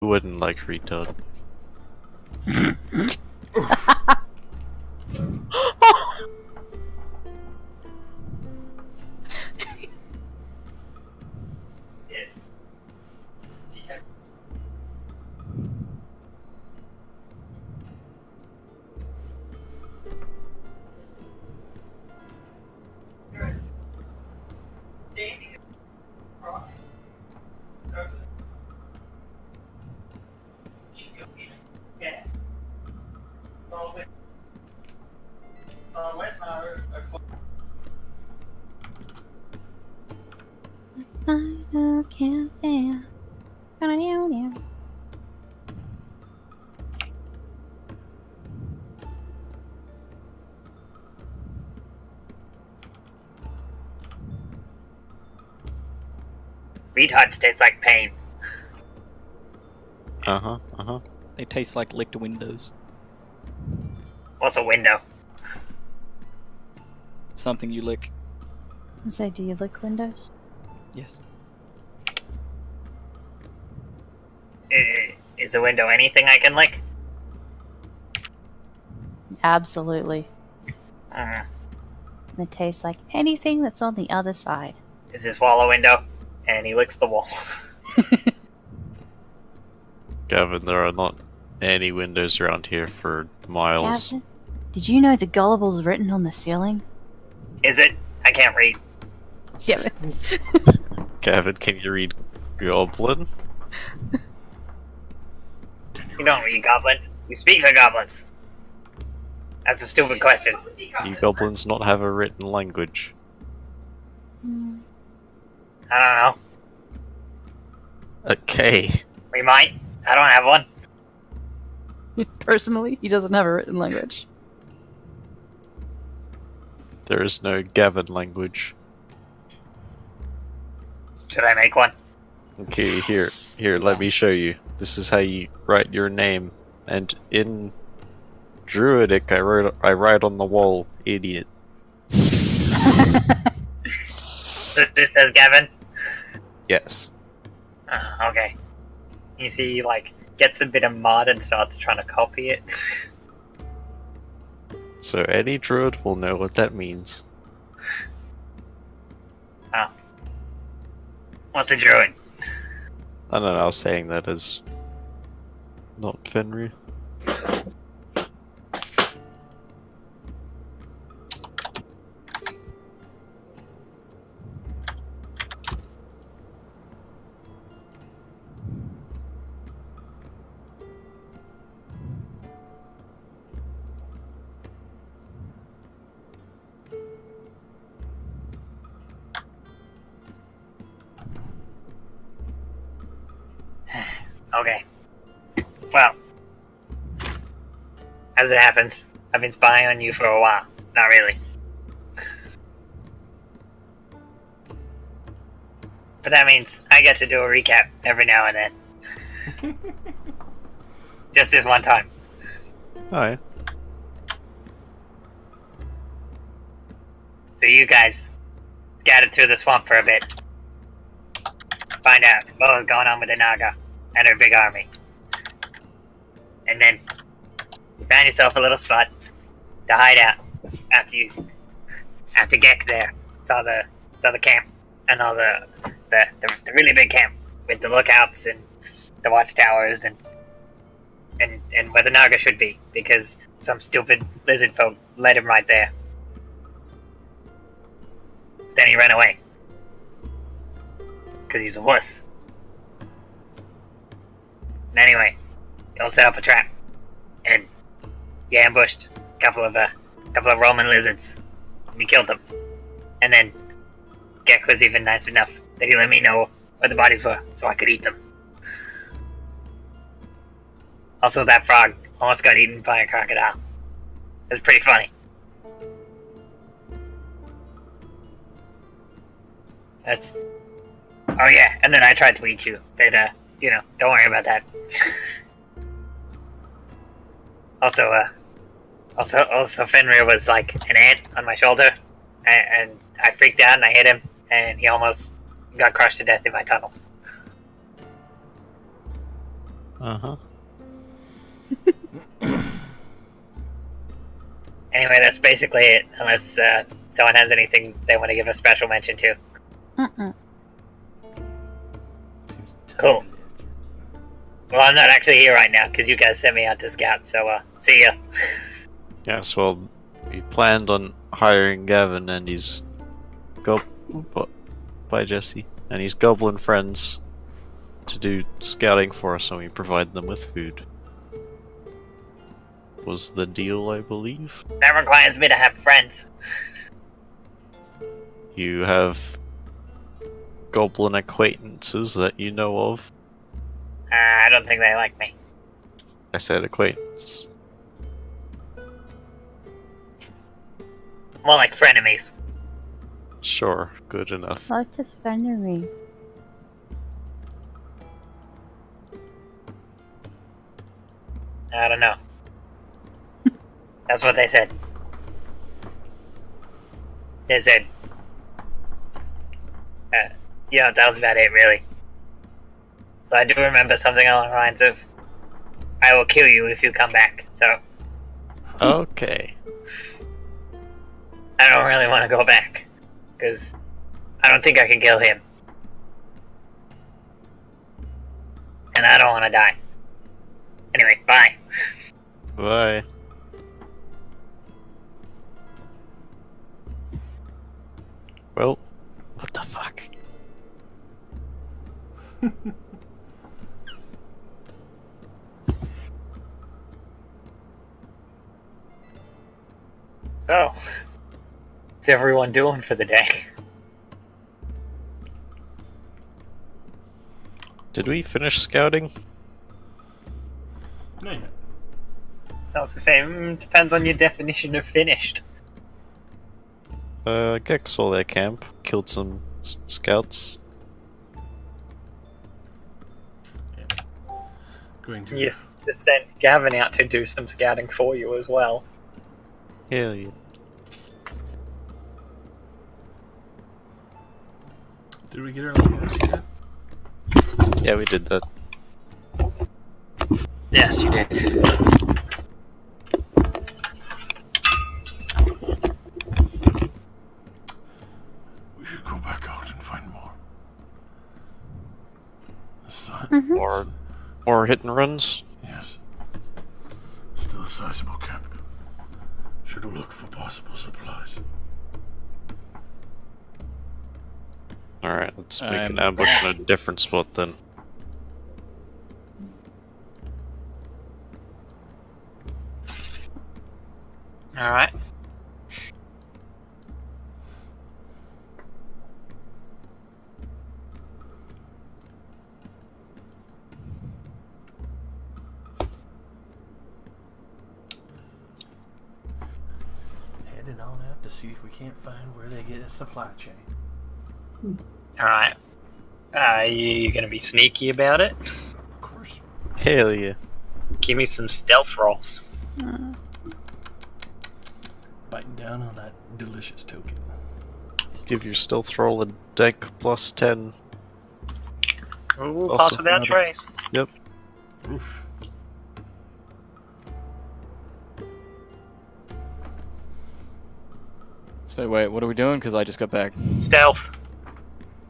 wouldn't like retard. Final countdown. Retards taste like pain. They taste like licked windows. What's a window? Something you lick. So, do you lick windows? Yes. Is a window anything I can lick? Absolutely. Uh, It tastes like anything that's on the other side. is this wall a window? And he licks the wall. Gavin, there are not any windows around here for miles. Captain, did you know the gullible's written on the ceiling? Is it? I can't read. Yeah. Gavin, can you read Goblin? You don't read Goblin. You speak for goblins. That's a stupid question. You goblins not have a written language. I don't know. Okay. We might. I don't have one. Personally, he doesn't have a written language. There is no Gavin language. Should I make one? Okay, here, let me show you. This is how you write your name. And in Druidic, I write on the wall, idiot. So this says Gavin? Yes. Okay. You see, he, gets a bit of mud and starts trying to copy it. So any druid will know what that means. Oh. What's a druid? I don't know, I was saying that as not Fenrir. Okay. Well, as it happens, I've been spying on you for a while. Not really. But that means I get to do a recap every now and then. Just this one time. Hi. So you guys scattered through the swamp for a bit. Find out what was going on with the Naga and her big army. And then you found yourself a little spot to hide out after Gek there saw the camp and all the really big camp with the lookouts and the watchtowers and where the Naga should be, because some stupid lizard folk led him right there. Then he ran away. Because he's a wuss. And anyway, he'll set up a trap. And he ambushed a couple of Roman lizards. And he killed them. And then Gek was even nice enough that he let me know where the bodies were so I could eat them. Also, that frog almost got eaten by a crocodile. It was pretty funny. That's... Oh yeah, and then I tried to eat you, but, don't worry about that. Also, Fenrir was like an ant on my shoulder, and I freaked out and I hit him, and he almost got crushed to death in my tunnel. Uh-huh. Anyway, that's basically it. Unless someone has anything they want to give a special mention to. Mm-mm. Seems Cool. Well, I'm not actually here right now because you guys sent me out to scout. So, see ya. Yes, well, we planned on hiring Gavin and his by Jesse and his goblin friends to do scouting for us, and we provide them with food. Was the deal, I believe. That requires me to have friends. You have goblin acquaintances that you know of. I don't think they like me. I said acquaintance. More like frenemies. Sure, good enough. What does friendly mean? I don't know. That's what they said. They said. Yeah, that was about it, really. But I do remember something along the lines of, I will kill you if you come back, so Okay. I don't really want to go back. Because I don't think I can kill him. And I don't want to die. Anyway, bye. Bye. Well, what the fuck? So, what's everyone doing for the day? Did we finish scouting? No, yeah. Sounds the same. Depends on your definition of finished. Gek saw their camp, killed some scouts. Going to. Yes, just sent Gavin out to do some scouting for you as well. Hell yeah. Did we get our rewards yet? Yeah, we did that. Yes, you did. We should go back out and find more. The sun. Mhm. Or hit and runs. Yes. Still a sizable camp. Should look for possible supplies. Alright, let's make an I'm ambush in a different spot then. Alright. Heading on out to see if we can't find where they get a supply chain. Alright. You gonna be sneaky about it? Of course. Hell yeah. Give me some stealth rolls. Biting down on that delicious token. Give your stealth roll a deck plus 10. Ooh, Also pass without not a- trace. Yep. Oof. So wait, what are we doing? Because I just got back. Stealth.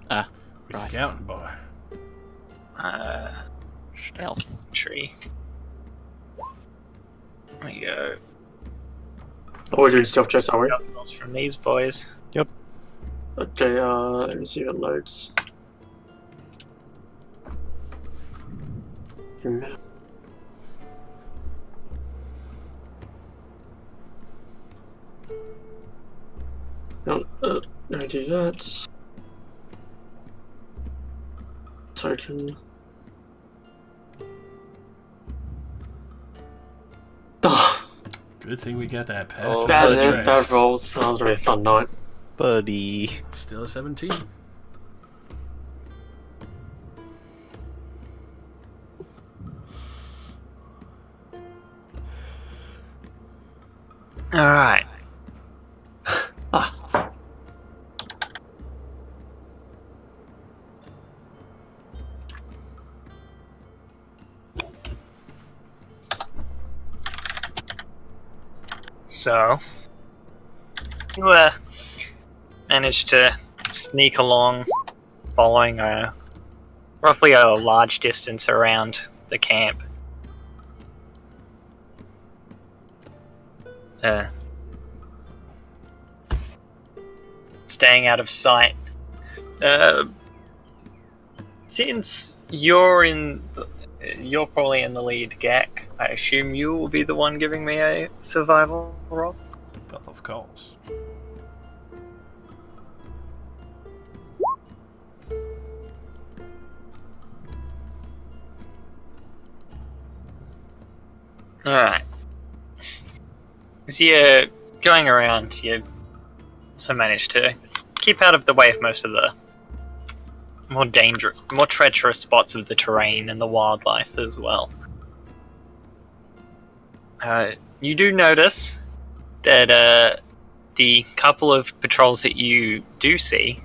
We're Right. scouting, boy. Stealth. Tree. There we go. Oh, we're doing stealth checks, are we? Stealth rolls from these boys. Okay, let me see the loads. No, let me do that. Token. Oh, Good thing we got that pass. Oh, without bad, trace. bad rolls. That was a really fun night. Buddy. Still a 17. Alright. Ah, So, you managed to sneak along, following roughly a large distance around the camp. Staying out of sight. Since you're probably in the lead, Gek, I assume you will be the one giving me a survival roll. Of course. Alright. As you're going around, you also manage to keep out of the way of most of the more treacherous spots of the terrain and the wildlife as well. You do notice that the couple of patrols that you do see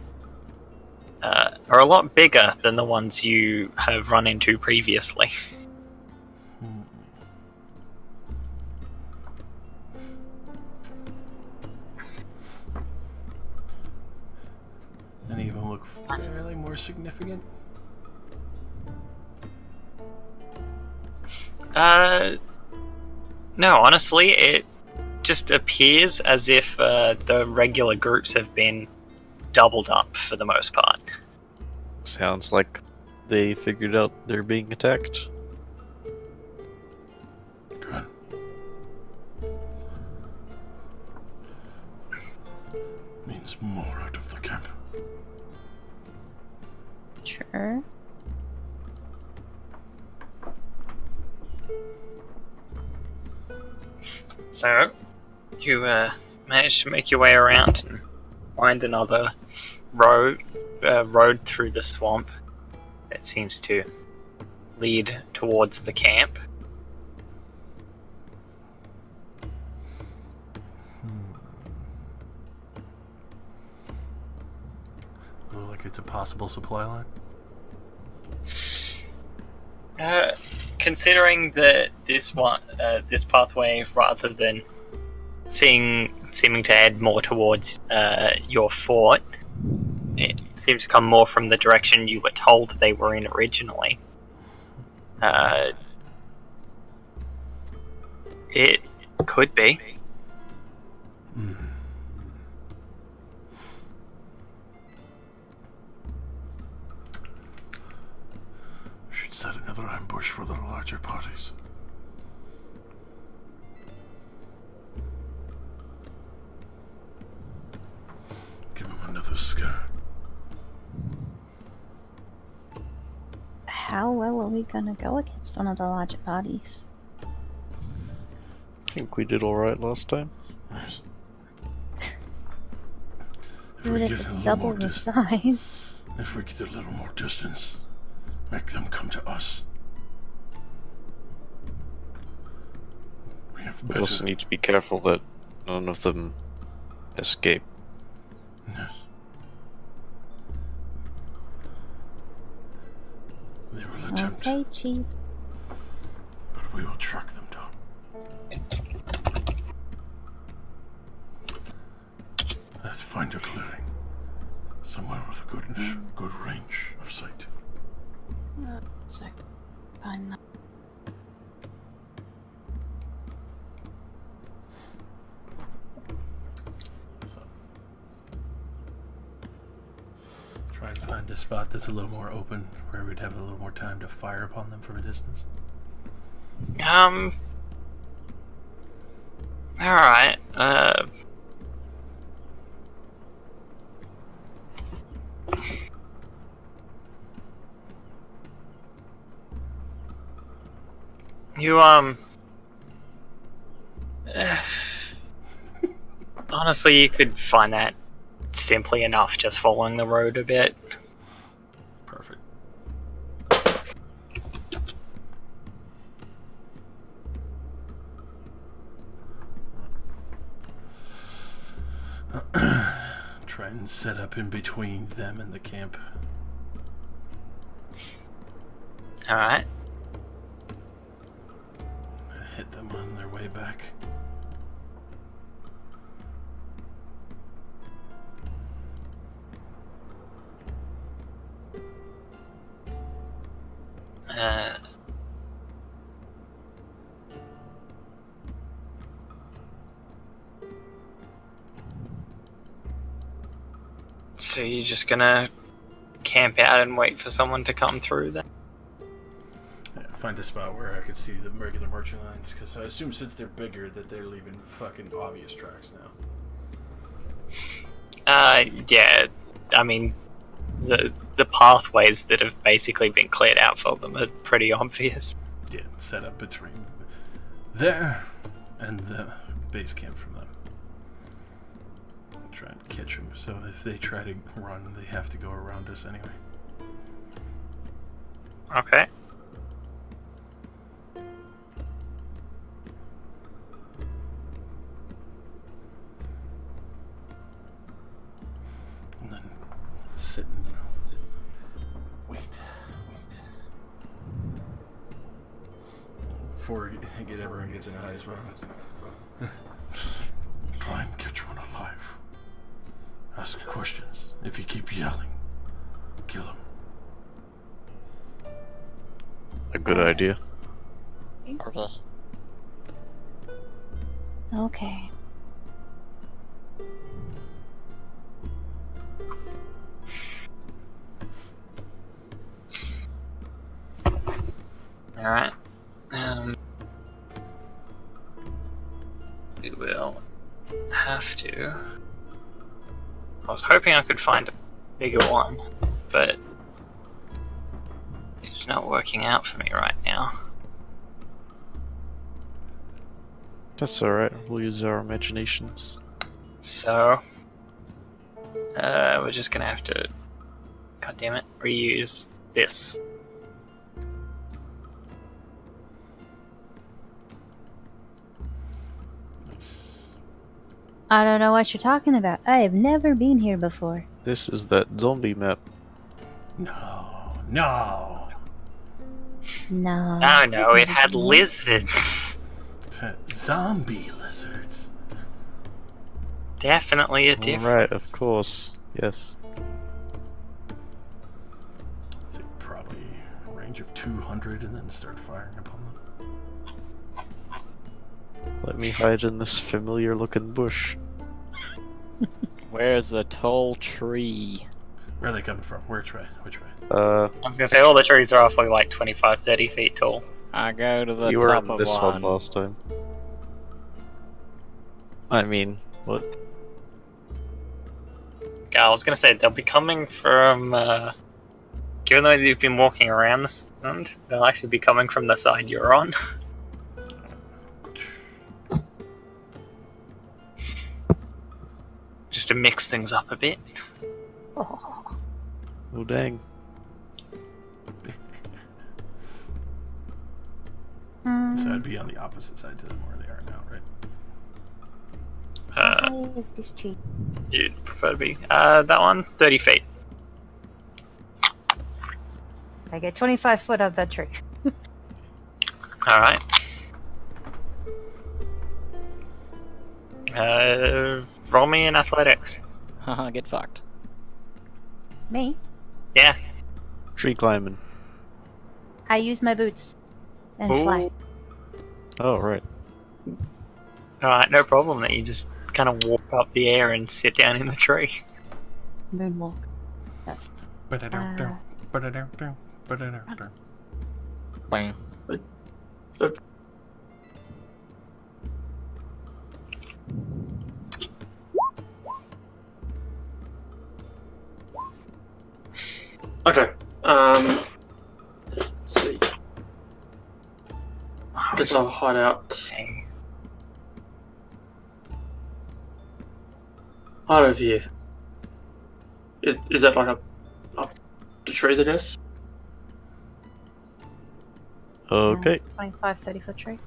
are a lot bigger than the ones you have run into previously. Any of them look fairly more significant? No, honestly, it just appears as if the regular groups have been doubled up for the most part. Sounds like they figured out they're being attacked. Good. Means more out of the camp. Sure. So, you managed to make your way around and find another road through the swamp that seems to lead towards the camp. Look like it's a possible supply line. Considering that this pathway, rather than seeming to head more towards your fort, it seems to come more from the direction you were told they were in originally. It could be. Should set another ambush for the larger parties. Give them another scare. How well are we gonna go against one of the larger parties? I think we did alright last time. Yes. Even if it's double the size. If we get a little more distance, make them come to us. We have We better. also need to be careful that none of them escape. Yes. They will attempt, Okay, Chief. but we will track them down. Let's find a clearing. Somewhere with a good range of sight. So, fine. Try and find a spot that's a little more open, where we'd have a little more time to fire upon them from a distance. Alright, you, honestly, you could find that simply enough just following the road a bit. Perfect. Try and set up in between them and the camp. Alright. Hit them on their way back. So you're just gonna camp out and wait for someone to come through then? Yeah, find a spot where I could see the regular merchant lines, because I assume since they're bigger that they're leaving fucking obvious tracks now. Yeah. I mean, the pathways that have basically been cleared out for them are pretty obvious. Yeah, set up between there and the base camp from them. Try and catch them, so if they try to run, they have to go around us anyway. Okay. And then sit and wait. Before everyone gets in high as well. Try and catch one alive. Ask questions. If you keep yelling, kill him. A good idea. Okay. Alright. We will have to. I was hoping I could find a bigger one, but it's not working out for me right now. That's alright, we'll use our imaginations. So, we're just gonna have to, god damn it, reuse this. I don't know what you're talking about. I have never been here before. This is that zombie map. No. No. Oh no, it had lizards. Zombie lizards. Definitely a different. Right, of course. Yes. I think probably a range of 200 and then start firing upon them. Let me hide in this familiar looking bush. Where's the tall tree? Where are they coming from? Which way? Which way? I was gonna say all the trees are roughly like 25-30 feet tall. I go to the you were top in of this one one. last time. I mean, what? Yeah, I was gonna say they'll be coming from. Given that you've been walking around this end, they'll actually be coming from the side you're on. Just to mix things up a bit. Oh. Oh dang. So I'd be on the opposite side to them where they are now, right? Where is this tree? You'd prefer to be that one, 30 feet. I get 25 foot of that tree. All right. Roll me in athletics. Haha, get fucked. Me? Yeah. Tree climbing. I use my boots and Ooh. fly. Oh, right. All right, no problem. That you just kind of walk up the air and sit down in the tree. Moonwalk. That's Ba-da-dum-dum, ba-da-dum-dum, ba-da-dum-dum. Bang. Okay. Let's see. What is our hideout? Dang. Right over here. Is that like up the trees, I guess? Okay. 25, 30 foot tree.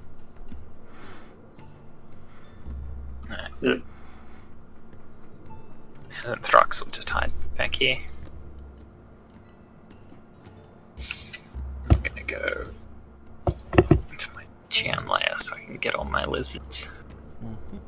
Yeah. And then Thrax will just hide back here. I'm gonna go to my jam layer so I can get all my lizards. Mhm.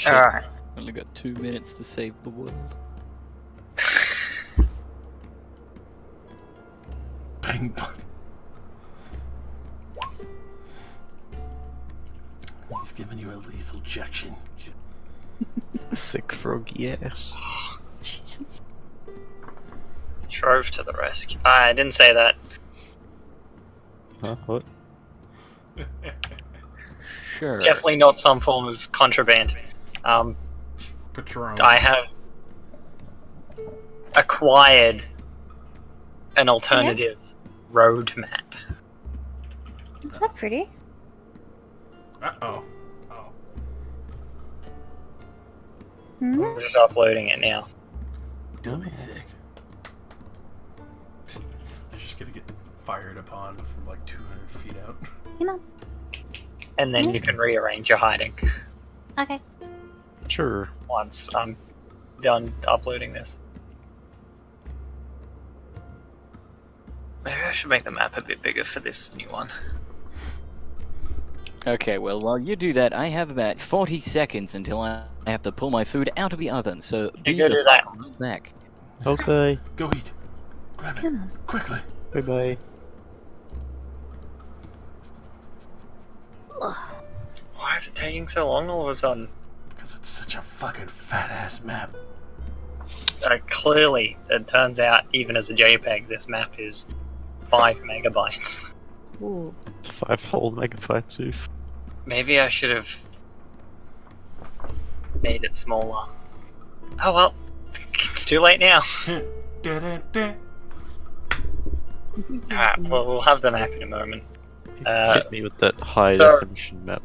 shit. Alright. Only got 2 minutes to save the world. Bang bang. He's giving you a lethal injection. Thick froggy ass. Jesus. Drove to the rescue. I didn't say that. Huh? What? Sure. Definitely not some form of contraband. Patron. I have acquired an alternative road map. Is that pretty? Uh-oh. Oh. Hmm? I'm just uploading it now. Dummy thick. You're just gonna get fired upon from like 200 feet out. You know. And then you can rearrange your hiding Okay. Sure. once I'm done uploading this. Maybe I should make the map a bit bigger for this new one. Okay, well, while you do that, I have about 40 seconds until I have to pull my food out of the oven, so be go the do that. fuck right back. Okay. Go eat. Grab it. Come on. Quickly. Bye bye. Why is it taking so long all of a sudden? Because it's such a fucking fat ass map. Clearly, it turns out, even as a JPEG, this map is 5 megabytes. Ooh. 5 whole megabytes oof. Maybe I should have made it smaller. Oh well, it's too late now. Da-da-da. Alright, well, we'll have the map in a moment. Hit me with that high so- definition map.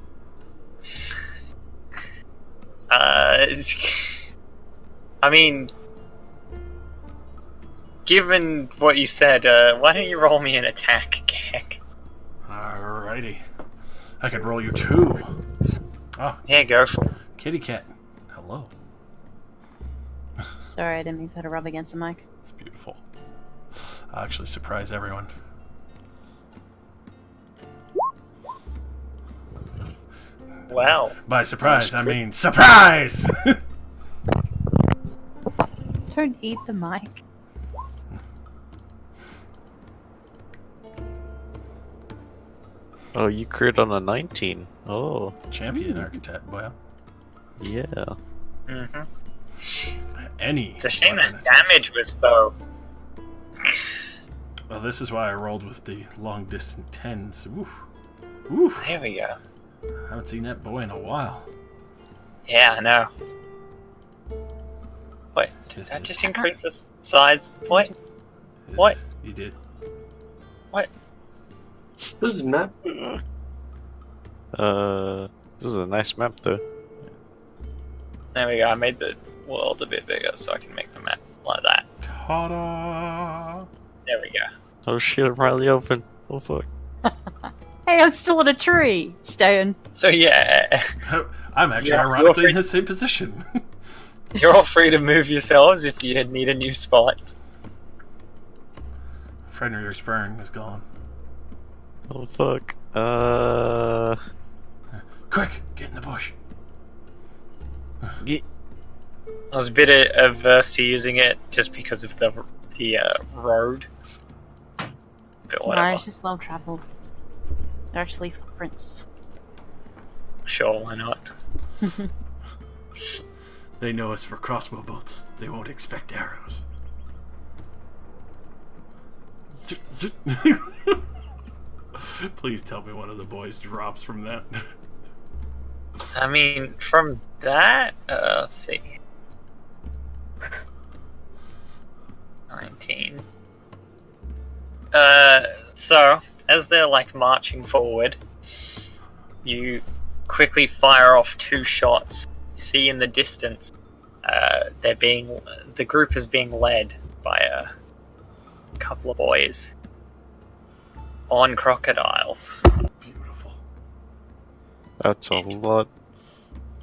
I mean, given what you said, why don't you roll me an attack, Gek? Alrighty. I could roll you 2. Oh, Yeah, go for it. kitty cat. Hello. Sorry, I didn't mean for her to rub against the mic. It's beautiful. I'll actually surprise everyone. Wow. By surprise, I mean surprise! Don't eat the mic. Oh, you crit on a 19. Oh, Champion architect, well. yeah. Mm-hmm. Any. It's a shame weapon that attacks. damage was so. Well, this is why I rolled with the long distance 10s. Woo. Woo. There we go. Haven't seen that boy in a while. Yeah, I know. Wait, did that just increase the size? What? What? You did. This is map. This is a nice map though. There we go. I made the world a bit bigger so I can make the map like that. Ta-da! There we go. Oh shit, I'm Riley open. Oh fuck. Hey, I'm still in a tree. Stone. So yeah, I'm actually Yeah, ironically you're in the same position. you're all free to move yourselves if you need a new spot. Fenrir's fern is gone. Oh fuck. Quick, get in the bush. Yeah. I was a bit averse to using it just because of the road. But No, whatever. it's just well traveled. They're actually footprints. Sure, why not? They know us for crossbow bolts. They won't expect arrows. Zit, zit. Please tell me one of the boys drops from that. I mean, from that, let's see. 19. So, as they're like marching forward, you quickly fire off 2 shots. You see in the distance, the group is being led by a couple of boys on crocodiles. Beautiful. That's a lot.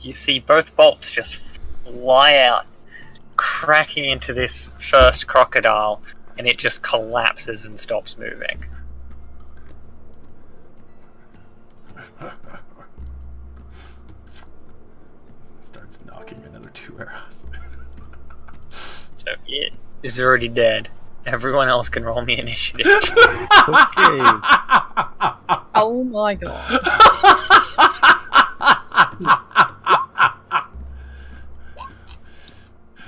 You see both bolts just fly out, cracking into this first crocodile, and it just collapses and stops moving. Starts another 2 arrows. So it is already dead. Everyone else can roll me initiative. Okay. Oh my god.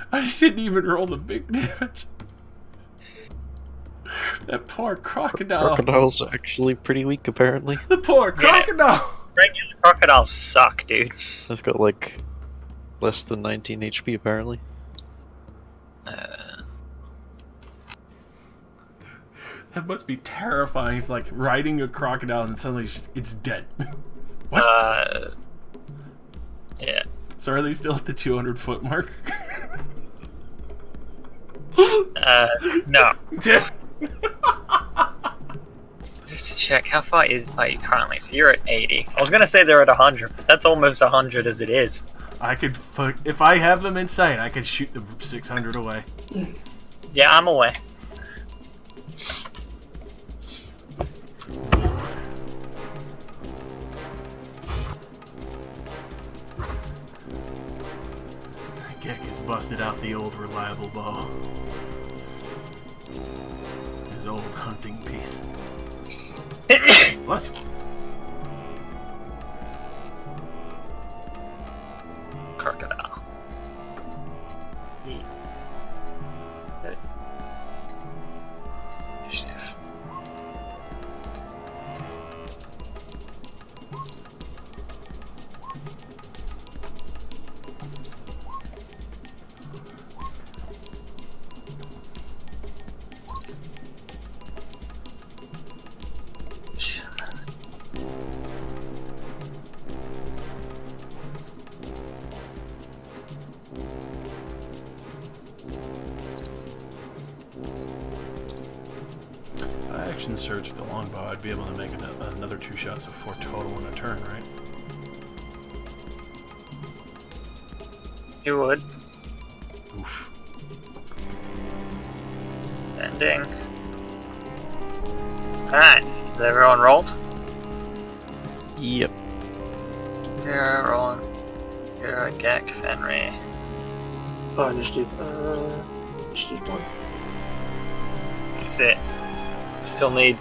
I didn't even roll the big damage. That poor crocodile. Crocodiles are actually pretty weak, apparently. The poor crocodile. Regular crocodiles suck, dude. They've got like less than 19 HP, apparently. That must be terrifying. It's like riding a crocodile and suddenly it's dead. What? Yeah. So are they still at the 200-foot mark? No. Just to check, how far are you currently? So you're at 80. I was gonna say they're at 100, but that's almost 100 as it is. I could if I have them in sight, I could shoot them from 600 away. Yeah, I'm away. Gek has busted out the old reliable bow. His old hunting piece. Bless you. Crocodile. Initiative. If I action surge with the longbow, I'd be able to make another 2 shots of 4 total in a turn, right? You would. Oof. Ending. Alright, is everyone rolled? Yep. You're rolling. You're a Gek, Fenry. Initiative. Initiative 1. That's it. Still need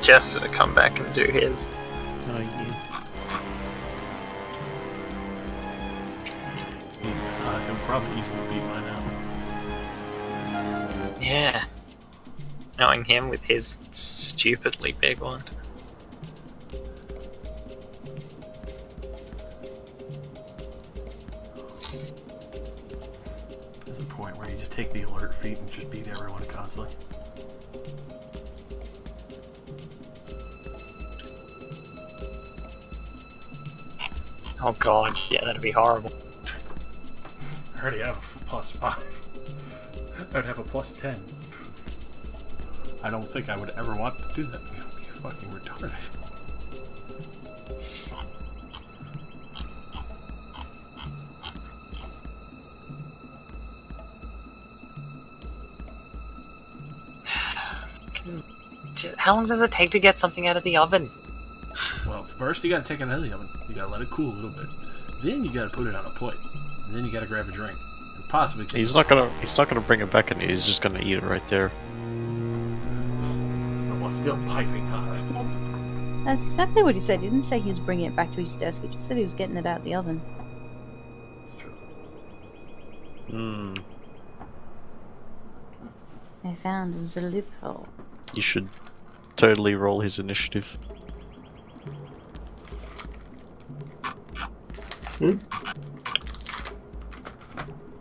Jester to come back and do his. Oh, yeah. I can probably easily beat mine out. Yeah. Knowing him with his stupidly big one. There's a point where you just take the alert feat and just beat everyone constantly. Oh god, yeah, that'd be horrible. I already have a +5. I'd have a +10. I don't think I would ever want to do that. It would be fucking retarded. How long does it take to get something out of the oven? Well, first you gotta take it out of the oven. You gotta let it cool a little bit. Then you gotta put it on a plate. And then you gotta grab a drink. And possibly take He's a not gonna bring it back in. He's just gonna eat it right there. while still piping hot. That's exactly what he said. He didn't say he was bringing it back to his desk. He just said he was getting it out of the oven. Hmm. I found the loophole. You should totally roll his initiative.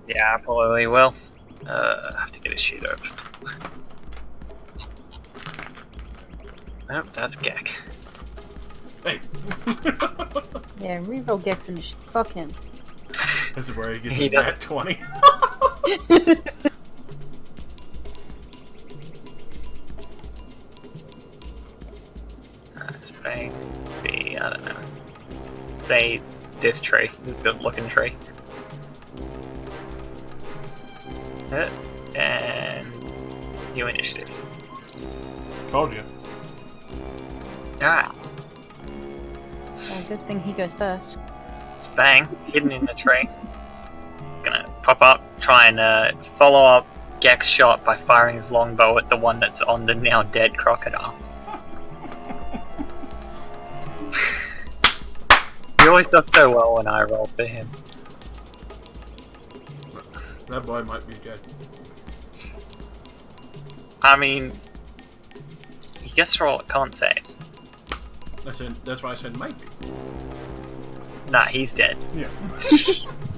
Yeah, I probably will. I have to get his sheet open. Nope, that's Gek. Hey! Yeah, reroll Gek's initiative. Fuck him. This is where he gets He a does. nat 20. That's right. Be, I don't know. Say this tree, this good looking tree. And new initiative. Told you. Alright, Good thing he goes first. bang, hidden in the tree. pop up, try and follow up Gek's shot by firing his longbow at the one that's on the now dead crocodile. He always does so well when I roll for him. That boy might be dead. I mean, he gets to roll at con save. That's why I said might be. Nah, he's dead. Yeah.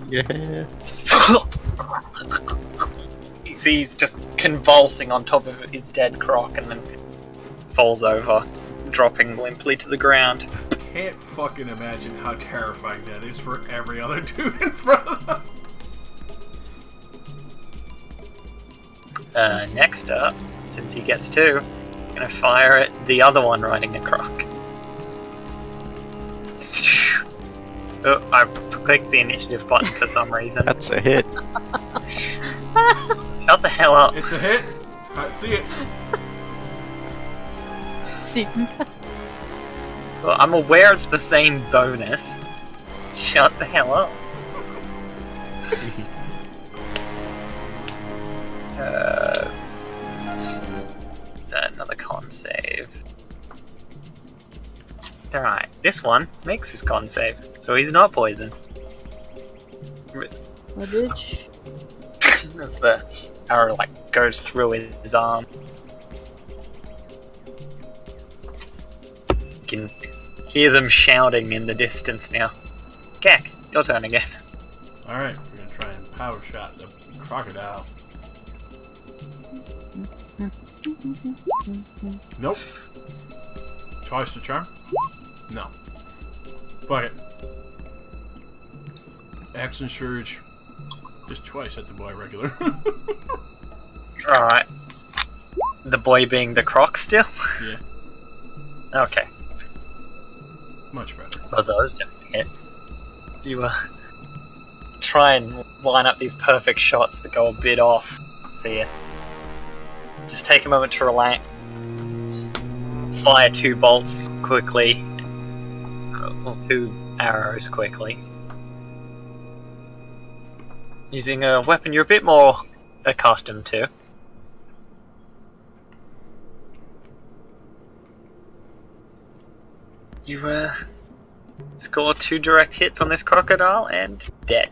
Yeah. He's just convulsing on top of his dead croc and then falls over, dropping limply to the ground. Can't fucking imagine how terrifying that is for every other dude in front of them. Next up, since he gets two, I'm gonna fire at the other one riding the croc. Oh, I clicked the initiative button for some reason. That's a hit. Shut the hell up. It's a hit. I see it. See, Well, I'm aware it's the same bonus. Shut the hell up. Is that another con save? Alright, this one makes his con save, so he's not poisoned. what did? As the arrow like goes through his arm. You can hear them shouting in the distance now. Gek, your turn again. Alright, we're gonna try and power shot the crocodile. Nope. Twice the charm? No. Fuck it. Action surge. Just twice at the boy regular. Alright. The boy being the croc still? Yeah, Okay. much better. Well, those don't hit. You try and line up these perfect shots that go a bit off. So yeah. Just take a moment to relax. Fire 2 bolts quickly. Or 2 arrows quickly. Using a weapon you're a bit more accustomed to. You score 2 direct hits on this crocodile and dead.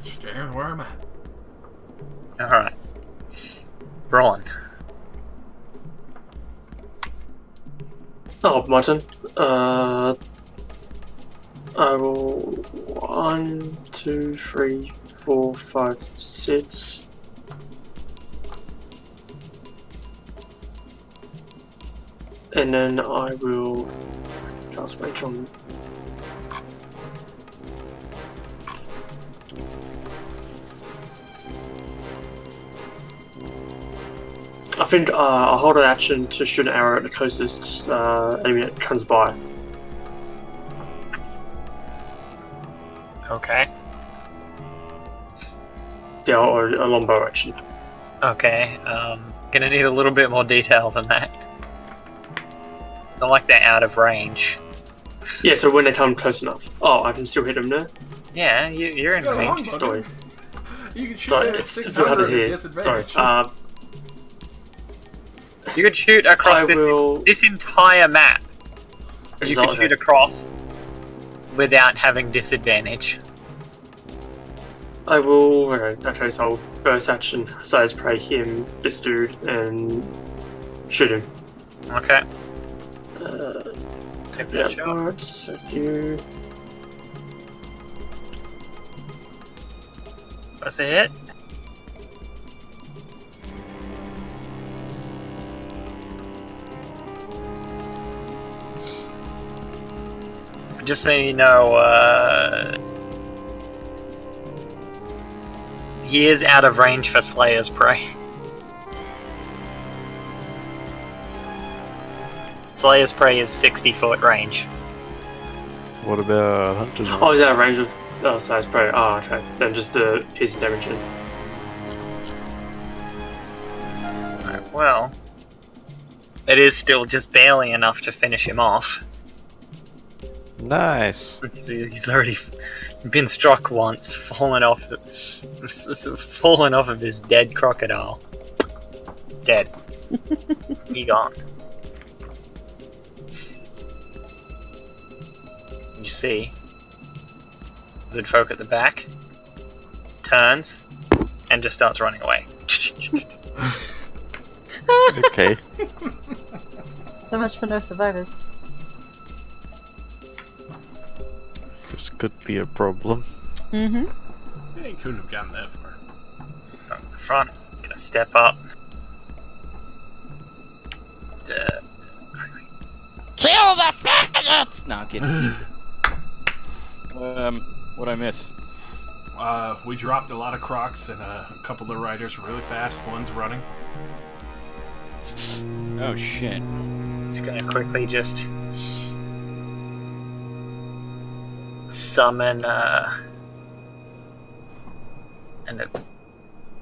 Staying where I'm at. Alright. Braun. Oh, my turn. I will 1, 2, 3, 4, 5, 6. And then I will cast Rage on. I think I'll hold an action to shoot an arrow at the closest enemy that comes by. Okay. Yeah, or a longbow action. Okay. Gonna need a little bit more detail than that. Don't like that out of range. Yeah, so when they come close enough. Oh, I can still hit them there? Yeah, you're in Got a range. longbow. Sorry. You can shoot Sorry, it at it's too hard to 600 hear. disadvantage. Sorry. You could shoot across I this will. this entire map. You could shoot across without having disadvantage. I will. Okay, so I'll burst action, size prey him, this dude, and shoot him. Okay. Take Yeah, that shot. alright, so you. That's a hit. Just so you know, he is out of range for Slayer's Prey. Slayer's Prey is 60-foot range. What about Hunter's Mark? Oh, is that a range of size prey? Oh, okay. Then just piercing damage in. Alright, well, it is still just barely enough to finish him off. Nice. Let's see, he's already been struck once, fallen off of this dead crocodile. Dead. Be gone. You see, lizard folk at the back turns and just starts running away. Okay. So much for no survivors. This could be a problem. Mm-hmm. They couldn't have gotten that far. From the front, it's gonna step up. Kill the faggots! No, I'm kidding. Jesus. What'd I miss? We dropped a lot of crocs and a couple of riders really fast. One's running. Oh shit. It's gonna quickly just summon an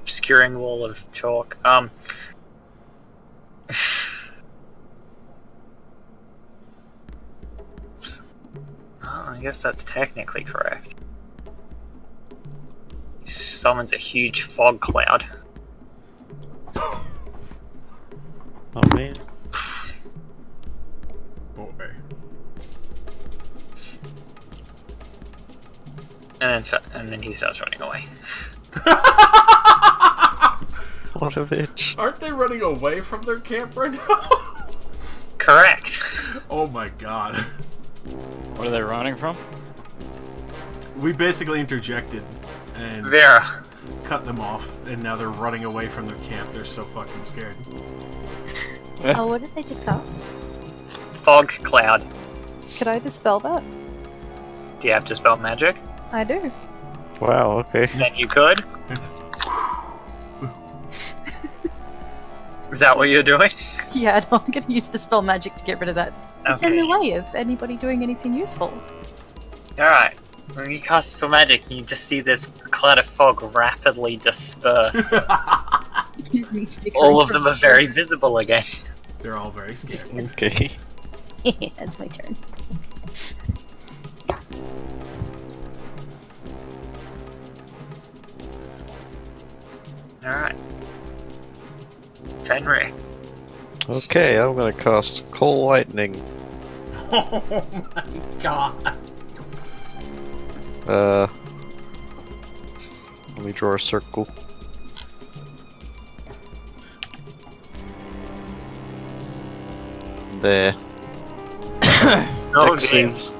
obscuring wall of chalk. I guess that's technically correct. He summons a huge fog cloud. Oh man. Boy. And then he starts running away. What a bitch. Aren't they running away from their camp right now? Correct. Oh my god. What are they running from? We basically interjected and Vera. cut them off, and now they're running away from their camp. They're so fucking scared. Oh, what did they just cast? Fog cloud. Could I dispel that? Do you have to spell magic? I do. Wow, okay. Then you could. Is that what you're doing? Yeah, no, I'm gonna use dispel magic to get rid of that. It's in Okay. the way of anybody doing anything useful. Alright. When you cast spell magic, you just see this cloud of fog rapidly disperse. Just me snickering All of from- them are very visible again. They're all very scared. Okay. That's my turn. Alright. Fenrir. Okay, I'm gonna cast Coal Lightning. Oh my god. Let me draw a circle. There. Oh, Dex game. saves.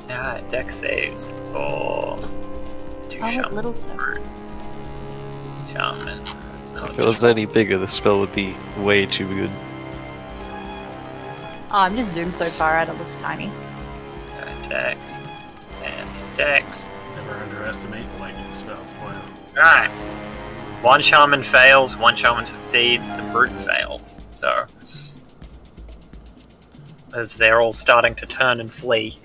Yeah, deck saves for two I want shaman. little stuff. Shaman. If it was any bigger, the spell would be way too good. Oh, I'm just zoomed so far out it looks tiny. Dex. And Dex. Never underestimate lightning spells. Wow. Alright. One shaman fails, one shaman succeeds, the brute fails. So, as they're all starting to turn and flee,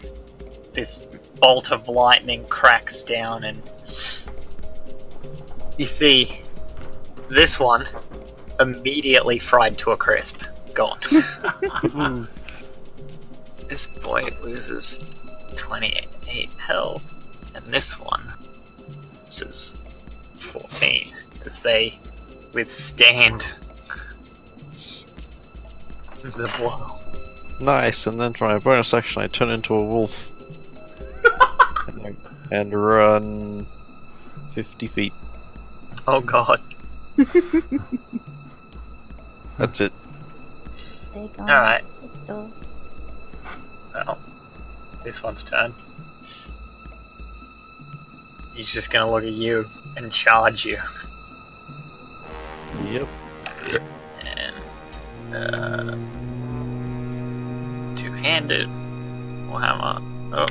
this bolt of lightning cracks down, and you see this one immediately fried to a crisp. Gone. This boy loses 28 health, and this one loses 14 as they withstand the blow. Nice, and then for my bonus action, I turn into a wolf. and run 50 feet. Oh god. That's it. They're gone. Alright, It's still... well, this one's turn. He's just gonna look at you and charge you. Yep. And, two-handed. Warhammer. Oh,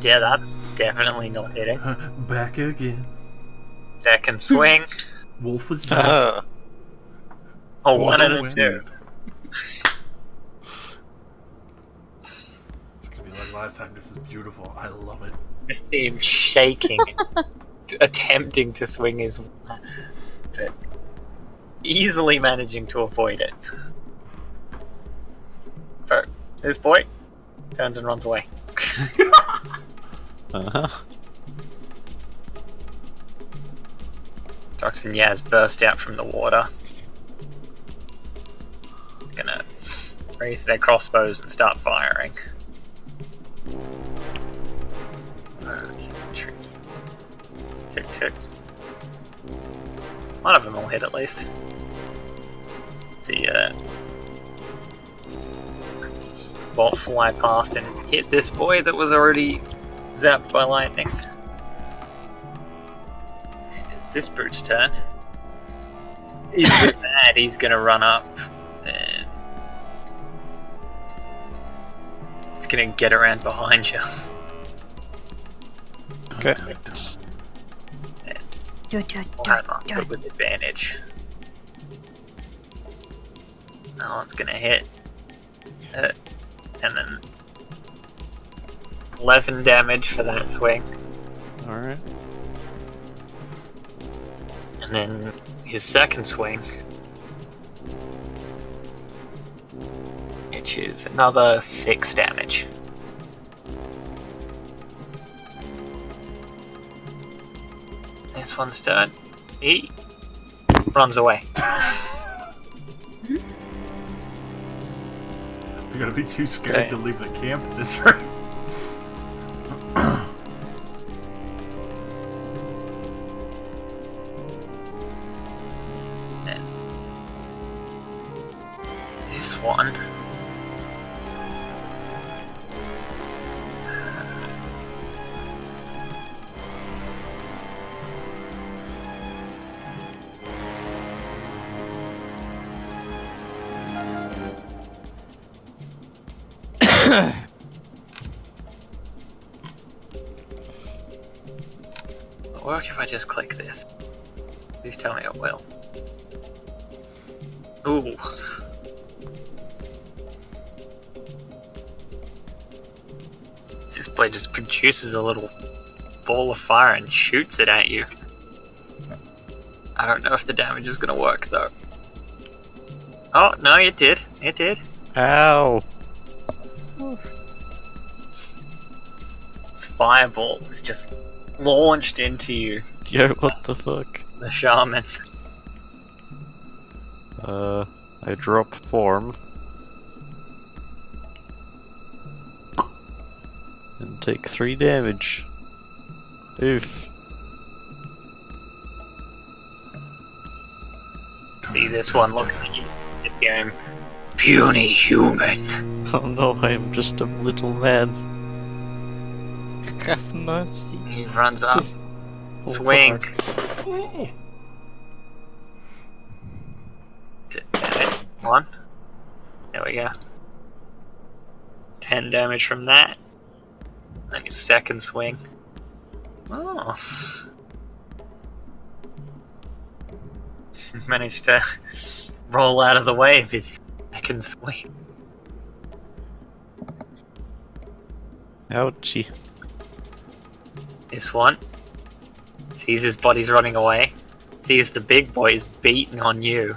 yeah, that's definitely not hitting. Back again. Second swing. Wolf was back. Ah, Oh, For one the and a win. two. It's gonna be like last time. This is beautiful. I love it. Just see him shaking, attempting to swing his one, but easily managing to avoid it. But this boy turns and runs away. Uh-huh. Dox and Yaz burst out from the water. Gonna raise their crossbows and start firing. Tick tick. One of them will hit at least. The bolt fly past and hit this boy that was already zapped by lightning. It's this brute's turn. He's a bit mad. He's gonna run up and it's gonna get around behind you. Okay. We'll have on foot with advantage. Oh, it's gonna hit. And then 11 damage for that swing. Alright. And then his second swing, which is another 6 damage. This one's done. He runs away. You're gonna be too scared Okay. to leave the camp at this rate. And this one. It'll work if I just click this. Please tell me it will. Ooh. This blade just produces a little ball of fire and shoots it at you. I don't know if the damage is gonna work though. Oh, no, it did. It did. Ow! This fireball is just launched into you, Yo, what the fuck? the shaman. I drop form. And take 3 damage. Oof. See, this one looks at you. It's going, puny human. Oh no, I am just a little man. Have mercy. He runs up. Oh, Swing. fuck. Damage. 1. There we go. 10 damage from that. And his second swing. Oh. Managed to roll out of the way of his second swing. Ouchie. This one. Sees his body's running away. Sees the big boy is beating on you.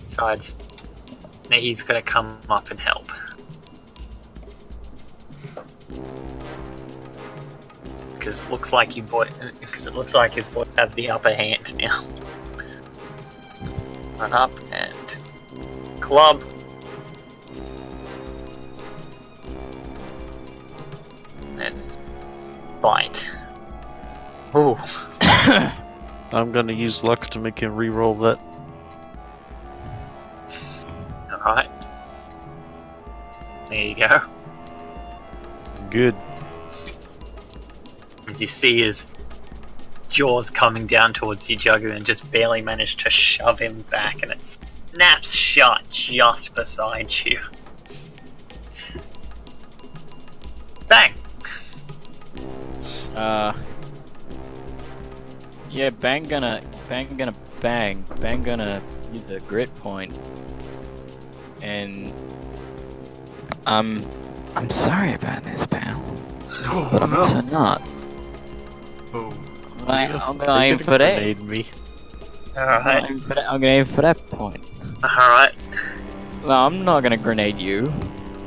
Decides that he's gonna come up and help. Because it looks like his boys have the upper hand now. Run up and club. And bite. Ooh. I'm gonna use luck to make him re-roll that. Alright. There you go. Good. As you see his jaws coming down towards you, Juggu, and just barely managed to shove him back, and it snaps shut just beside you. Bang! Yeah, Bang gonna use a grit point, and I'm sorry about this, pal, but I'm also not. Oh. I'm gonna aim for that. Grenade me. Alright. I'm gonna aim for that point. Alright. No, I'm not gonna grenade you.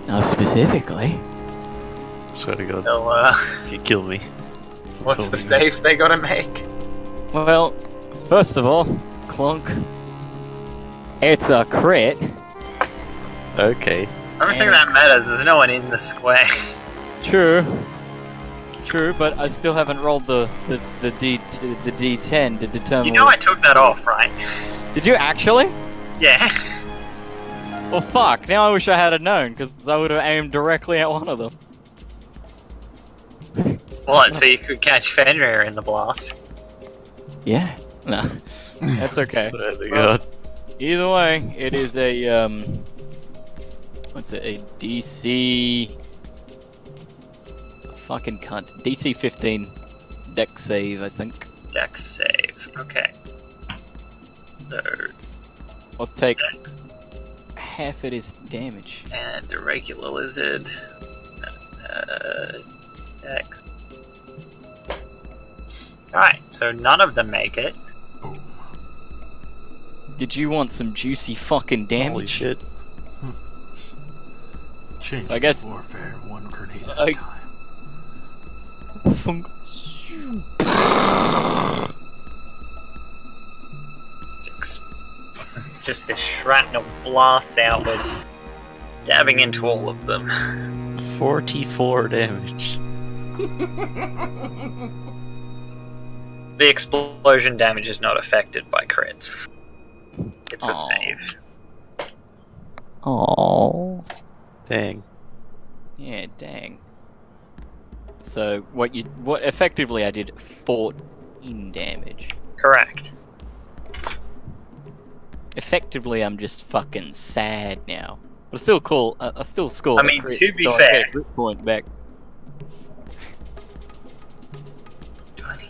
Now specifically. Swear to God, So, kill me. what's Oh, the no. save they gotta make? Well, first of all, Clunk. It's a crit. Okay. I don't think that matters. There's no one in the square. True. True, but I still haven't rolled the D10 to determine. You know I took that off, right? Did you actually? Yeah. Well, fuck. Now I wish I had known, because I would have aimed directly at one of them. What? So you could catch Fenrir in the blast? Yeah. No. That's okay. Swear to God. Either way, it is a what's it? A DC. Fucking cunt. DC 15 deck save, I think. Dex save. Okay. So I'll take Dex half of his damage. and a regular lizard. Dex. Alright, so none of them make it. Did you want some juicy fucking damage? Holy shit. Change So I guess- warfare one grenade at I- a time. Just this shrapnel blasts outwards, stabbing into all of them. 44 damage. The explosion damage is not affected by crits. It's a Aw. save. Oh. Dang. Yeah, dang. So what effectively I did 14 damage. Correct. Effectively, I'm just fucking sad now. But still cool. I still scored. I a mean, crit, to be so I fair- get a crit point back. 20.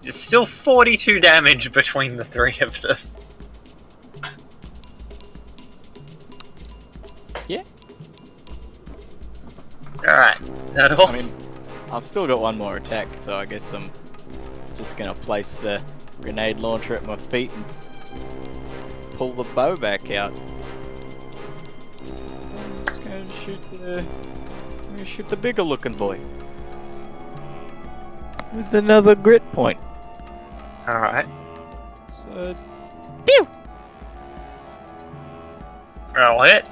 There's still 42 damage between the three of them. Yeah. Alright, is that all? I mean, I've still got one more attack, so I guess I'm just gonna place the grenade launcher at my feet and pull the bow back out. I'm just gonna shoot the bigger looking boy with another grit point. Alright. So, Roll hit.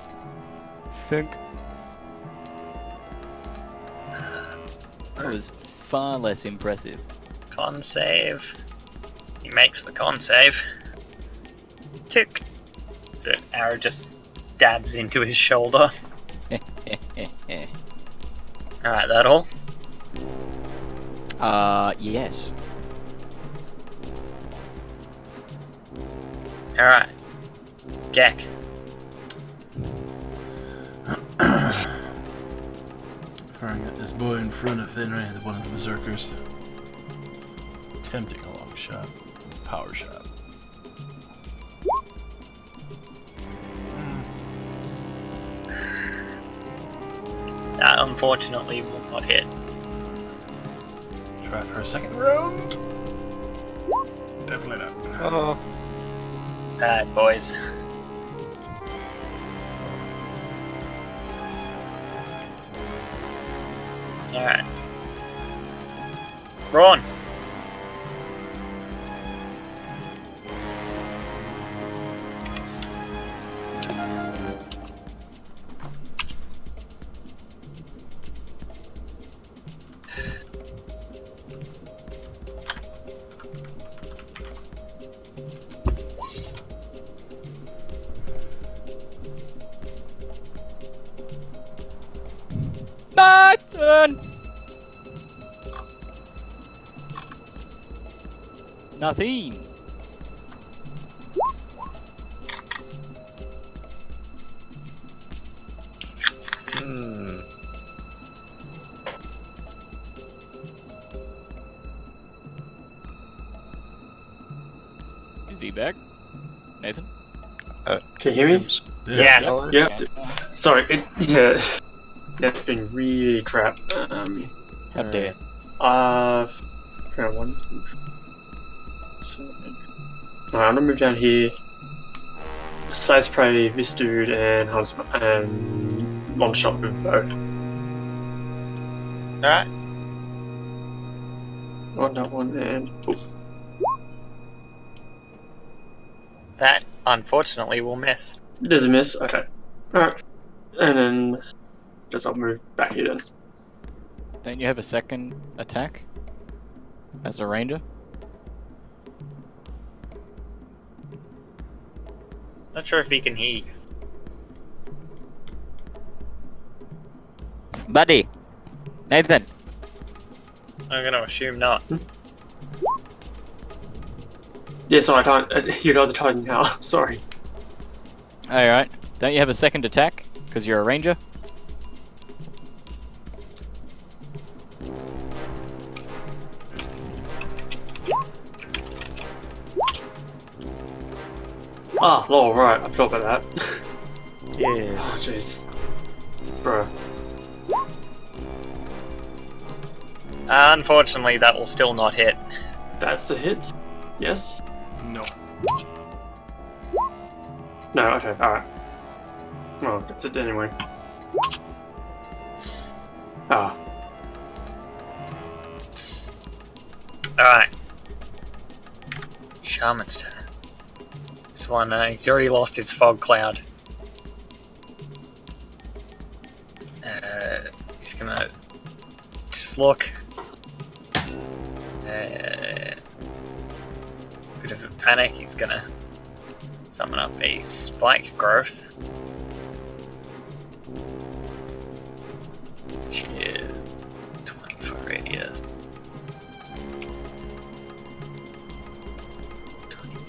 think that was far less impressive. Con save. He makes the con save. Tick. The arrow just stabs into his shoulder. Alright, that all? Yes. Alright. Gek. Firing at this boy in front of Fenrir, one of the berserkers. Attempting a long shot. Power shot. That unfortunately will not hit. Try for a second round. Definitely not. Oh. Sad, boys. Alright. Ron! My turn! Nothing. Hmm. Is he back? Nathan? Can you hear me? Yes. Y'all- Yeah. Sorry. Yeah. That's been really crap. How dare. Round one. So, alright, I'm gonna move down here. Size Prey, this dude, and Huntsman, and long shot with bow. Alright. On that one, and That, unfortunately, will miss. there's a miss. Okay. Alright. And then just I'll move back here then. Don't you have a second attack? As a ranger? Not sure if he can hear you. Buddy! Nathan! I'm gonna assume not. Yeah, sorry, I can't. You guys are talking now. Sorry. Alright. Don't you have a second attack? Because you're a ranger? Ah, lol, right. I forgot about that. Yeah. Oh, jeez. Bro. Unfortunately, that will still not hit. That's a hit. Yes. No. No. Okay. All right. Well, that's it anyway. Ah. Alright. Shaman's turn. This one, he's already lost his fog cloud. He's gonna just look. Bit of a panic, he's gonna summon up a spike growth. Which is 24 radius. 20.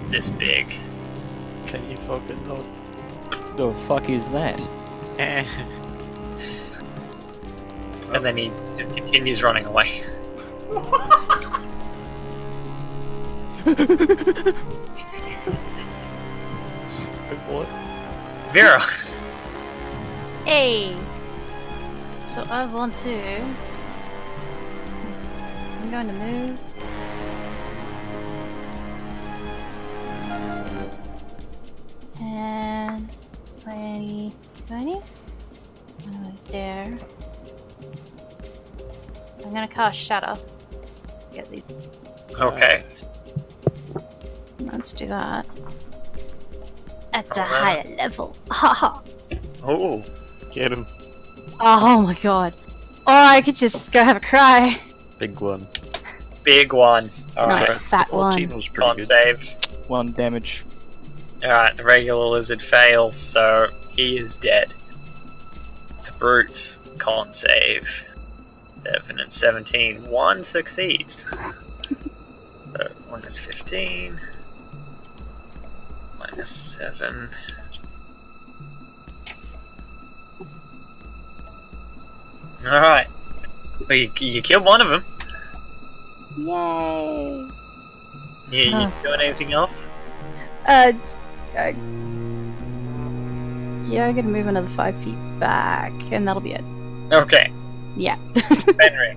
This big. Can you fucking not? The fuck is that? And then he just continues running away. What? Vera! Hey! So I want to... I'm going to move. And... 20... 20? Right there. I'm gonna cast Shadow. Get these. Okay. Let's do that. At a Alright. higher level. Haha. Oh, Get him. Oh my god. Or I could just go have a cry. Big one. big one. Nice Alright, fat one. 14 was pretty can't good. save. 1 damage. Alright, the regular lizard fails, so he is dead. The brutes can't save. 7 and 17. 1 succeeds. So, minus 15. Minus 7. Alright. Well, you killed one of them. Yay! You Huh. doing anything else? Yeah, I'm gonna move another 5 feet back, and that'll be it. Okay. Yeah. Benry.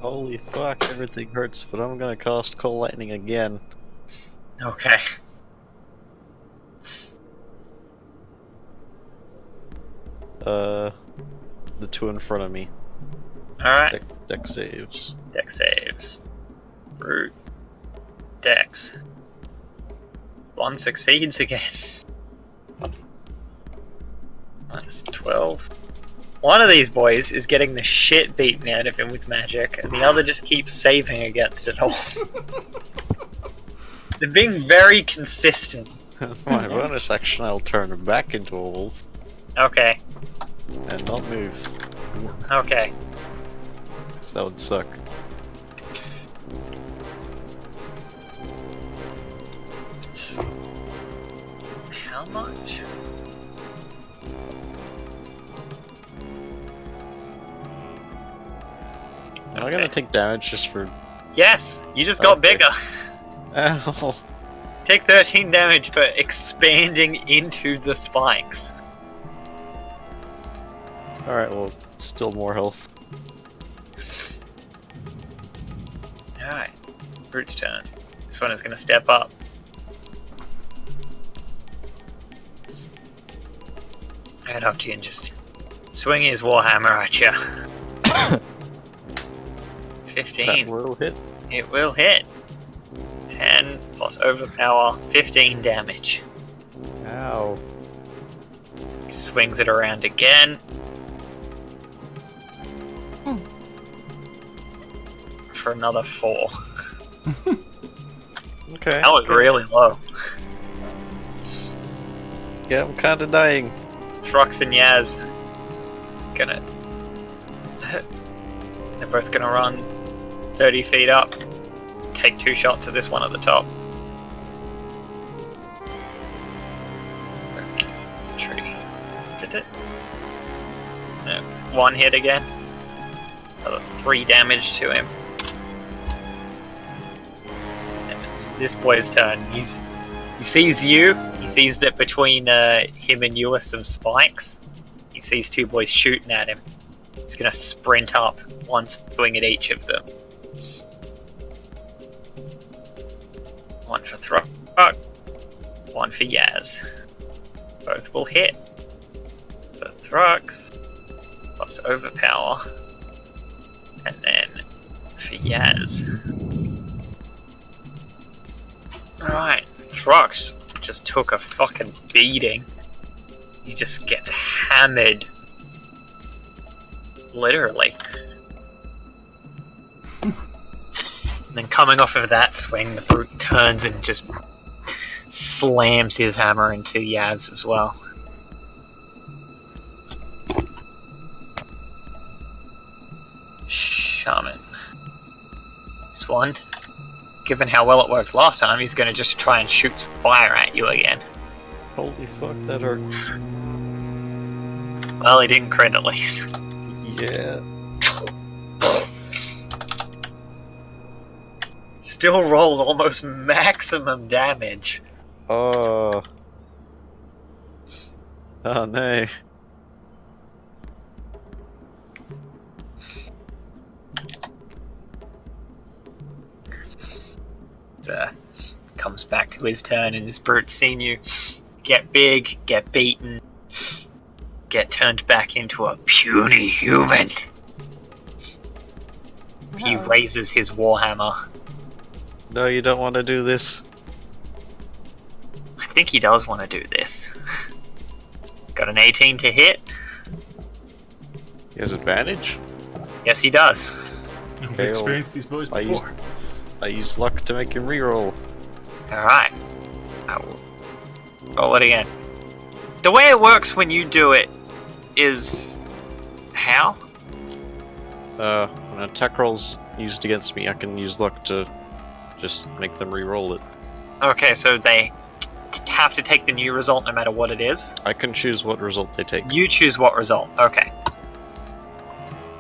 Holy fuck, everything hurts, but I'm gonna cast Cold Lightning again. Okay. The two in front of me. Alright. Deck saves. Dex saves. Brute. Dex. 1 succeeds again. Minus 12. One of these boys is getting the shit beaten out of him with magic, and the other just keeps saving against it all. They're being very consistent. My bonus action, I'll turn him back into a wolf Okay. and not move. Okay. Because that would suck. It's... How much? Am I gonna take damage just for... Yes! You just got Okay. bigger. Ow. Take 13 damage for expanding into the spikes. Alright, well, still more health. Alright. Brute's turn. This one is going to step up. Head up to you and just swing his warhammer at you. 15. That will hit. It will hit. 10 plus overpower, 15 damage. Ow. He swings it around again. For another 4. Okay. That was really low. Yeah, I'm kinda dying. Thrux and Yaz gonna. They're both gonna run 30 feet up. Take 2 shots at this one at the top. Tree. Did it? No. 1 hit again. Another 3 damage to him. And it's this boy's turn. He sees you. He sees that between him and you are some spikes. He sees 2 boys shooting at him. He's gonna sprint up, one swing at each of them. 1 for Thrux, 1 for Yaz. Both will hit. For Thrux, plus overpower. And then for Yaz. Alright, Thrux just took a fucking beating. He just gets hammered. Literally. And then coming off of that swing, the brute turns and just slams his hammer into Yaz as well. Shaman. This one, given how well it worked last time, he's going to just try and shoot some fire at you again. Holy fuck, that hurts. Well, he didn't crit at least. Yeah. Still rolled almost maximum damage. Oh. Oh no. Comes back to his turn, and this brute's seen you get big, get beaten, get turned back into a puny human. He Wow. raises his warhammer. No, you don't want to do this. I think he does want to do this. Got an 18 to hit. He has advantage. Yes, he does. We've Okay, experienced these boys I before. I use luck to make him reroll. Alright. I will roll it again. The way it works when you do it is... how? When an attack roll's used against me, I can use luck to just make them re-roll it. Okay, so they have to take the new result no matter what it is. I can choose what result they take. You choose what result. Okay.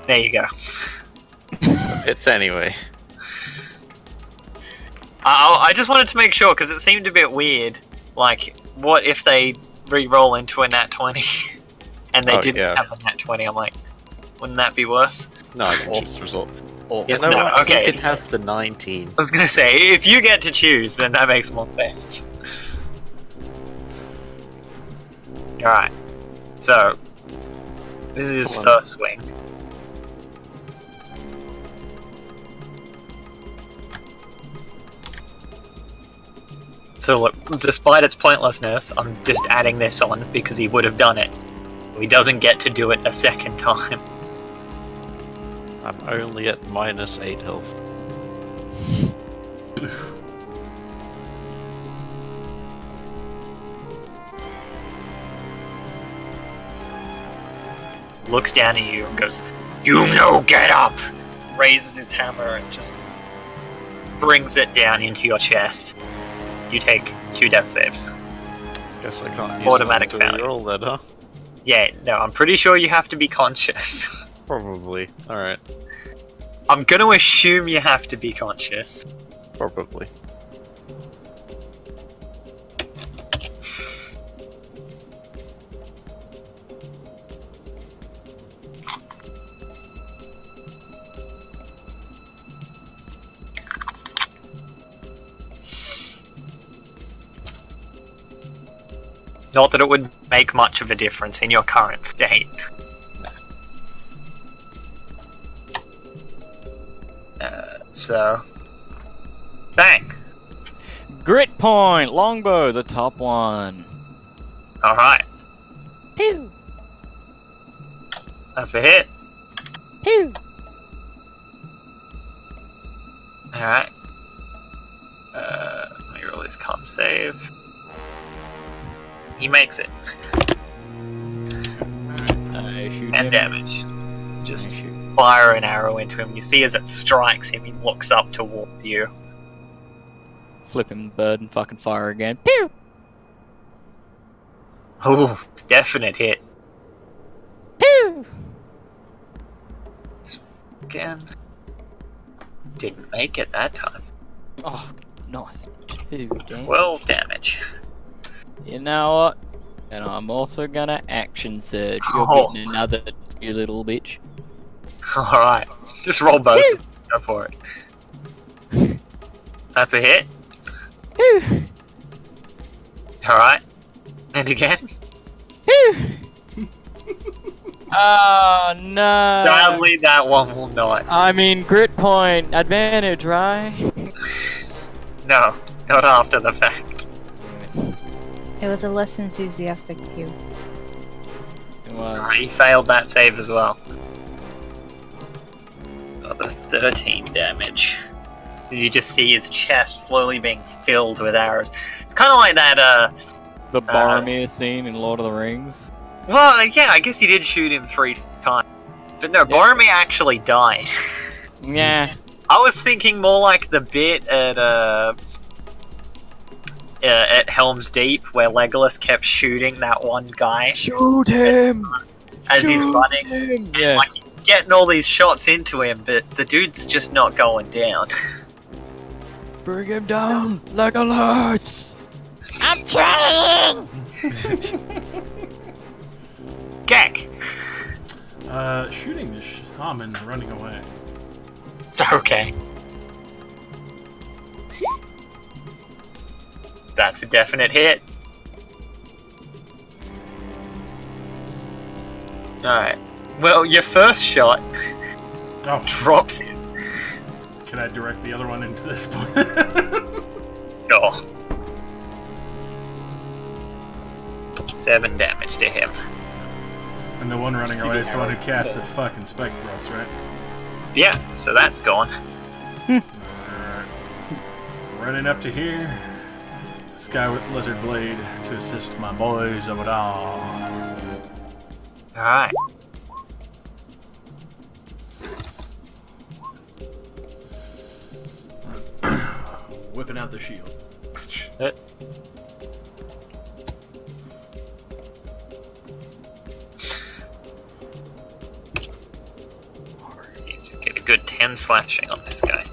There you go. It's anyway. I just wanted to make sure, because it seemed a bit weird. Like, what if they re-roll into a nat 20 and they Oh, didn't yeah. have a nat 20? I'm like, wouldn't that be worse? No, I can choose the result. Or Yeah, Yes, no, no, what? okay. He can have the 19. I was gonna say, if you get to choose, then that makes more sense. Alright. So, this is his Hold on. first swing. So look, despite its pointlessness, I'm just adding this on because he would have done it. He doesn't get to do it a second time. I'm only at -8 health. Looks down at you and goes, "You no get up!" Raises his hammer and just brings it down into your chest. You take 2 death saves. Guess I can't use Automatic luck to failures. re-roll that, huh? Yeah, no, I'm pretty sure you have to be conscious. Probably. Alright. I'm gonna assume you have to be conscious. Probably. Not that it would make much of a difference in your current state. So, bang. Grit point, longbow, the top one. All right, Pew! that's a hit. Pew! All right. Let me roll his con save. He makes it. I shoot And him. damage. I Just shoot. fire an arrow into him. You see as it strikes him, he looks up towards you. Flip him the bird and fucking fire again. Pew! Oh, definite hit. Pew! Again. Didn't make it that time. Oh, nice. 2 damage. 12 damage. You know what? And I'm also gonna action surge. You're Oh. getting another, you little bitch. Alright. Just roll both. Go for it. That's a hit. Pew! Alright. And again. Pew! Oh no! Sadly, that one will not. I mean, grit point advantage, right? No. Not after the fact. It was a less enthusiastic pew. Well, He failed that save as well. Got the 13 damage. As you just see his chest slowly being filled with arrows. It's kind of like that, the Boromir scene in Lord of the Rings. well, yeah, I guess you did shoot him 3 times. But no, Boromir actually died. Yeah. I was thinking more like the bit at Helm's Deep where Legolas kept shooting that one guy Shoot him! as he's running. Him! Yeah. Like, he's getting all these shots into him, but the dude's just not going down. Bring him down, Legolas! I'm trying! Gek! Shooting the shaman running away. Okay. That's a definite hit. Alright. Well, your first shot Oh, drops him. can I direct the other one into this point? No. 7 damage to him. And the one running away is the one who cast the fucking spike thrust, right? Yeah, so that's gone. Alright. Running up to here. Sky with Lizard Blade to assist my boys of it all. Alright. Whipping out the shield. Get a good 10 slashing on this guy.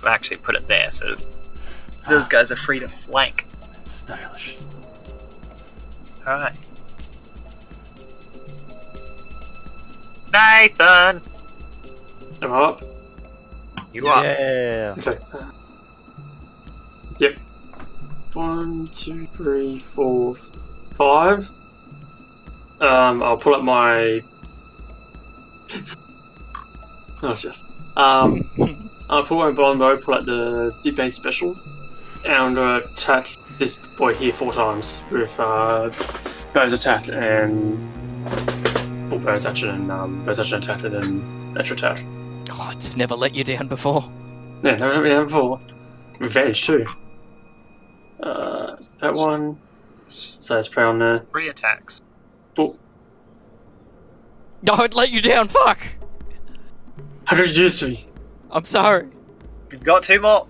I'll actually put it there so those guys are free to flank. Stylish. Alright. Nathan! Am I up? You are. Yeah. Okay. Yep. 1, 2, 3, 4, 5. I'll pull up my. Oh, just. I'll pull my longbow, pull out the Deep Bane Special, and I'm gonna attack this boy here 4 times with bonus attack and full bonus action and bonus action attack and then extra attack. Oh, it's never let you down before. Yeah, never been there before. Revenge too. That one. So let's play on there. 3 attacks. Oh, Don't let you down, fuck! how did you do this to me? I'm sorry. You've got 2 more.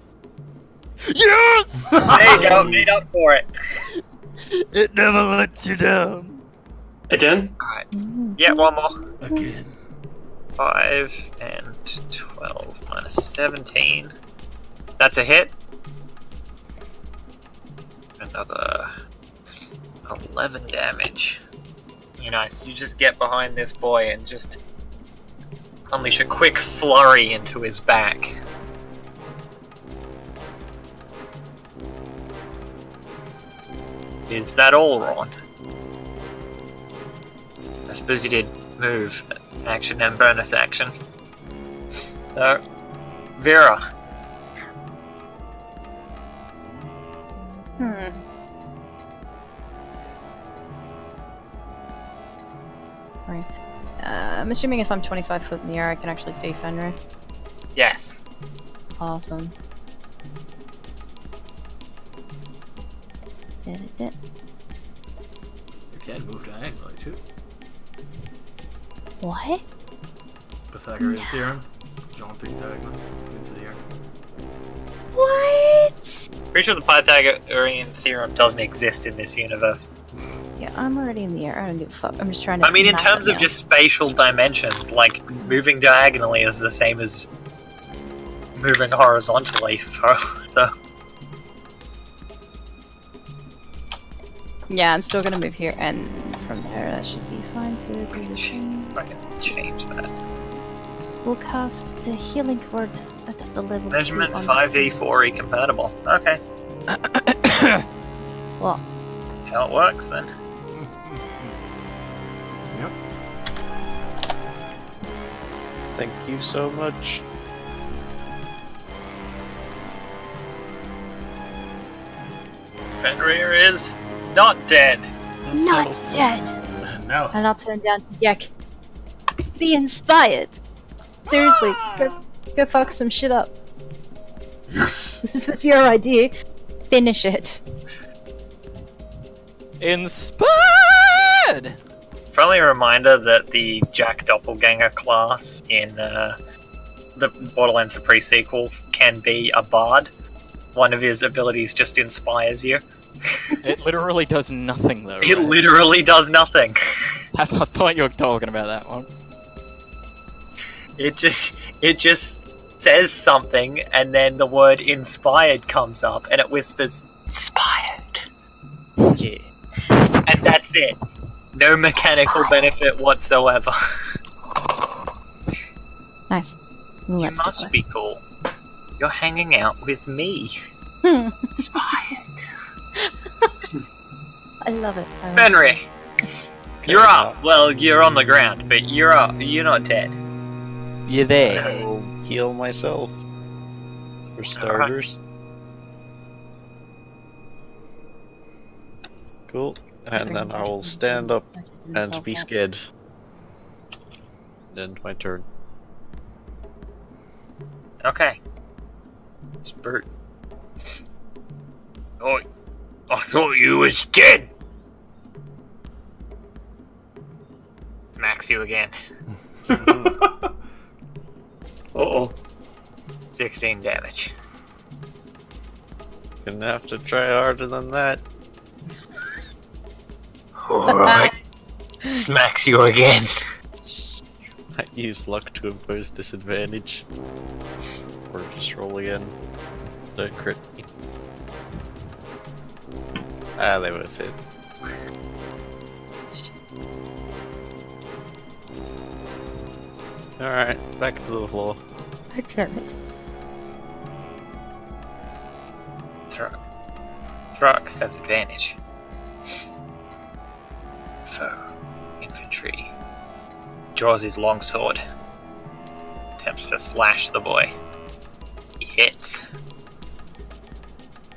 Yes! There you go, made up for it. It never lets you down. Again? Alright. Yeah, 1 more. Again. 5 and 12 minus 17. That's a hit. Another 11 damage. You nice. You just get behind this boy and just unleash a quick flurry into his back. Is that all, Ron? I suppose you did move, action, and bonus action. So, Vera. Right. I'm assuming if I'm 25 foot in the air, I can actually see Fenrir. Yes. Awesome. Did it. You can move diagonally too. What? Pythagorean theorem. Jaunting diagonally into the air. What? Pretty sure the Pythagorean theorem doesn't exist in this universe. Yeah, I'm already in the air. I don't give a fuck. I'm just trying to. I mean, in map terms it of now. just spatial dimensions, like, moving diagonally is the same as moving horizontally, so... Yeah, I'm still gonna move here, and from there that should be fine to do the thing. I can change that. We'll cast the healing word at the level Measurement 2 on 5e4e compatible. Okay, Well, that's how it works then. Yep. Thank you so much. Fenrir is not dead. not So- dead. Now, And I'll turn down to Yak. Be inspired. Seriously, go fuck some shit up. yes. This was your idea. Finish it. Inspired! Friendly reminder that the Jack Doppelganger class in the Borderlands the pre-sequel can be a bard. One of his abilities just inspires you. It literally does nothing though. It right? literally does nothing. I thought you were talking about that one. It just says something, and then the word inspired comes up, and it whispers, inspired. Yeah. And that's it. No mechanical benefit whatsoever. Nice. You Let's do must this. be cool. You're hanging out with me. Hmm. Inspired. I love it. I love it. Fenrir, you're up. Well, you're on the ground, but you're up. You're not dead. You there? I will heal myself. For starters. Cool. And then I will stand up and be scared. End my turn. Okay. Spurt. Oh, I thought you was dead. Smacks you again. Uh-oh. 16 damage. Gonna have to try harder than that. Alright. Smacks you again. I use luck to impose disadvantage. Or just roll again. Don't crit me. Ah, they both hit. Alright, back to the floor. God damn it. Throx has advantage. Foe. Infantry. Draws his longsword. Attempts to slash the boy. He hits.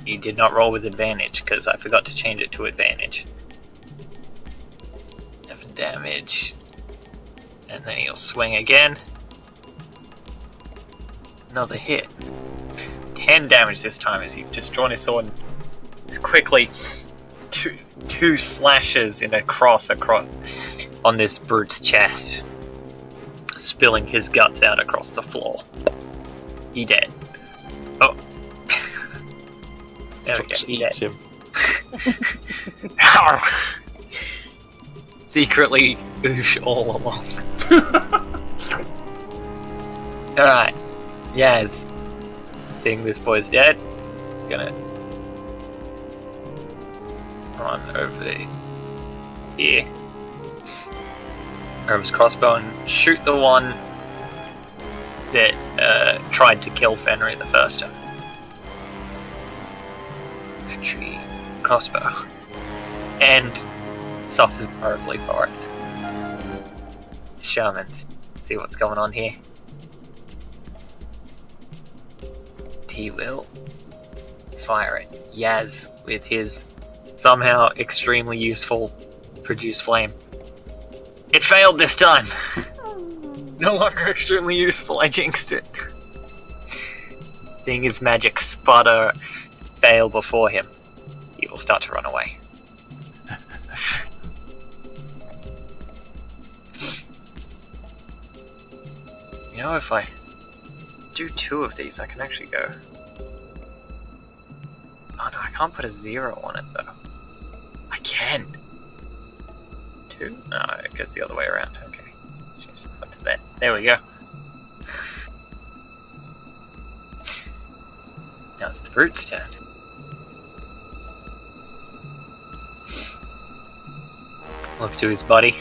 He did not roll with advantage because I forgot to change it to advantage. 7 damage. And then he'll swing again. Another hit. 10 damage this time as he's just drawn his sword and is quickly two slashes in a cross across on this brute's chest, spilling his guts out across the floor. He dead. Oh. There we go. Throx He dead. eats him. Secretly oosh all along. Alright. Yaz. Seeing this boy's dead, gonna run over here. Grab his crossbow and shoot the one that tried to kill Fenrir the first time. Tree crossbow. and suffers horribly for it. Shaman, see what's going on here. He will fire it. Yaz, with his somehow extremely useful produce flame. It failed this time! No longer extremely useful, I jinxed it. Seeing his magic sputter fail before him, he will start to run away. You know, if I do 2 of these, I can actually go... Oh no, I can't put a 0 on it though. I can! 2? No, it goes the other way around. Okay. Just up to that. There we go. Now it's the brute's turn. Looks to his buddy.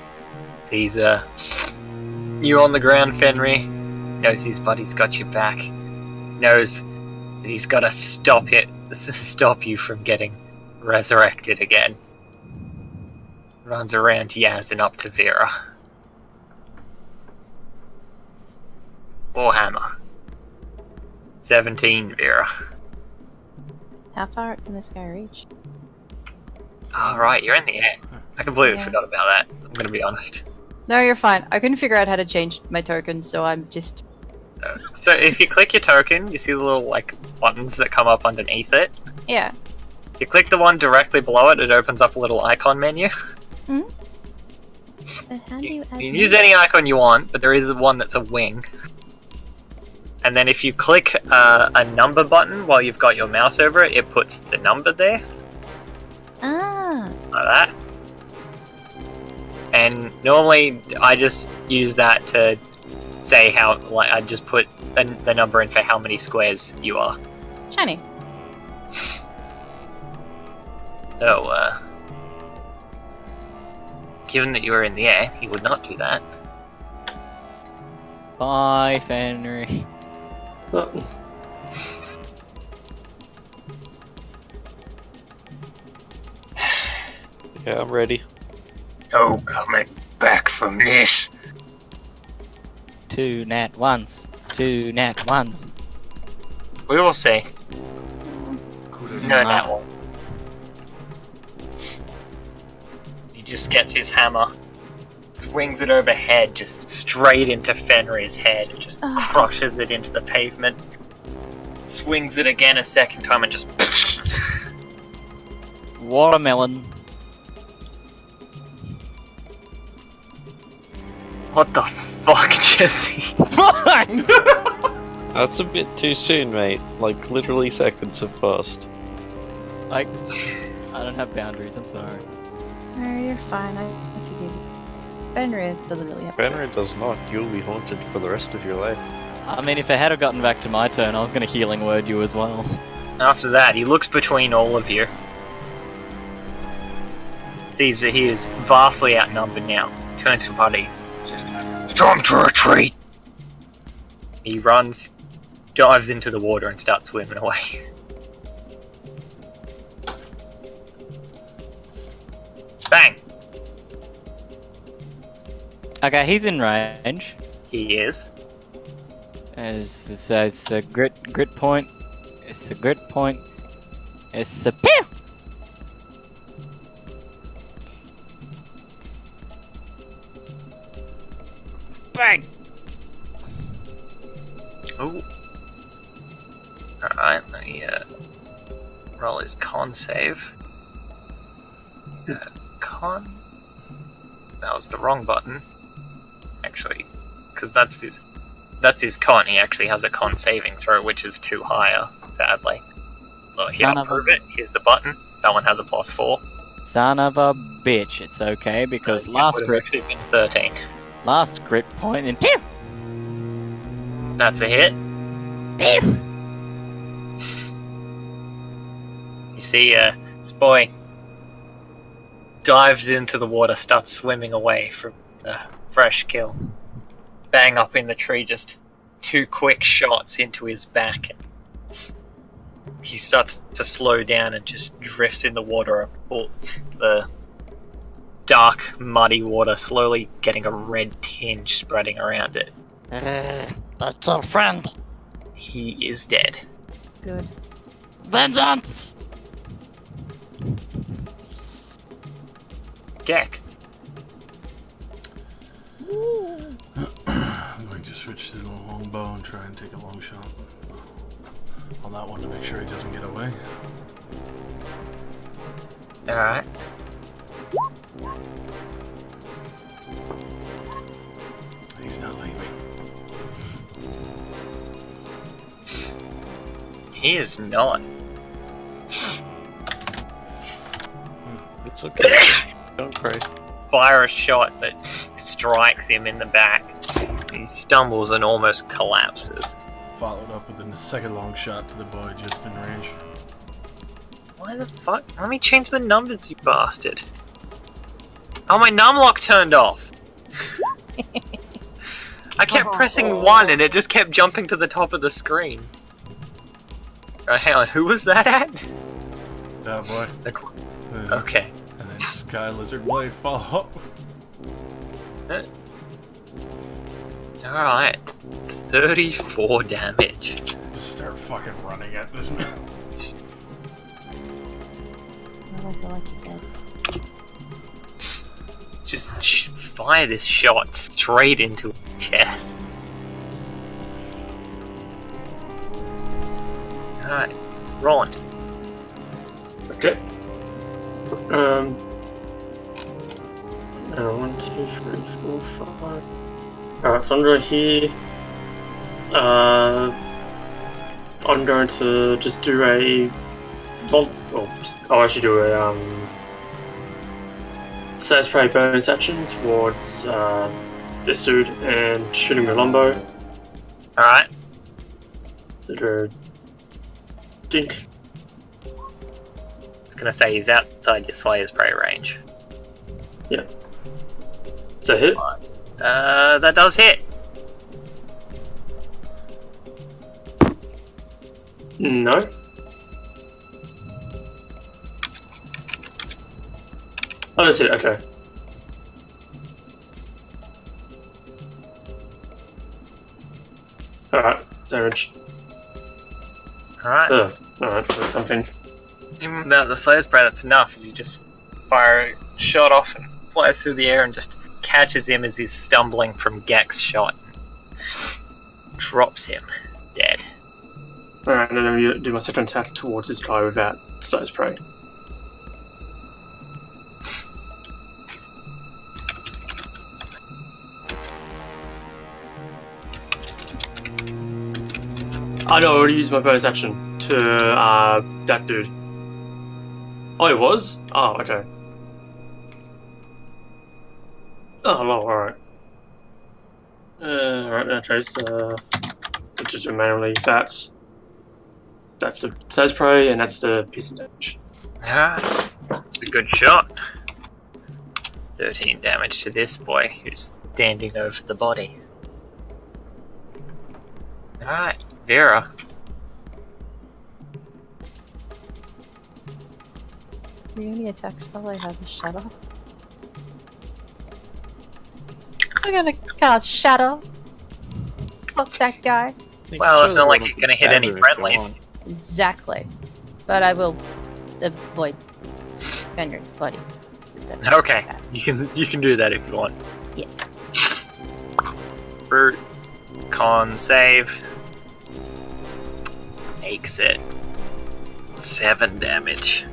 Sees you on the ground, Fenrir. Knows his buddy's got your back. Knows that he's got to stop you from getting resurrected again. Runs around Yaz and up to Vera. Warhammer. 17, Vera. How far can this guy reach? Alright, you're in the air. I completely forgot about that. I'm gonna be honest. No, you're fine. I couldn't figure out how to change my token, so I'm just... So if you click your token, you see the little like buttons that come up underneath it. Yeah. If you click the one directly below it, it opens up a little icon menu. Hmm? But how do you add You can use any icon you want, but there is one that's a wing. And then if you click a number button while you've got your mouse over it, it puts the number there. Ah. Like that. And normally I just use that to say how, like, I just put the number in for how many squares you are. Shiny. So, given that you were in the air, you would not do that. Bye, Fenrir. Yeah, I'm ready. No coming back from this. 2 nat 1s. 2 nat 1s. We will see. No, that one. He just gets his hammer, swings it overhead, just straight into Fenrir's head, and just crushes it into the pavement. Swings it again a second time and just... Watermelon. What the fuck, Jesse? That's a bit too soon, mate. Like, literally seconds have passed. Like, I don't have boundaries, I'm sorry. No, you're fine. I forgive you. Fenrir doesn't really have... Fenrir does not. You'll be haunted for the rest of your life. I mean, if it had gotten back to my turn, I was going to healing word you as well. After that, he looks between all of you. Sees that he is vastly outnumbered now. Turns to Buddy. Just, it's time to retreat! He runs, dives into the water and starts swimming away. Bang! Okay, he's in range. He is. It's a grit point. It's a grit point. It's a pew! Bang! Oh. Alright, let me roll his con save. Con? That was the wrong button. Actually, because that's his con. He actually has a con saving throw, which is too higher, sadly. Look, here, I'll prove it. Here's the button. That one has a +4. Son of a bitch. It's okay because last grit actually been 13. Last grit point and pew! That's a hit. Pew! You see, this boy dives into the water, starts swimming away from the fresh kill. Bang up in the tree, just 2 quick shots into his back. He starts to slow down and just drifts in the water. The dark, muddy water, slowly getting a red tinge spreading around it. That's our friend. He is dead. Good. Vengeance! Gek. I'm going to switch to the longbow and try and take a long shot on that one to make sure he doesn't get away. Alright. He's not leaving. He is not. It's okay. Don't cry. Fire a shot that strikes him in the back. He stumbles and almost collapses. Followed up with the second long shot to the boy just in range. Why the fuck? Let me change the numbers, you bastard. Oh, my numlock turned off. I kept pressing 1 and it just kept jumping to the top of the screen. Right, hang on, who was that at? That boy. Okay. And then Sky Lizard Blade follow up. Alright. 34 damage. Just start fucking running at this man. I don't feel like he's dead. Just fire this shot straight into his chest. Alright. Roland. Okay. 1, 2, 3, 4, 5. Alright, so under here, I'm going to just do I'll actually do a Says Prey bonus action towards this dude and shoot him with a longbow. Alright. Dink. I was gonna say he's outside your Slayer's Prey range. Yeah. Is that hit? That does hit. No. Oh, that's it, okay. Alright, damage. Alright. Alright, that's something. Even without the Slayer's Prey, that's enough, as you just fire a shot off and flies through the air and just catches him as he's stumbling from Gek's shot. Drops him. Dead. Alright, and then I'm going to do my second attack towards this guy without Says Prey. I know, I already used my bonus action to that dude. Oh, it was? Oh, okay. Oh, well, alright. Alright, in that case, just do manually. That's the Says Prey, and that's the piece of damage. Ah, it's a good shot. 13 damage to this boy who's standing over the body. Alright, Vera. The only attack spell I have is Shadow. I'm gonna cast Shadow. Fuck that guy. Well, it's not like you're gonna hit any friendlies. Exactly. But I will avoid Fenrir's buddy. So that's Okay, bad. you can do that if you want. Yes. Brute, con save. Makes it 7 damage.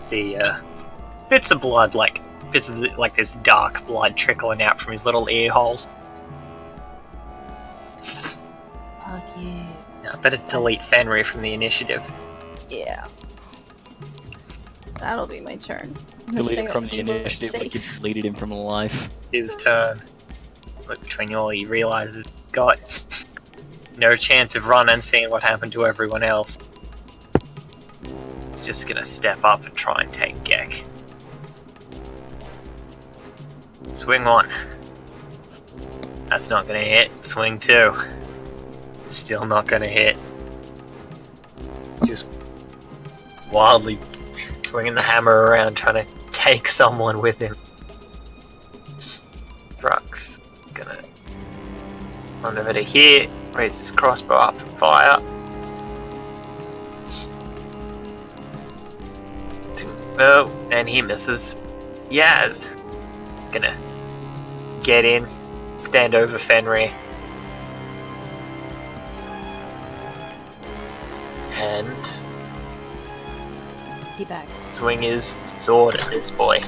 The bits of blood, bits of this dark blood trickling out from his little ear holes. Fuck you. Now, I better delete Fenrir from the initiative. Yeah. That'll be my turn. I'm gonna Delete stay it from up the here initiative like you safe. deleted him from life. His turn. Look between you all, he realizes he's got no chance of running, seeing what happened to everyone else. He's just gonna step up and try and take Gek. Swing 1. That's not gonna hit. Swing 2. Still not gonna hit. Just wildly swinging the hammer around, trying to take someone with him. Thrux's gonna run over to here, raise his crossbow up and fire. No, and he misses. Yaz gonna get in, stand over Fenrir, and He back. swing his sword at this boy.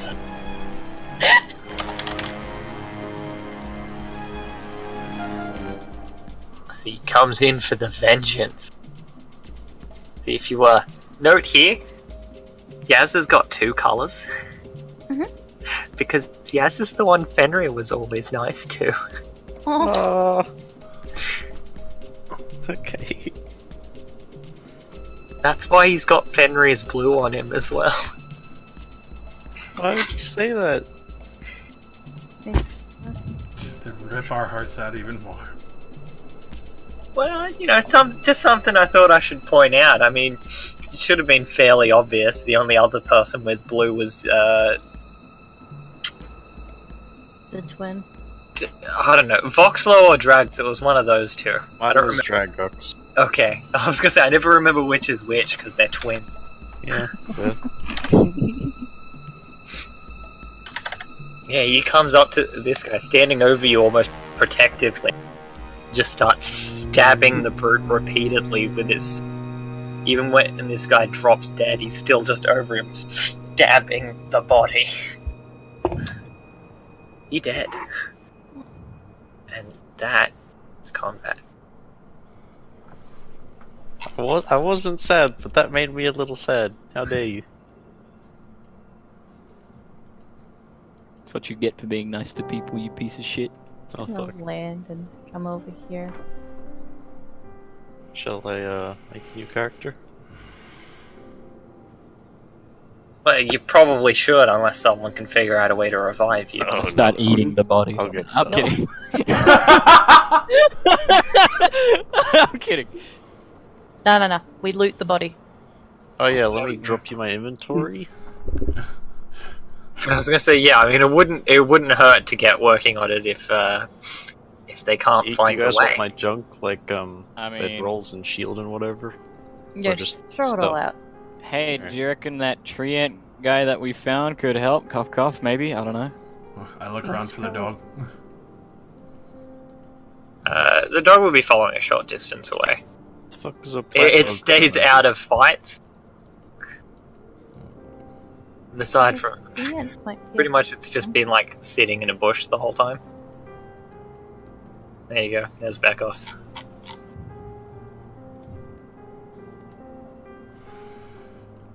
So he comes in for the vengeance. See, if you note here, Yaz has got two colours. Mhm. Because Yaz is the one Fenrir was always nice to. Oh, Okay. That's why he's got Fenrir's blue on him as well. Why would you say that? Just to rip our hearts out even more. Well, you know, just something I thought I should point out. I mean, it should have been fairly obvious. The only other person with blue was, the twin. I don't know, Voxlo or Drags. It was one of those two. I Mine don't was remember. Dragux. Okay, I was gonna say I never remember which is which because they're twins. Yeah, but Yeah, he comes up to this guy, standing over you almost protectively. Just starts stabbing the brute repeatedly with his. Even when this guy drops dead, he's still just over him, stabbing the body. He dead. And that is combat. I wasn't sad, but that made me a little sad. How dare you? That's what you get for being nice to people, you piece of shit. Oh I'll fuck. land and come over here. Shall I make a new character? Well, you probably should, unless someone can figure out a way to revive you. Oh, Start no. eating the body. I'll get I'm stuff. kidding. I'm kidding. No. We loot the body. Oh yeah, let me drop you my inventory. I was gonna say, yeah. I mean, it wouldn't hurt to get working on it if they can't Do you find a guys way. want my junk, like I bed mean, rolls and shield and whatever? Yeah, just just throw it all stuff. out. hey, Alright. do you reckon that tree ant guy that we found could help? Cough, cough, maybe? I don't know. I look around for the dog. The dog will be following a short distance away. What the fuck is a It stays out of fights. And aside from, Yeah, like, pretty much, it's just been like sitting in a bush the whole time. There you go. There's Bekos.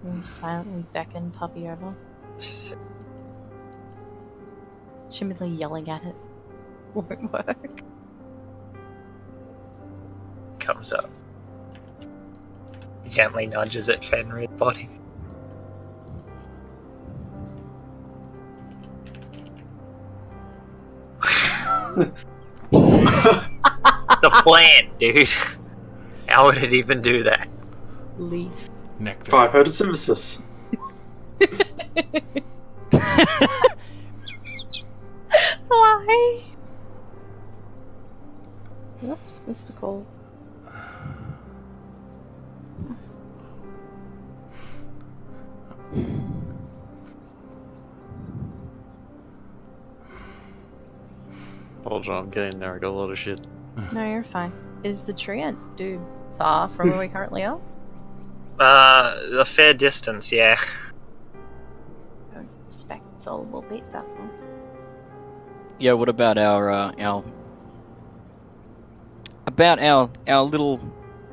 You silently beckon puppy over. Timidly yelling at it. Won't work. Comes up. Gently nudges at Fenrir's body. The plan, dude. How would it even do that? Leaf. Nectar. 5 photosynthesis. Why? Oops, mystical. Hold on, I'm getting there. I got a lot of shit. No, you're fine. Is the treant dude far from where we currently are? A fair distance, yeah. I don't expect Soul will beat that one. Yeah, what about our little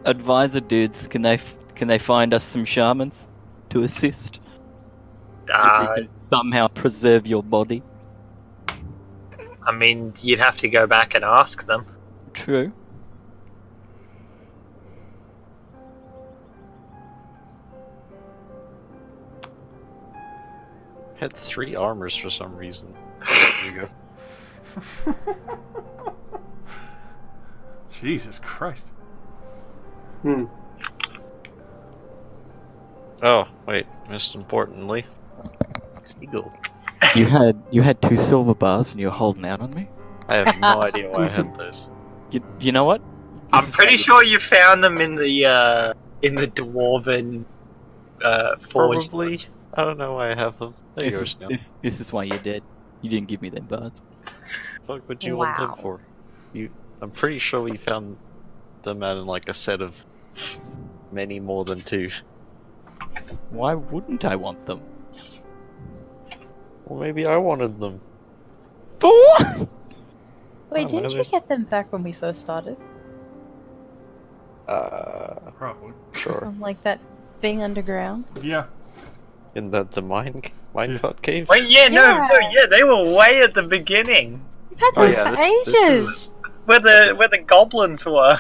advisor dudes? Can they find us some shamans to assist? If we can somehow preserve your body. I mean, you'd have to go back and ask them. True. Had 3 armors for some reason. There you go. Jesus Christ. Hmm. Oh, wait, most importantly, Seagull. You had 2 silver bars and you were holding out on me. I have no idea why I had those. You know what? I'm This is pretty why sure you found them in the dwarven forge. Probably. I don't know why I have them. They're This yours is, now. this is why you're dead. You didn't give me them bars. Fuck would you want them Wow. for? I'm pretty sure we found them out in like a set of many more than 2. Why wouldn't I want them? Well, maybe I wanted them. For what? Wait, Oh, didn't you really? get them back when we first started? Probably. Sure. From like that thing underground? Yeah. In the minecart cave? Wait, yeah, Yeah. no, they were way at the beginning, We've had Oh, those yeah, for this ages! is- where the goblins were.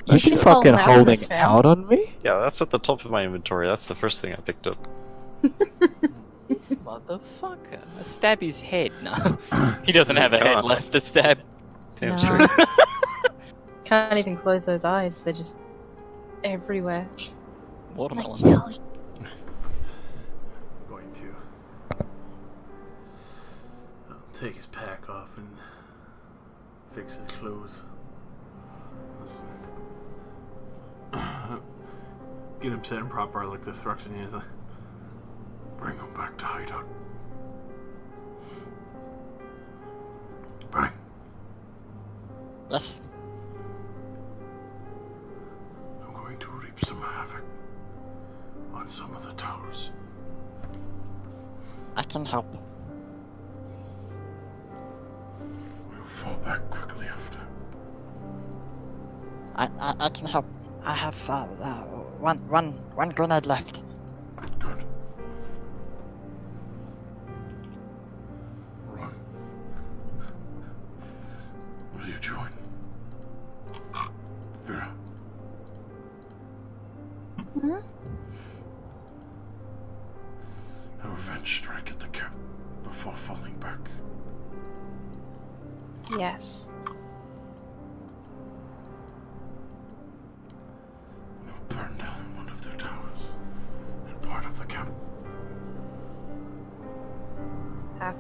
You That shit- fucking Magnus holding found. out on me? Yeah, that's at the top of my inventory. That's the first thing I picked up. This motherfucker. I stab his head. No. He doesn't have a head Can't. left to stab. Damn No. straight. Can't even close those eyes, they're just everywhere. Like Watermelon. jelly. Going to take his pack off and fix his clothes. Let's get him set and proper like the Thrux and Yeza. Bring him back to hideout. Bang. Yes. I'm going to reap some havoc on some of the towers. I can help. We'll fall back quickly after. I can help. I have one grenade left. Good. Run. Will you join? Vera. Hmm? A revenge strike at the camp before falling back. Yes. We'll burn down one of their towers and part of the camp. Ah.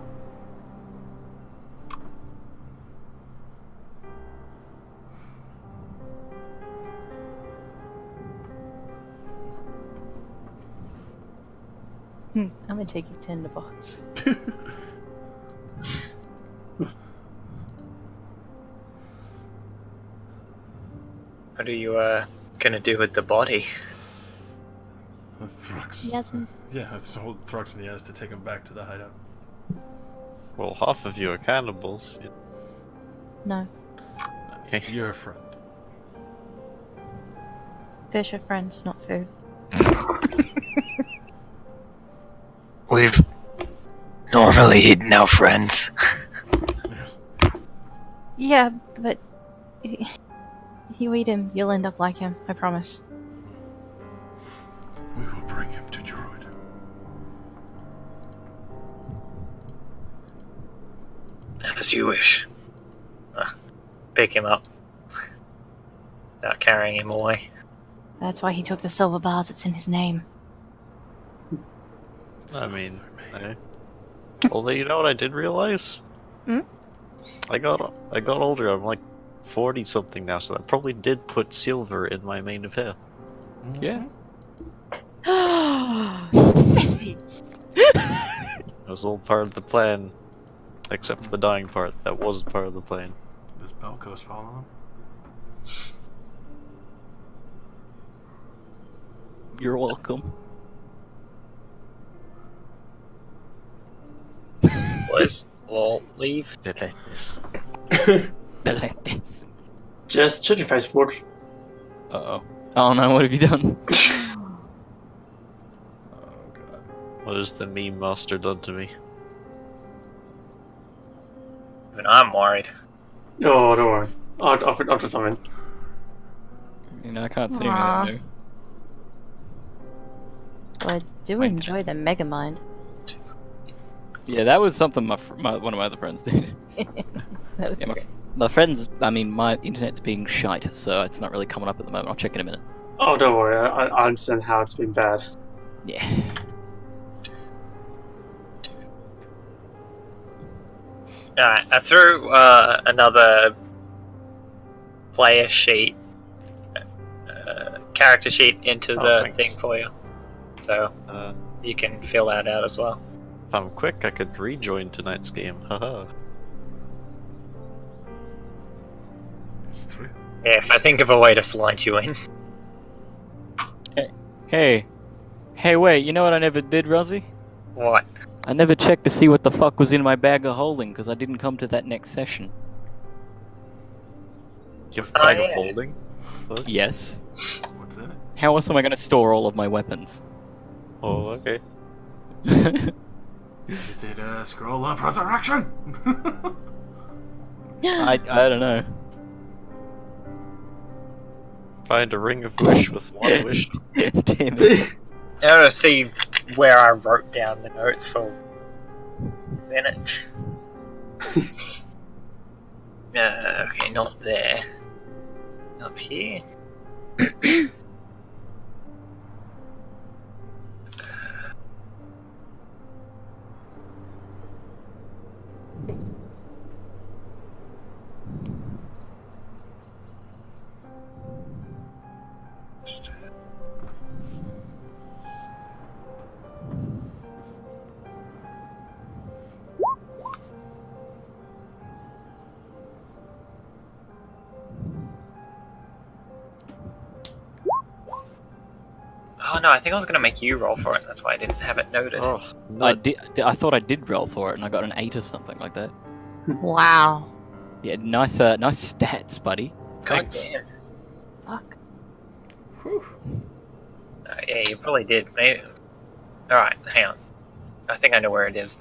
I'm gonna take his tinderbox. What are you gonna do with the body? The Thrux. He hasn't- Yeah, it's to hold Thrux and he has to take him back to the hideout. Well, half of you are cannibals. No. You're a friend. Fish are friends, not food. We've normally eaten our friends. Yes. Yeah, but you eat him, you'll end up like him, I promise. We will bring him to Druid. As you wish. Pick him up. Start carrying him away. That's why he took the silver bars, it's in his name. I mean, although you know what I did realize? Hmm? I got older. I'm like 40 something now, so that probably did put silver in my main affair. Yeah. Missy! It was all part of the plan, except for the dying part. That wasn't part of the plan. Does Belkos follow him? You're welcome. Let's all leave. Delicious. Like this. Just shut your face, Wood. Uh-oh. Oh no, what have you done? Oh god. What has the meme master done to me? Even I'm worried. Oh, don't worry. I'll do something. You know, I can't see Aw. anything. Well, I do Wait. enjoy the Megamind. Yeah, that was something one of my other friends did. That was Yeah, great. My friends, I mean, my internet's being shite, so it's not really coming up at the moment. I'll check in a minute. Oh, don't worry. I understand how it's been bad. Yeah. Alright, I threw another player sheet, character sheet into Oh, the thanks. thing for you. So you can fill that out as well. If I'm quick, I could rejoin tonight's game. Haha. It's 3. Yeah, if I think of a way to slide you in. Hey, wait, you know what I never did, Rosie? What? I never checked to see what the fuck was in my bag of holding because I didn't come to that next session. You have a Oh, bag of yeah. holding? Yes. What's in it? How else am I going to store all of my weapons? Oh, okay. Is it a scroll of resurrection? I don't know. Find a ring of wish with one wish. Damn it. I want to see where I wrote down the notes for in it. Okay, not there. Up here. Oh no, I think I was gonna make you roll for it. That's why I didn't have it noted. Oh, I no. I thought I did roll for it and I got an 8 or something like that. Wow. Yeah, nice stats, buddy. Thanks. Goddamn. Fuck. Yeah, you probably did. Maybe. All right, hang on. I think I know where it is.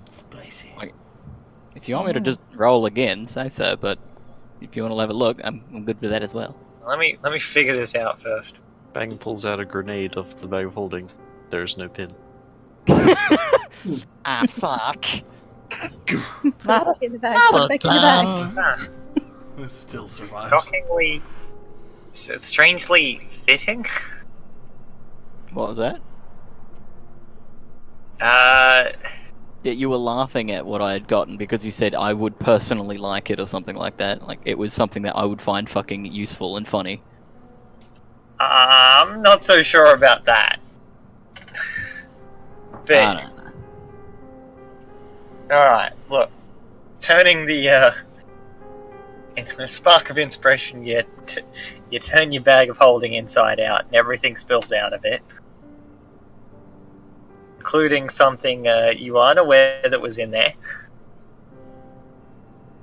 Spicy. If you want me to just roll again, say so, but if you want to have a look, I'm good with that as well. Let me figure this out first. Bang pulls out a grenade off the bag of holding. There's no pin. Ah, fuck. Put it in the bag. Put it back in the bag. Ah, It still survives. shockingly, strangely fitting. What was that? Yeah, you were laughing at what I had gotten because you said I would personally like it or something like that. Like, it was something that I would find fucking useful and funny. I'm not so sure about that. I But don't know. all right, look, turning the in a spark of inspiration, you turn your bag of holding inside out, and everything spills out of it, including something you aren't aware that was in there.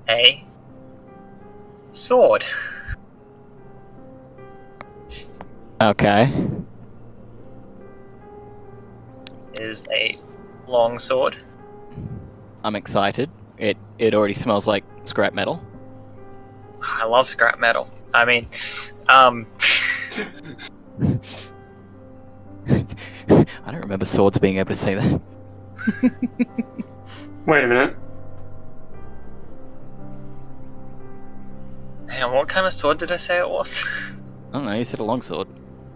A sword. Okay. Is a long sword. I'm excited. It already smells like scrap metal. I love scrap metal. I mean, I don't remember swords being able to say that. Wait a minute. hang on, what kind of sword did I say it was? I don't know, you said a longsword.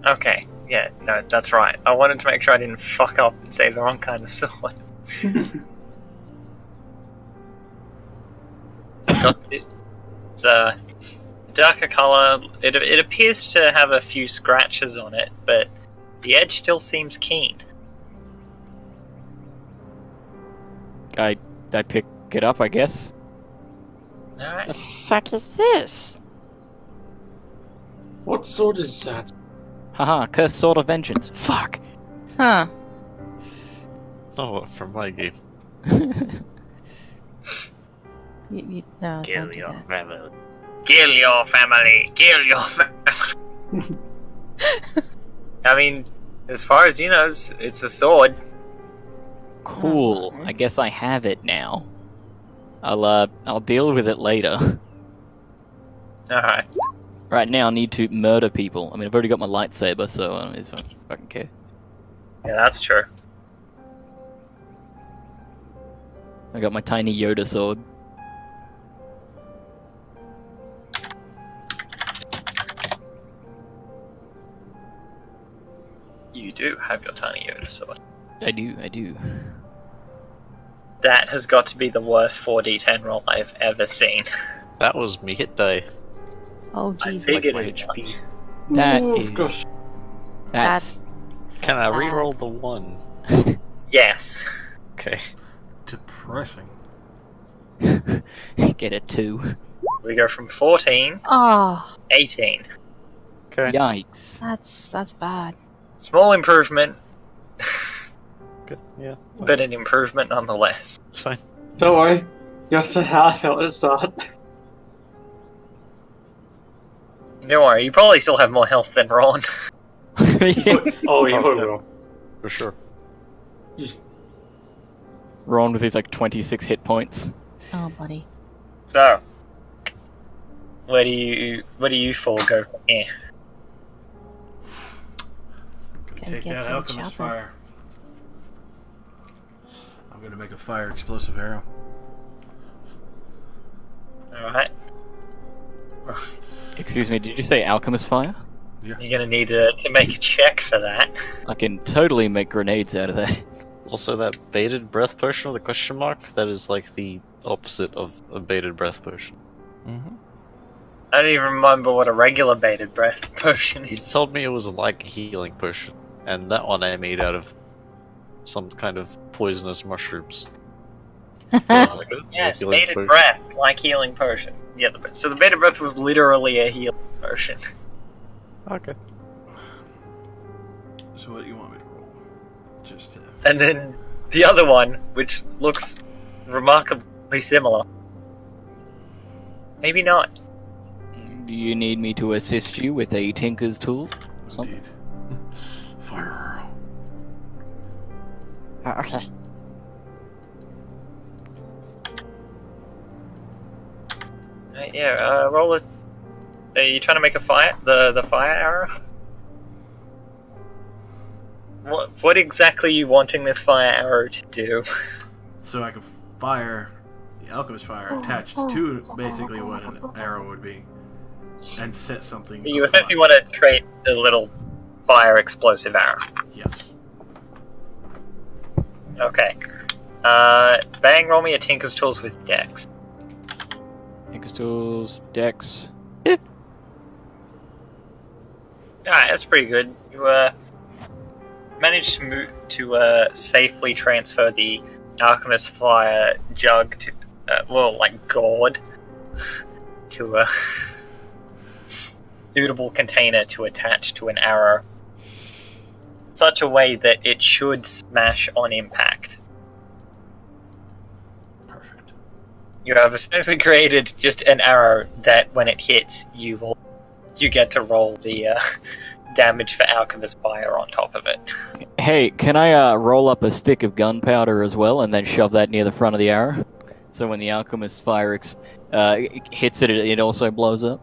Okay, yeah, no, that's right. I wanted to make sure I didn't fuck up and say the wrong kind of sword. It's a darker color. It appears to have a few scratches on it, but the edge still seems keen. I pick it up, I guess. The Alright. fuck is this? What sword is that? Haha, cursed sword of vengeance. Fuck! Huh. Oh, from my game. No, don't do that. family. Kill your family! Kill your family! I mean, as far as you know, it's a sword. Cool. I guess I have it now. I'll deal with it later. Alright. Right now, I need to murder people. I mean, I've already got my lightsaber, so I don't fucking care. Yeah, that's true. I got my tiny Yoda sword. You do have your tiny Yoda sword. I do. That has got to be the worst 4d10 roll I've ever seen. That was me hit die. Oh I Jesus. figured my as HP. much. That Ooh, is- gosh. That's Can I Bad. re-roll the 1? Yes. Okay. Depressing. get a 2. We go from 14, Oh, 18. Okay. Yikes. that's bad. Small improvement, Good. Yeah. but an improvement nonetheless. It's fine. Don't worry. You understand how I felt at the start. Don't worry, you probably still have more health than Ron. Oh, you Okay. will. For sure. Ron with his like 26 hit points. Oh, buddy. So, where do you four go from here? Gonna Gotta take get that to the alchemist chopper. fire. I'm gonna make a fire explosive arrow. Alright, Excuse me, did you say alchemist fire? Yeah. you're gonna need to make a check for that. I can totally make grenades out of that. Also, that baited breath potion with a question mark, that is like the opposite of a baited breath potion. Mm-hmm. I don't even remember what a regular baited breath potion He is. told me it was like a healing potion, and that one I made out of some kind of poisonous mushrooms. I was like, "This is a Yes, healing baited potion." breath, like healing potion. Yeah, so the baited breath was literally a healing potion. Okay. So what do you want me to roll? Just to... And then the other one, which looks remarkably similar. Maybe not. Do you need me to assist you with a tinker's tool? Indeed. Fire arrow. Okay. Yeah, roll it. Are you trying to make a fire? The fire arrow? What exactly are you wanting this fire arrow to do? So I can fire the alchemist fire attached to basically what an arrow would be, and set something. You afire. essentially want to create a little fire explosive arrow. Yes. Okay. Bang, roll me a Tinker's Tools with Dex. Tinker's tools, dex. Alright, that's pretty good. You managed to safely transfer the alchemist fire jug to, gourd to a suitable container to attach to an arrow, such a way that it should smash on impact. Perfect. You have essentially created just an arrow that, when it hits, you get to roll the damage for alchemist fire on top of it. Hey, can I roll up a stick of gunpowder as well and then shove that near the front of the arrow? So when the alchemist fire hits it, it also blows up?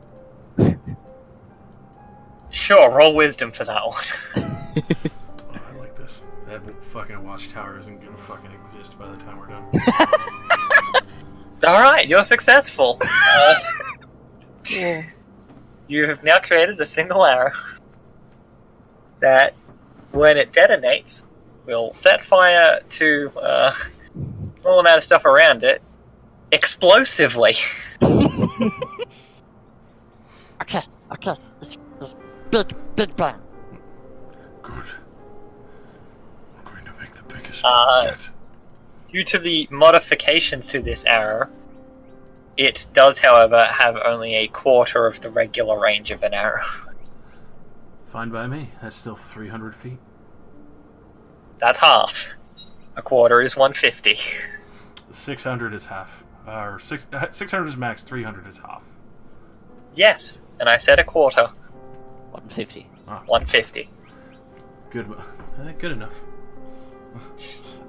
Sure, roll wisdom for that one. Oh, I like this. That fucking watchtower isn't gonna fucking exist by the time we're done. Alright, you're successful. You have now created a single arrow that, when it detonates, will set fire to a small amount of stuff around it explosively. Okay. It's big bang. Good. I'm going to make the biggest yet. Due to the modifications to this arrow, it does, however, have only a quarter of the regular range of an arrow. Fine by me. That's still 300 feet. That's half. A quarter is 150. 600 is half. 600 is max. 300 is half. Yes, and I said a quarter. 150. 150. Good. Good enough.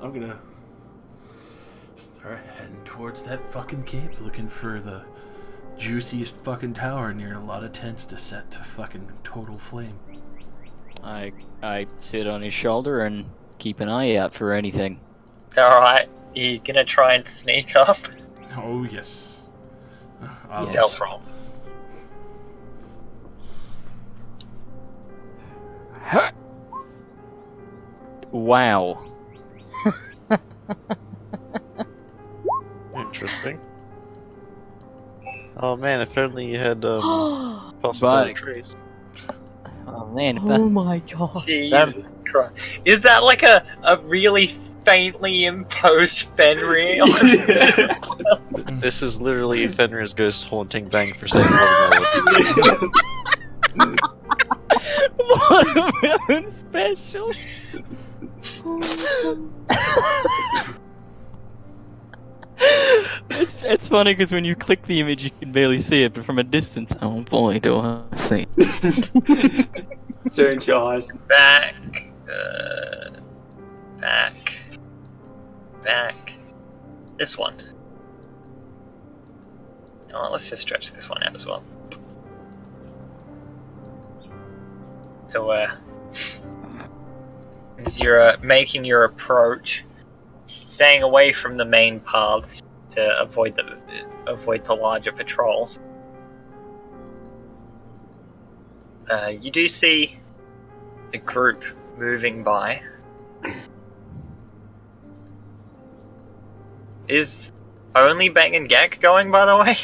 I'm gonna start heading towards that fucking cape, looking for the juiciest fucking tower near a lot of tents to set to fucking total flame. I sit on his shoulder and keep an eye out for anything. Alright, you gonna try and sneak up? Oh yes. Yes. Stealth rolls. Wow. Interesting. Oh man, if only you had fossils Right. on trees. Oh man, if Oh that, my god. Jesus Christ. Is that like a really faintly imposed Fenrir? This is literally Fenrir's ghost haunting Bang for saying watermelon. watermelon special. It's funny because when you click the image, you can barely see it, but from a distance, oh boy, do I see. Stare into your eyes. Back. This one. Oh, let's just stretch this one out as well. So, as you're making your approach, staying away from the main paths to avoid the larger patrols, you do see a group moving by. Is only Bang and Gak going, by the way?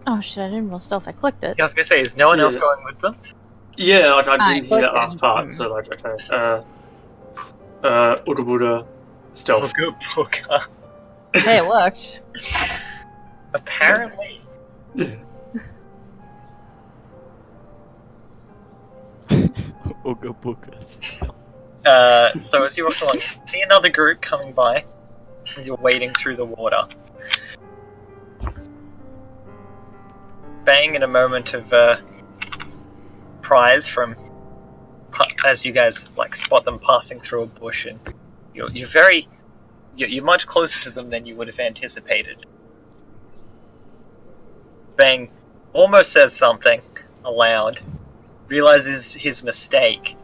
Oh shit, I didn't roll stealth, I clicked it. I was gonna say, is no one else Yeah. going with them? Yeah, I didn't Alright, hear that look last then. part, so like, okay. Ugabuda, stealth. Good booker. Hey, it worked. Apparently, Ooga boogas. so as you walk along, you see another group coming by as you're wading through the water. Bang, in a moment of prize from as you guys like spot them passing through a bush, and you're much closer to them than you would have anticipated. Bang almost says something aloud, realizes his mistake,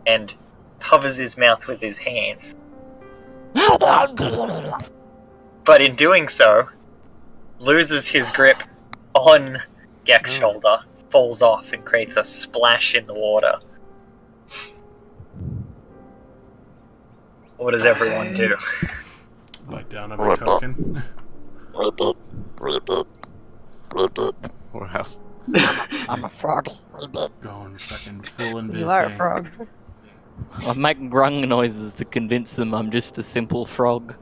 and covers his mouth with his hands. But in doing so, loses his grip on Gek's shoulder, falls off, and creates a splash in the water. What does everyone do? Bite down on my token. Wow. I'm a frog. Going fucking full in You are a frog. I make grung noises to convince them I'm just a simple frog.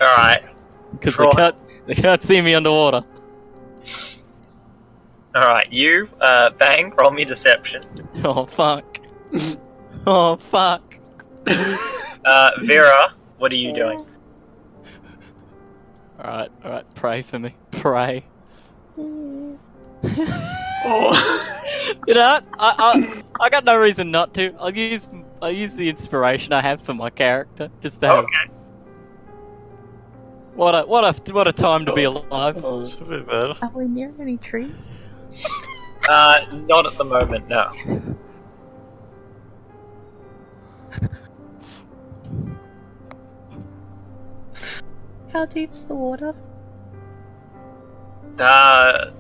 Alright, Because Frog. they can't see me underwater. alright, you, Bang, roll me deception. Oh fuck. Oh fuck. Vera, what are you doing? Alright, pray for me. Pray. Oh. You know, I got no reason not to. I'll use the inspiration I have for my character just to have. Okay. What a time to be alive. It's a bit better. Are we near any trees? Not at the moment, no. How deep's the water?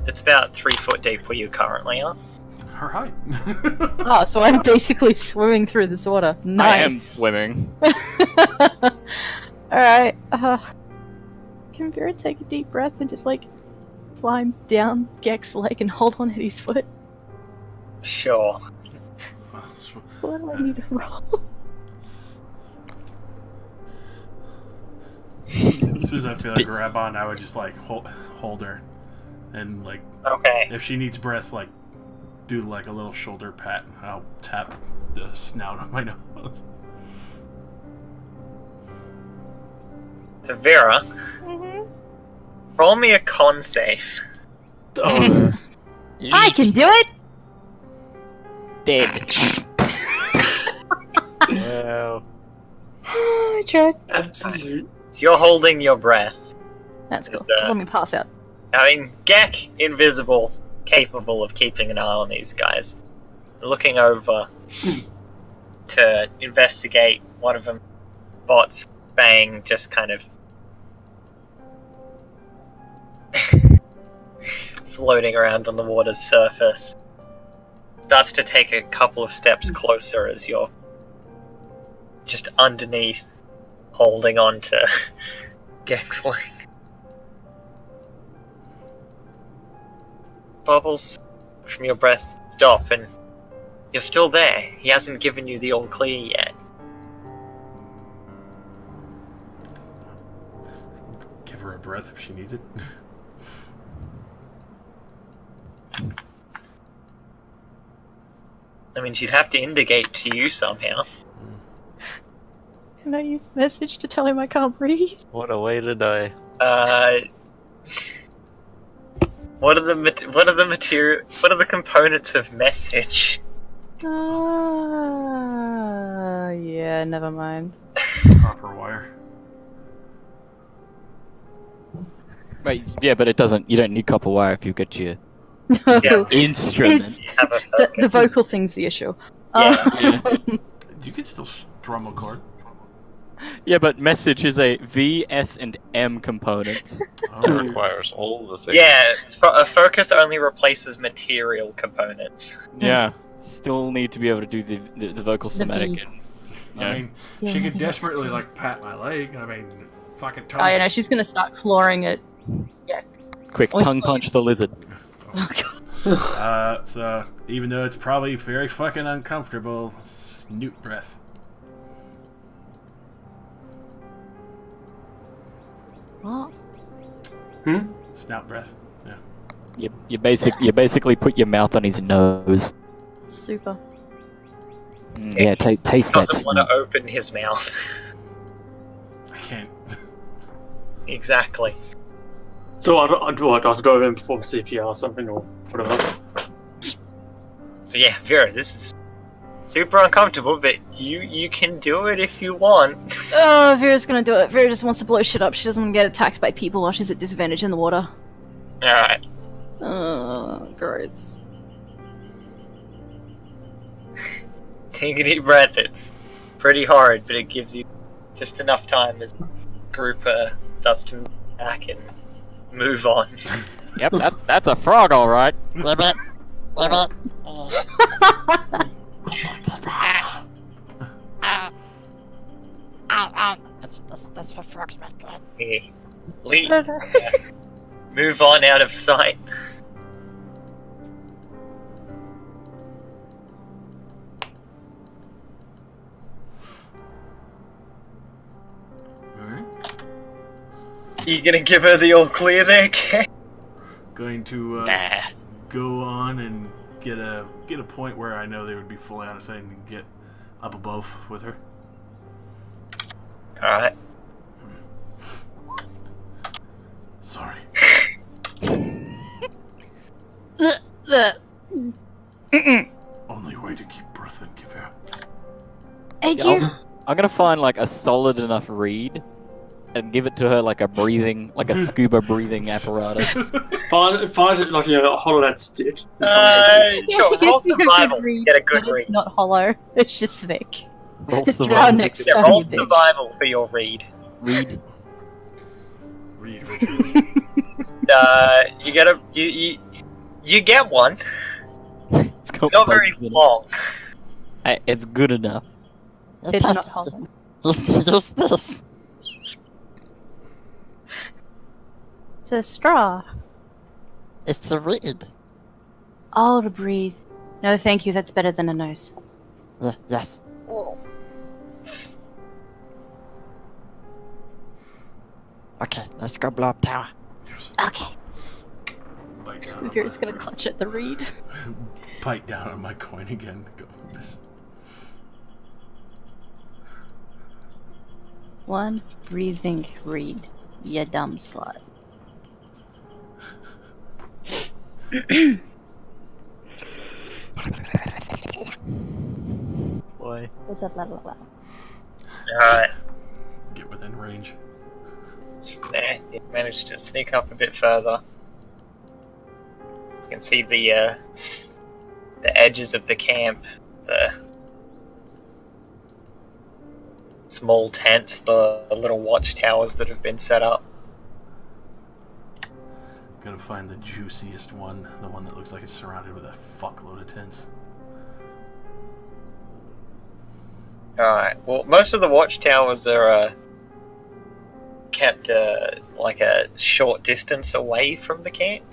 It's about 3 foot deep where you currently are. Her height. Oh, so I'm basically swimming through this water. Nice. I am swimming. Alright, can Vera take a deep breath and just like climb down Gek's leg and hold on at his foot? Sure. What do I need to roll? As soon as I feel like grab on, I would just like hold her, and like Okay. if she needs breath, like do like a little shoulder pat. I'll tap the snout on my nose. So Vera, roll me a con save. Oh, I can do it! Dead. Wow. I tried. absolute. So you're holding your breath. That's cool. Just let me pass out. I mean, Gek, invisible, capable of keeping an eye on these guys. Looking over to investigate, one of them spots Bang just kind of floating around on the water's surface. Starts to take a couple of steps closer as you're just underneath, holding on to Gexling. Bubbles from your breath stop, and you're still there. He hasn't given you the all clear yet. Give her a breath if she needs it. I mean, she'd have to indicate to you somehow. Can I use message to tell him I can't breathe? What a way to die. What are the components of message? Yeah, never mind. Copper wire. Wait, yeah, but it doesn't. You don't need copper wire if you get your Yeah. instrument. It's- You have a The vocal thing's the issue. Yeah. You can still strum a chord. Yeah, but message is a V, S, and M components. It Oh, requires all the things. Yeah, a focus only replaces material components. Yeah, still need to be able to do the vocal somatic. V. And, I mean, Yeah, she could yeah. desperately like pat my leg. I mean, fucking tongue. Oh, you know, she's gonna start clawing it. quick tongue punch the lizard. Oh, God. So even though it's probably very fucking uncomfortable, snoot breath. What? Snout breath. Yeah. You basically put your mouth on his nose. Super. Yeah, taste that. Doesn't want smell. to open his mouth. I can't. Exactly. So I'd go over and perform CPR or something or whatever. So yeah, Vera, this is super uncomfortable, but you can do it if you want. Oh, Vera's gonna do it. Vera just wants to blow shit up. She doesn't want to get attacked by people while she's at disadvantage in the water. Alright. Gross. Take a deep breath. It's pretty hard, but it gives you just enough time as the group starts to move back and move on. Yep, that's a frog, all right. Ribbit. Ribbit. Ow. Ow. That's what frogs make. Go ahead. Okay. Move on out of sight. Alright. You gonna give her the all clear there, Kay? Going to Nah. go on and get a point where I know they would be fully out of sight and get up above with her. Alright. Sorry. Only way to keep breath and give out. Thank Yeah, you. I'm gonna find like a solid enough reed and give it to her like a scuba breathing apparatus. Find it like a hollow that stick. Sure, It roll gives you a good survival. read, Get a good but read. It's not hollow. It's just thick. Roll Just survival. drown next Yeah, time, roll you bitch. survival for your read. Reed. Reed Richards. You get a you get one. It's got It's not very bugs in it. long. Hey, it's good enough. It's not hollow. Use this. It's a straw. It's a reed. Oh, to breathe. No, thank you. That's better than a nose. Yeah, yes. Okay, let's go blow up tower. Yes. Okay. Bite down on Vera's my- gonna clutch at the reed. Bite down on my coin again. Go. This. One breathing reed. You dumb slut. Boy. Alright. Get within range. You managed to sneak up a bit further. You can see the edges of the camp, the small tents, the little watchtowers that have been set up. Gotta find the juiciest one, the one that looks like it's surrounded with a fuckload of tents. Alright, well, most of the watchtowers are kept like a short distance away from the camp.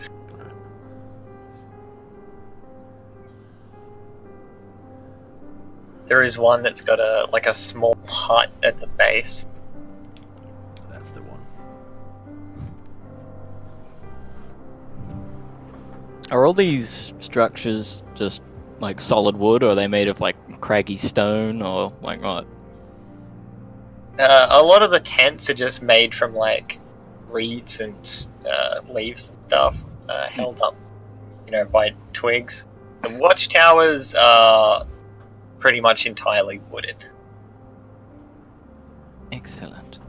There is one that's got a small hut at the base. That's the one. Are all these structures just like solid wood, or are they made of like craggy stone, or like what? A lot of the tents are just made from like reeds and leaves and stuff, held up, by twigs. The watchtowers are pretty much entirely wooded. Excellent.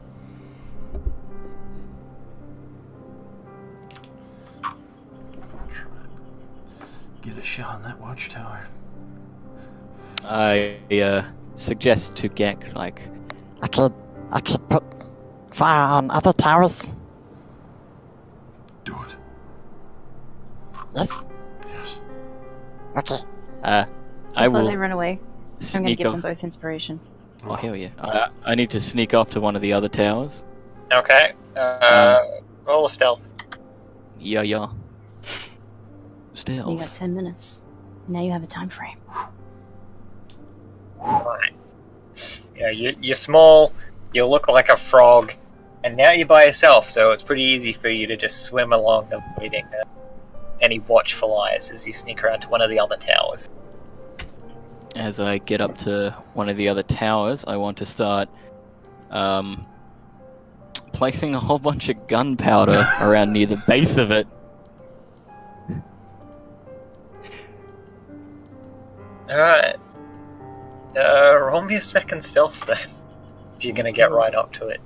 Get a shot on that watchtower. I suggest to Gek, like, I could put fire on other towers. Do it. Yes? Yes. Okay. I Before will they run away, I'm going to sneak give them off. both inspiration. Oh, hell yeah. I need to sneak off to one of the other towers. Okay. Roll a stealth. Yeah. You Stealth. got 10 minutes. Now you have a time frame. Right. Yeah, you're small. You look like a frog, and now you're by yourself. So it's pretty easy for you to just swim along, avoiding any watchful eyes as you sneak around to one of the other towers. As I get up to one of the other towers, I want to start placing a whole bunch of gunpowder around near the base of it. Alright. Roll me a second stealth then. If you're gonna get right up to it.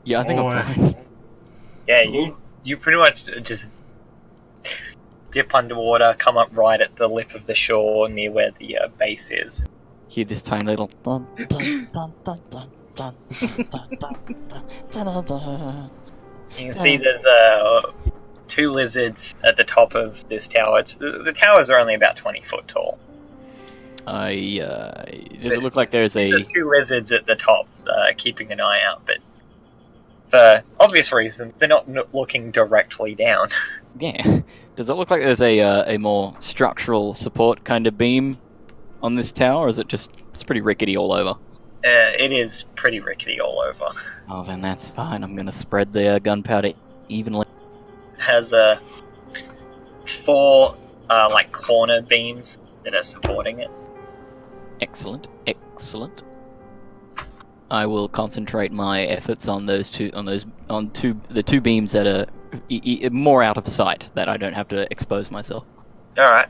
Yeah, I think Boy. I'm fine. Yeah, you pretty much just dip underwater, come up right at the lip of the shore near where the base is. Hear this tiny little. Dun, dun, dun, dun, dun, dun, dun, dun, dun, dun, dun. You can see there's two lizards at the top of this tower. The towers are only about 20 foot tall. Does it look like there's a? There's two lizards at the top, keeping an eye out, but for obvious reasons, they're not looking directly down. Yeah. Does it look like there's a more structural support kind of beam on this tower, or is it just it's pretty rickety all over? It is pretty rickety all over. Oh, then that's fine. I'm gonna spread the gunpowder evenly. It has four like corner beams that are supporting it. Excellent. I will concentrate my efforts on the two beams that are more out of sight, that I don't have to expose myself. Alright.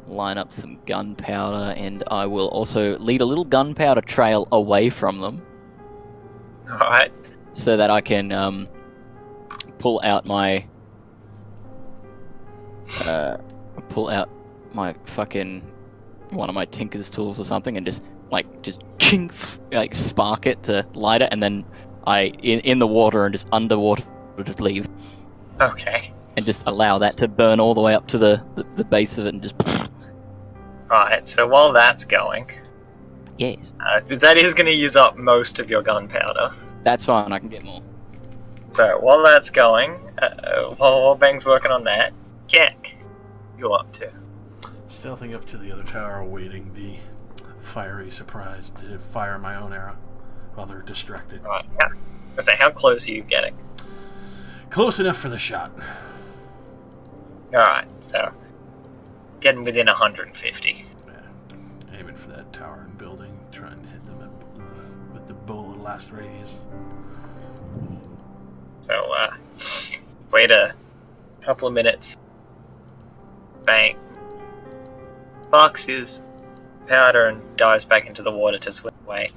Line up some gunpowder, and I will also lead a little gunpowder trail away from them, Alright. so that I can pull out my fucking one of my tinker's tools or something, and just ching, like spark it to light it, and then in the water and just underwater just leave, Okay. and just allow that to burn all the way up to the base of it, and just Right, so while that's going, yes, that is going to use up most of your gunpowder. that's fine. I can get more. So while that's going, while Bang's working on that, Jack, you up to? Stealthing up to the other tower, awaiting the fiery surprise to fire my own arrow while they're distracted. Right. Yeah. So how close are you getting? Close enough for the shot. Alright, so getting within 150. Yeah, aiming for that tower and building, trying to hit them with the bow at last radius. So wait a couple of minutes. Bang. Sparks his powder and dives back into the water to swim away.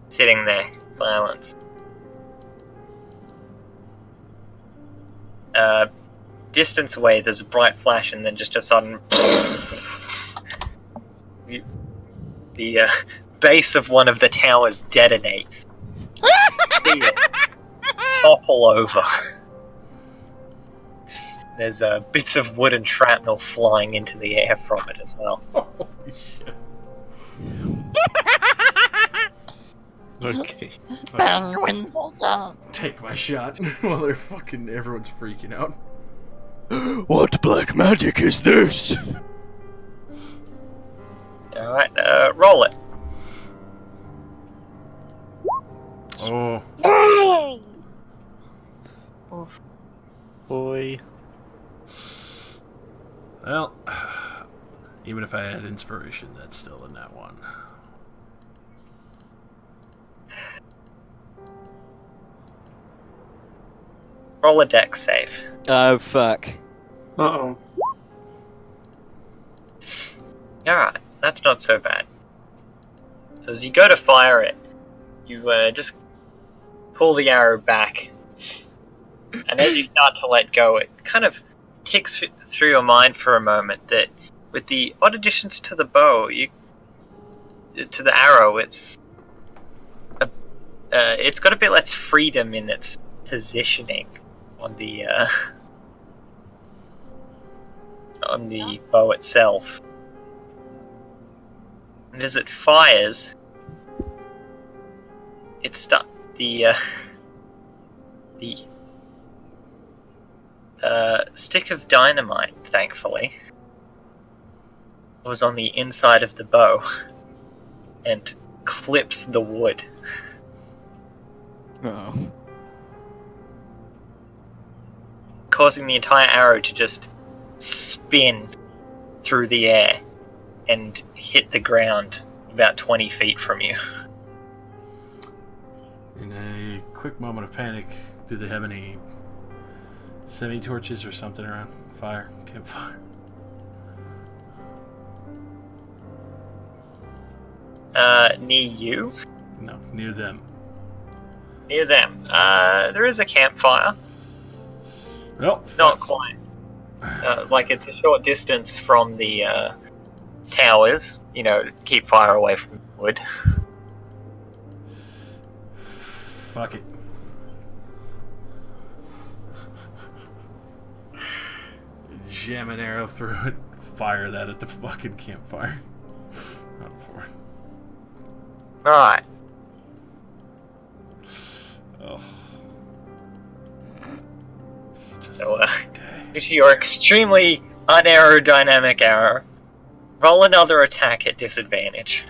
Sitting there, silence. Distance away, there's a bright flash and then just a sudden... the base of one of the towers detonates. See it topple over. There's bits of wood and shrapnel flying into the air from it as well. Holy shit. Okay. Penguins are gone. Take my shot while they're fucking everyone's freaking out. What black magic is this? Alright, roll it. Oh, Boy. well, even if I had inspiration, that's still in that one. Roll a dex save. Oh fuck. Uh-oh. Alright, that's not so bad. So as you go to fire it, you just pull the arrow back. And as you start to let go, it kind of kicks through your mind for a moment that with the odd additions to the bow, to the arrow, it's got a bit less freedom in its positioning on the bow itself. And as it fires, the stick of dynamite, thankfully, was on the inside of the bow and clips the wood. Oh. Causing the entire arrow to just spin through the air and hit the ground about 20 feet from you. In a quick moment of panic, do they have any semi-torches or something around? Fire? Campfire? Near you? No, near them. Near them. There is a campfire. Well, Not quite. Like it's a short distance from the towers, to keep fire away from wood. fuck it. Jam an arrow through it, fire that at the fucking campfire. Not for. Alright. Oh. Such a So, sad day. with your extremely unaerodynamic arrow, roll another attack at disadvantage.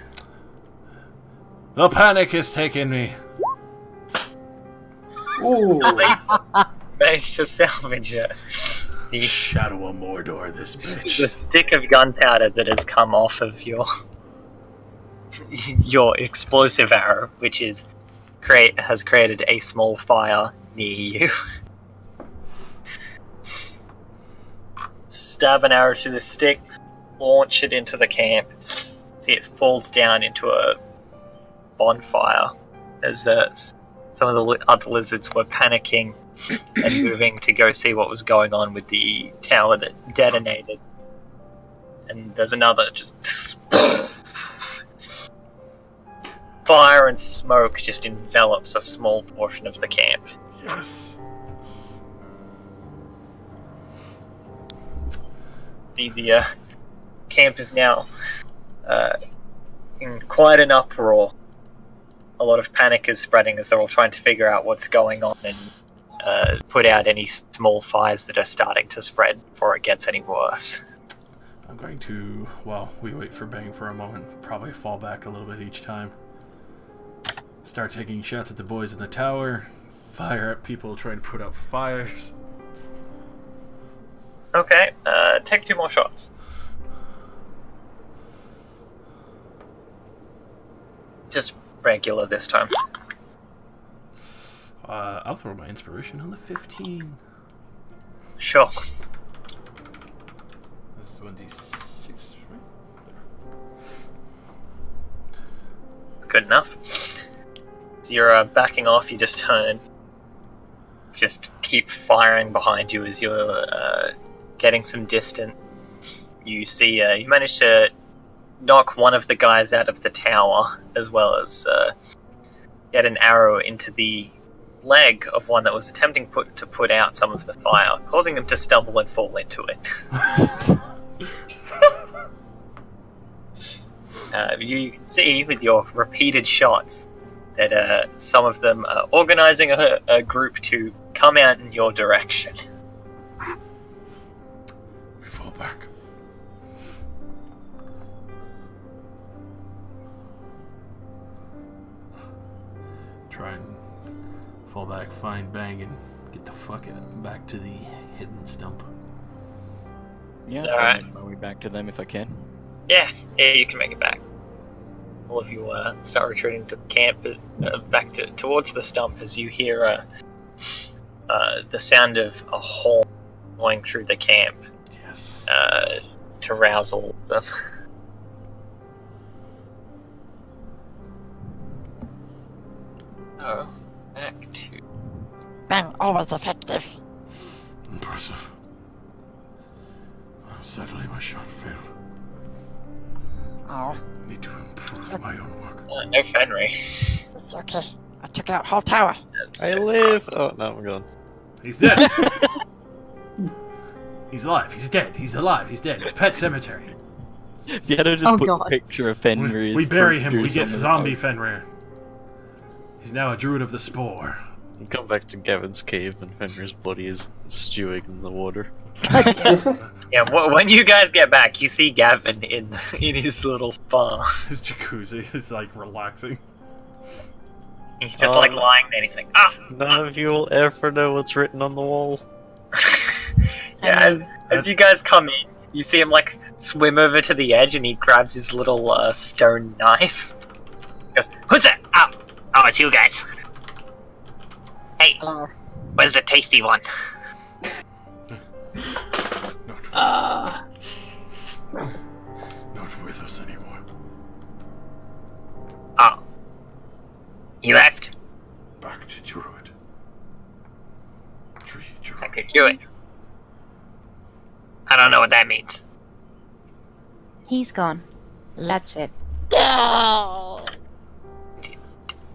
The panic is taking me. Ooh. At least managed to salvage the Shadow of Mordor, this the bitch. stick of gunpowder that has come off of your explosive arrow, which has created a small fire near you. Stab an arrow through the stick, launch it into the camp. See it falls down into a bonfire as some of the other lizards were panicking and moving to go see what was going on with the tower that detonated. And there's another just fire and smoke just envelops a small portion of the camp. Yes. See, the camp is now in quite an uproar. A lot of panic is spreading as they're all trying to figure out what's going on and put out any small fires that are starting to spread before it gets any worse. I'm going to, while we wait for Bang for a moment, probably fall back a little bit each time. Start taking shots at the boys in the tower. Fire at people trying to put out fires. Okay, take 2 more shots. Just regular this time. I'll throw my inspiration on the 15. Sure. This is 1d6, right? Good enough. As you're backing off, you just turn. Just keep firing behind you as you're getting some distance. You see, you manage to knock one of the guys out of the tower, as well as get an arrow into the leg of one that was attempting to put out some of the fire, causing him to stumble and fall into it. You can see with your repeated shots that some of them are organizing a group to come out in your direction. We fall back. Try and fall back, find Bang, and get the fuck back to the hidden stump. Yeah, All try right. and make my way back to them if I can. Yeah, you can make it back. All of you start retreating to the camp, back towards the stump as you hear the sound of a horn going through the camp Yes. to rouse all of them. Oh, back to... Bang, always effective. Impressive. Sadly, my shot failed. Oh, Need to improve my own work. no Fenrir. it's okay. I took out whole tower. I live. Oh no, I'm gone. He's dead. He's alive. He's dead. He's alive. He's dead. It's Pet Cemetery. If you had to just Oh, put God. the picture of Fenrir. We bury him. through We get some of zombie the- Fenrir. He's now a druid of the spore. You come back to Gavin's cave and Fenrir's body is stewing in the water. Yeah, when you guys get back, you see Gavin in his little spa. His jacuzzi is like relaxing. He's just like lying there and he's like, ah! None of you will ever know what's written on the wall. Yeah, as you guys come in, you see him like swim over to the edge and he grabs his little stone knife. He goes, who's that? Oh, it's you guys. Hey, Hello. where's the tasty one? Not with us anymore. Oh. You left? Back to druid. Tree druid. I could do it. I don't know what that means. He's gone. That's it. Oh,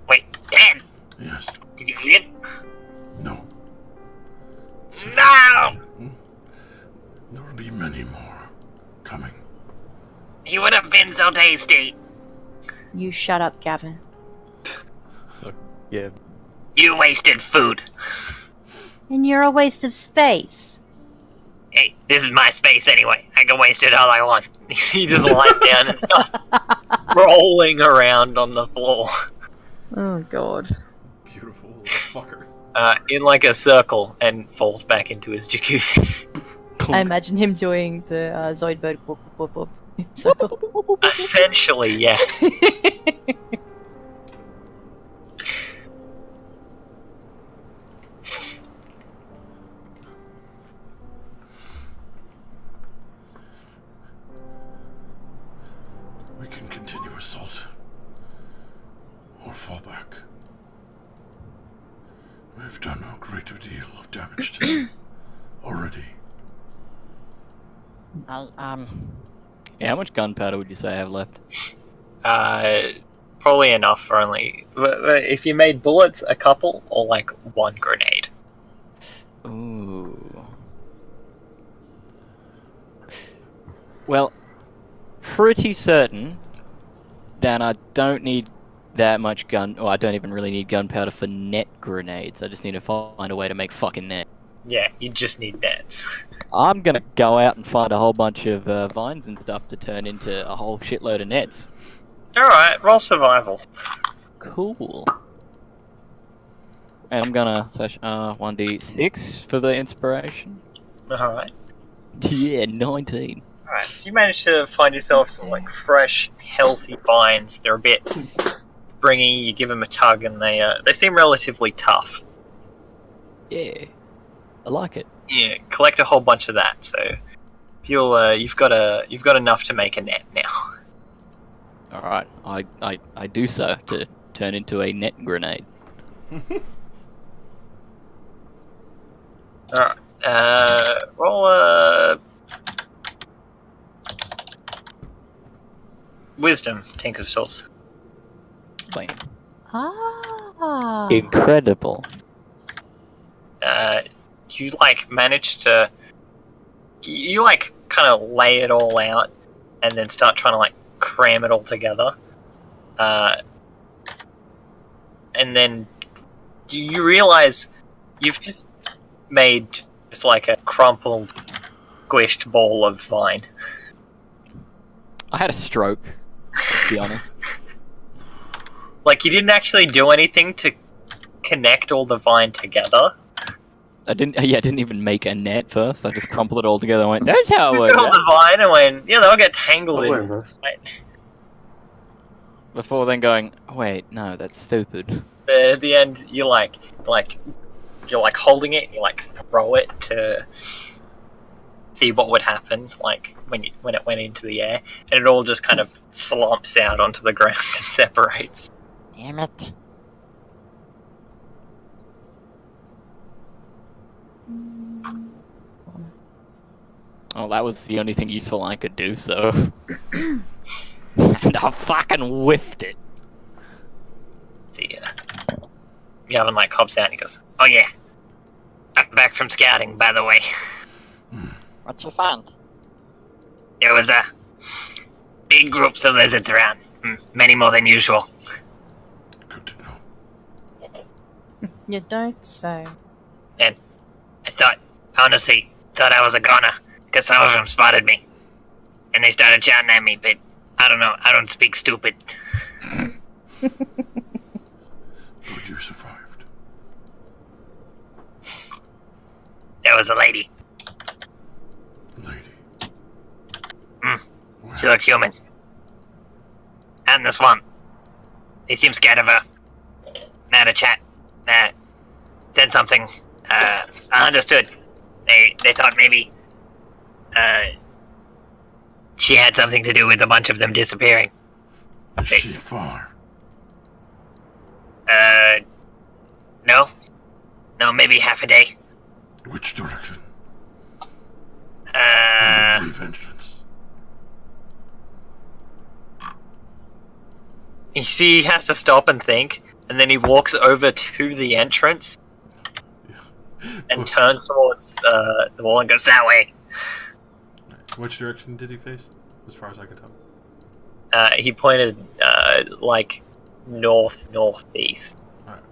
Wait, Dan, Yes. did you eat it? No. No! There will be many more coming. He would have been so tasty. You shut up, Gavin. Yeah. You wasted food. And you're a waste of space. Hey, this is my space anyway. I can waste it all I want. He just lies down and starts rolling around on the floor. Oh god. Beautiful little fucker. In like a circle and falls back into his jacuzzi. I imagine him doing the Zoidberg boop boop boop. So- Essentially, yeah. We can continue assault. Or fall back. We've done a great deal of damage to them already. Yeah, how much gunpowder would you say I have left? Probably enough for only... If you made bullets, a couple, or like one grenade. Ooh. Well, pretty certain that I don't need that much or I don't even really need gunpowder for net grenades. I just need to find a way to make fucking net. Yeah, you just need nets. I'm gonna go out and find a whole bunch of vines and stuff to turn into a whole shitload of nets. Alright, roll survival. Cool. And I'm gonna search 1d6 for the inspiration. Alright. Yeah, 19. Alright, so you managed to find yourself some like fresh, healthy vines. They're a bit springy, you give them a tug and they seem relatively tough. Yeah, I like it. Yeah, collect a whole bunch of that, so you've got enough to make a net now. All right, I do so to turn into a net grenade. Alright, roll a wisdom, Tinker's Tools. Clean. Ah. Incredible. You like manage to, you like kind of lay it all out, and then start trying to like cram it all together. And then you realize you've just made just like a crumpled, squished ball of vine. I had a stroke, to be honest. Like, you didn't actually do anything to connect all the vine together. I didn't even make a net first. I just crumpled it all together and went, that's how it You works. got all the vine and went, yeah, they'll get tangled in. Whatever. Before then going, wait, no, that's stupid. But at the end, you're like holding it, and you like throw it to see what would happen, like when it went into the air, and it all just kind of slumps out onto the ground and separates. Damn it. Oh, that was the only thing useful I could do, so... and I fucking whiffed it. See, Gavin like hops out and he goes, "Oh yeah, I'm back from scouting, by the way. What you find? There was big groups of lizards around, many more than usual. Good to know. You don't say. And I honestly thought I was a goner, because some of them spotted me, and they started shouting at me, but I don't know, I don't speak stupid. Good you survived. There was a lady. Lady. Well, She looked human. Out in the swamp. They seemed scared of her. I had a chat. Said something. I understood. They thought maybe she had something to do with a bunch of them disappearing. is she far? No, maybe half a day. Which direction? Leave entrance. You see, he has to stop and think, and then he walks over to the entrance and turns towards the wall and goes that way. Which direction did he face? As far as I could tell. He pointed like northeast. Alright.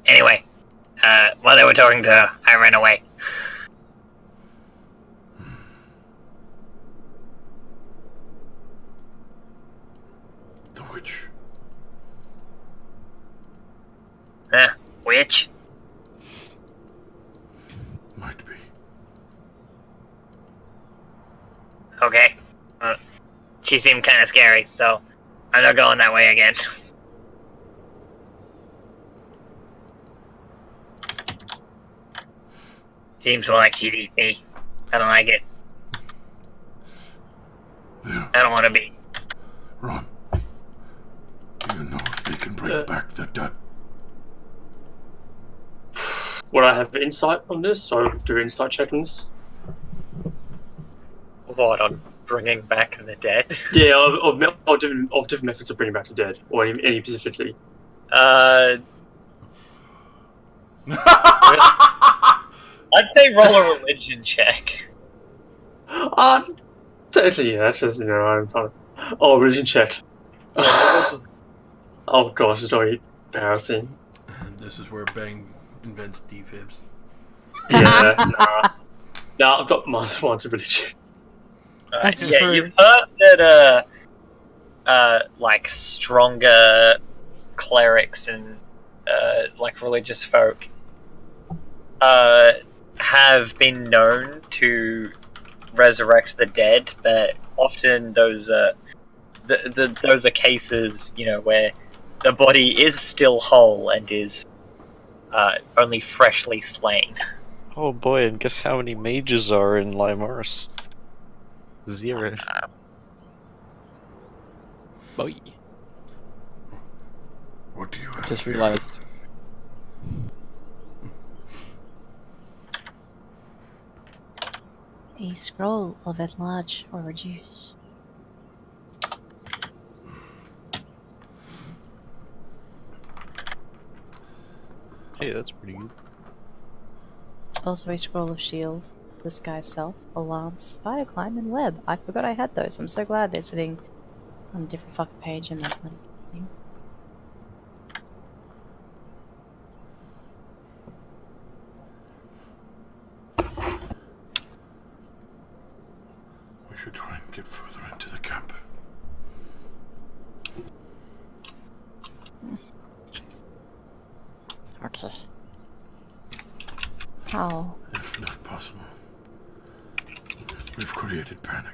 Anyway, while they were talking to her, I ran away. The witch. Witch? Might be. Okay. She seemed kind of scary, so I'm not going that way again. Seems more like she'd eat me. I don't like it. There. I don't want to be. Run. Do you know if they can bring back the dead? Would I have insight on this? Or do insight check on this? What, on bringing back the dead? Yeah, of different methods of bringing back the dead, or any specifically. I'd say roll a religion check. Technically, yeah. Just I'm kind of. Oh, religion check. Oh gosh, it's very embarrassing. And this is where Bang invents defibs. Yeah, nah, I've got -1 to religion. That's Yeah, true. you've heard that like stronger clerics and like religious folk have been known to resurrect the dead, but often those those are cases, where the body is still whole and is only freshly slain. Oh boy, and guess how many mages are in Limaris? 0. Boy, What do you have? just here? realized. A scroll of enlarge or reduce. Hey, that's pretty good. Also a scroll of shield, disguise self, alarm, spider climb, and web. I forgot I had those. I'm so glad they're sitting on a different fucking page in my thing. We should try and get further into the camp. Okay. How? If not possible. We've created panic.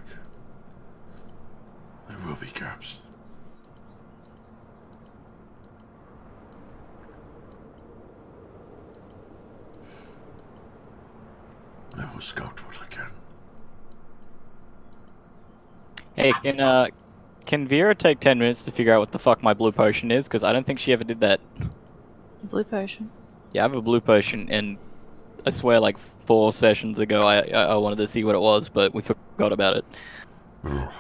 There will be gaps. I will scout what I can. Hey, can Vera take 10 minutes to figure out what the fuck my blue potion is? Because I don't think she ever did that. Blue potion. Yeah, I have a blue potion, and I swear, like 4 sessions ago, I wanted to see what it was, but we forgot about it.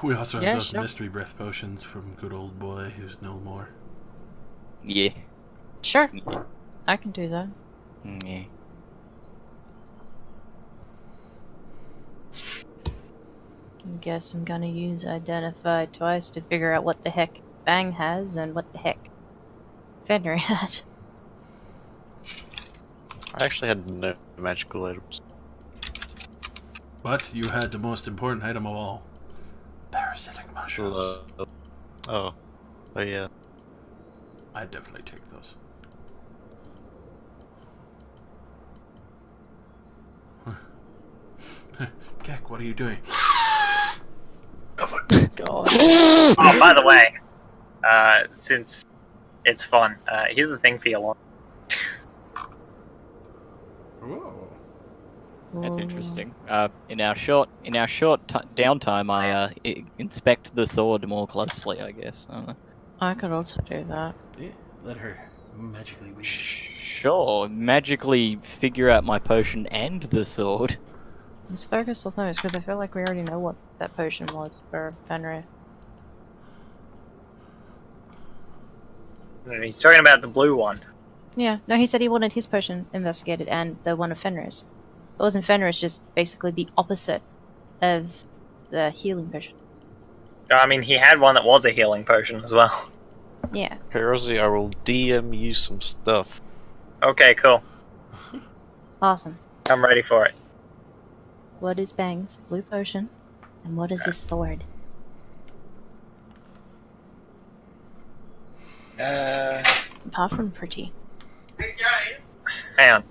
We also have Yeah, those sure. mystery breath potions from good old boy who's no more. Yeah. Sure. I can do that. Yeah. Guess I'm gonna use identify twice to figure out what the heck Bang has and what the heck Fenrir had. I actually had no magical items. But you had the most important item of all. Parasitic mushrooms. Oh yeah. I'd definitely take those. Gek, what are you doing? God. Oh, by the way, since it's fun, here's the thing for your lawn. Whoa. That's interesting. In our short downtime, I inspect the sword more closely, I guess. I don't know. I could also do that. Yeah, let her magically weave. Sure, magically figure out my potion and the sword. Let's focus on those, because I feel like we already know what that potion was for Fenrir. He's talking about the blue one. Yeah, no, he said he wanted his potion investigated and the one of Fenrir's. It wasn't Fenrir's, just basically the opposite of the healing potion. I mean, he had one that was a healing potion as well. Yeah. Okay, Rosie, I will DM you some stuff. Okay, cool. Awesome. I'm ready for it. What is Bang's blue potion? And what is his sword? Apart from pretty. Hang on.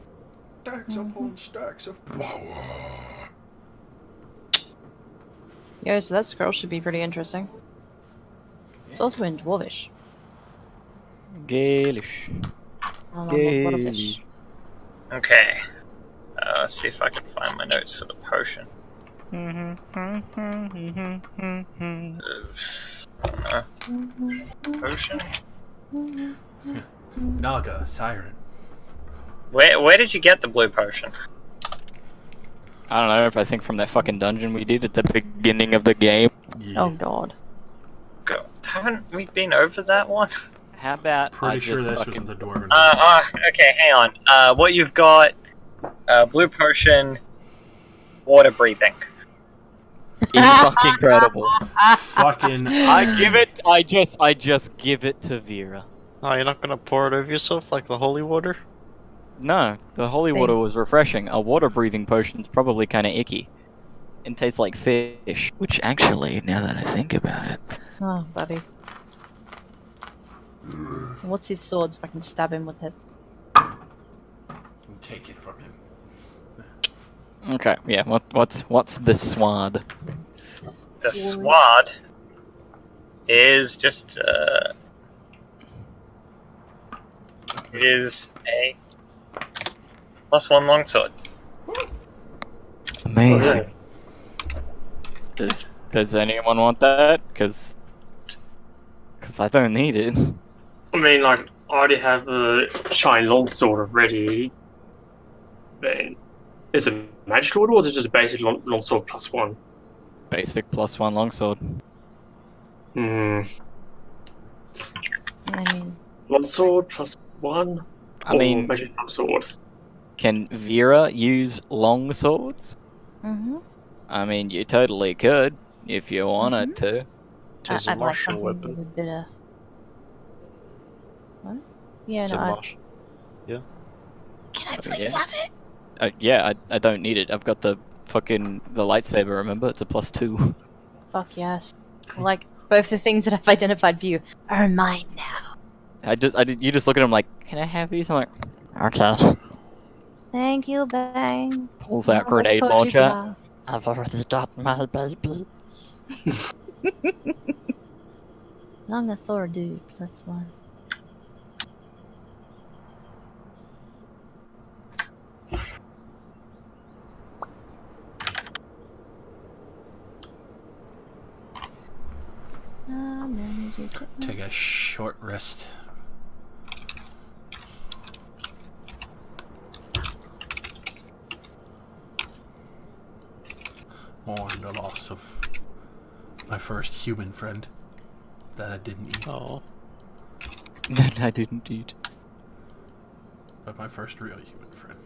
Stacks upon stacks of power. Yeah, so that scroll should be pretty interesting. It's also in Dwarvish. Galish. Dwarvish. Okay. Let's see if I can find my notes for the potion. Potion? Naga, siren. Where did you get the blue potion? I don't know if I think from that fucking dungeon we did at the beginning of the game. Yeah. Oh god. Go. Haven't we been over that one? How about Pretty I sure just this fucking... was the dwarven. Okay, hang on. What you've got, blue potion, water breathing. It's fucking incredible. Fucking. I just give it to Vera. Oh, you're not gonna pour it over yourself like the holy water? No, the holy water was refreshing. A water breathing potion's probably kind of icky. And tastes like fish. Which actually, now that I think about it... Oh, buddy. What's his sword so I can stab him with it? Take it from him. Okay, yeah, what's the swad? The swad is just, it is a +1 longsword. Amazing. Does anyone want that? Cause I don't need it. I mean, like, I already have a shine longsword already. Man, is it magical or is it just a basic longsword +1? Basic +1 longsword. Hmm. I mean, Longsword +1? I mean, magic longsword. Can Vera use long swords? Mm-hmm. I mean, you totally could if you wanted to. Tis a I'd like martial something weapon. with a bit of... What? Yeah, It's no, a I... martial. Can I Oh, please yeah. have it? Yeah, I don't need it. I've got the lightsaber. Remember, it's a +2. Fuck yes. Like, both the things that I've identified for you are mine now. You just look at him like, can I have these? I'm like, Okay. Thank you, Bang. pulls out Oh, let's grenade put you launcher. last. I've already got my baby. Long sword, dude. +1. Take a short rest. Mourn the loss of my first human friend that I didn't eat, Oh. That I didn't eat. but my first real human friend.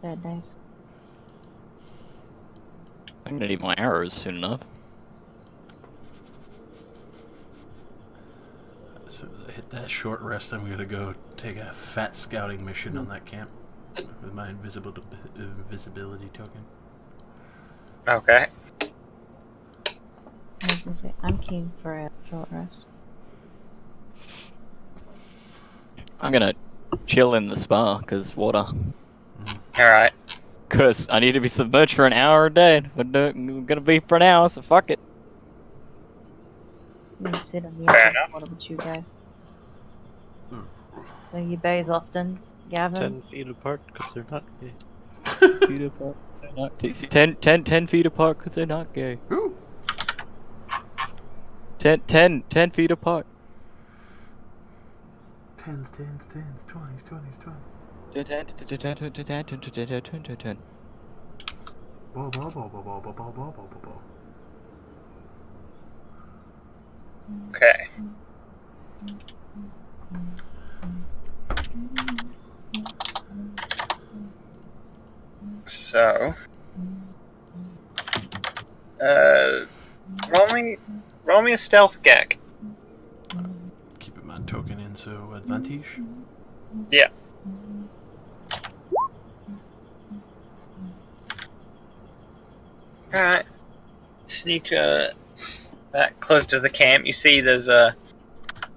Sad days. I'm gonna need my arrows soon enough. As soon as I hit that short rest, I'm gonna go take a fat scouting mission on that camp with my invisibility token. Okay. I was gonna say, I'm keen for a short rest. I'm gonna chill in the spa, cause water. Alright. Cause I need to be submerged for an hour a day. We're gonna be for an hour, so fuck it. I'm gonna sit on the Fair edge of enough. the water with you guys. So you bathe often, Gavin? 10 feet apart, because they're not gay. Feet apart. They're not 10 feet apart, cause they're not gay. Woo! 10 feet apart. Tens, 20s, 20s. 10. Ball. Okay. So, roll me a stealth gag. Keep my token in, so advantage. Yeah. Alright. Sneak back close to the camp. You see there's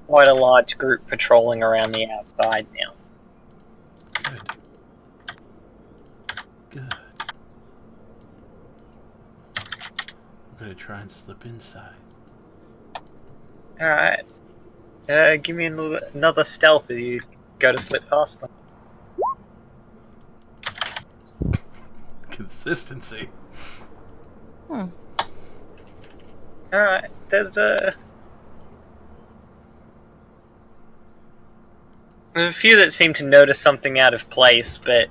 quite a large group patrolling around the outside now. Good. I'm gonna try and slip inside. Alright. Give me another stealth as you go to slip past them. Consistency. Alright, there's a few that seem to notice something out of place, but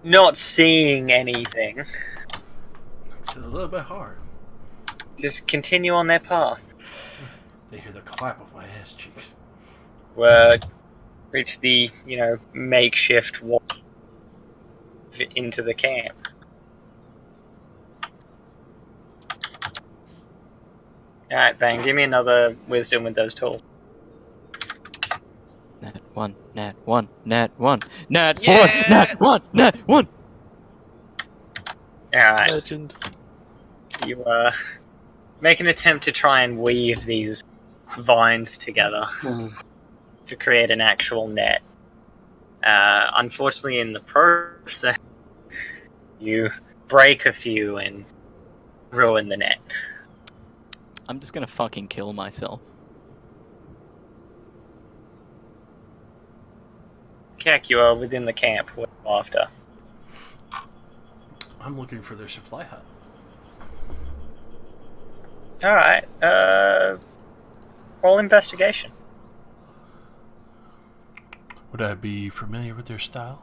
not seeing anything. It's a little bit hard. Just continue on their path. They hear the clap of my ass cheeks. Reach the, makeshift wall into the camp. Alright, Bang, give me another wisdom with those tools. Nat 1, Nat 1, Nat 1, Nat 1, Yeah! Nat 1, Nat 1! Alright, Legend. you make an attempt to try and weave these vines together to create an actual net. Unfortunately, in the process, you break a few and ruin the net. I'm just gonna fucking kill myself. Kek, you are within the camp. What are you after? I'm looking for their supply hut. Alright, roll investigation. Would I be familiar with their style?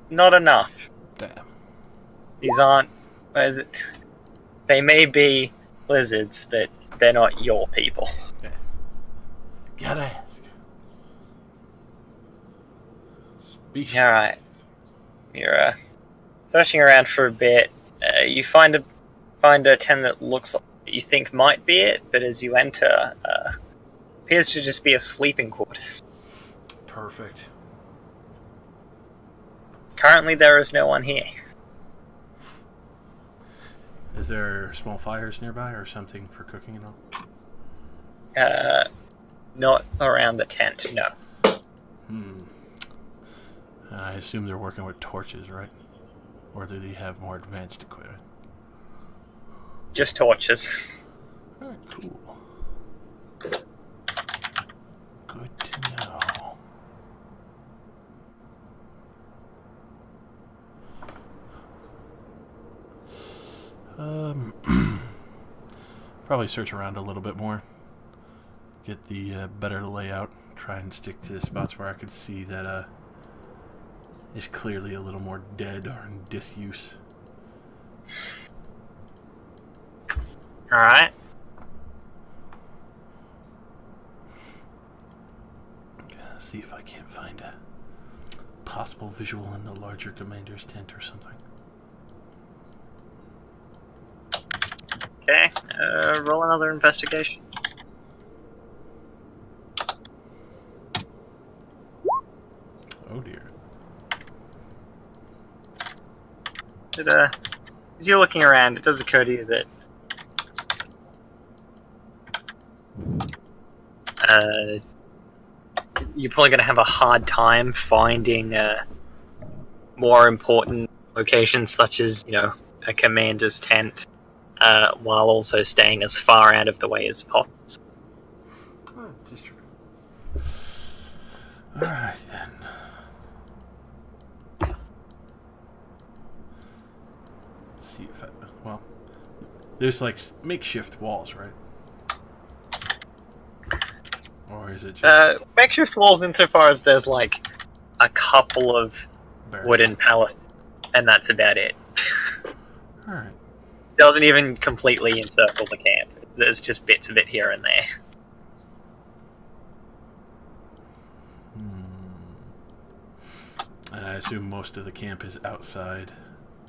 Not enough. Damn. These aren't. They may be lizards, but they're not your people. Gotta ask. Species. Alright. You're searching around for a bit. You find a tent that looks like you think might be it, but as you enter, appears to just be a sleeping quarters. Perfect. Currently, there is no one here. Is there small fires nearby or something for cooking and all? Not around the tent, no. I assume they're working with torches, right? Or do they have more advanced equipment? Just torches. Alright, cool. Good to know. Probably search around a little bit more. Get the better layout. Try and stick to the spots where I could see that is clearly a little more dead or in disuse. Alright. See if I can't find a possible visual in the larger commander's tent or something. Okay, roll another investigation. Oh dear. As you're looking around, it does occur to you that you're probably going to have a hard time finding more important locations, such as, a commander's tent, while also staying as far out of the way as possible. Oh, just true. Alright then. Let's see if well, there's like makeshift walls, right? Or is it just Makeshift walls insofar as there's like a couple of barrier? wooden palaces, and that's about it. Alright. Doesn't even completely encircle the camp. There's just bits of it here and there. And I assume most of the camp is outside.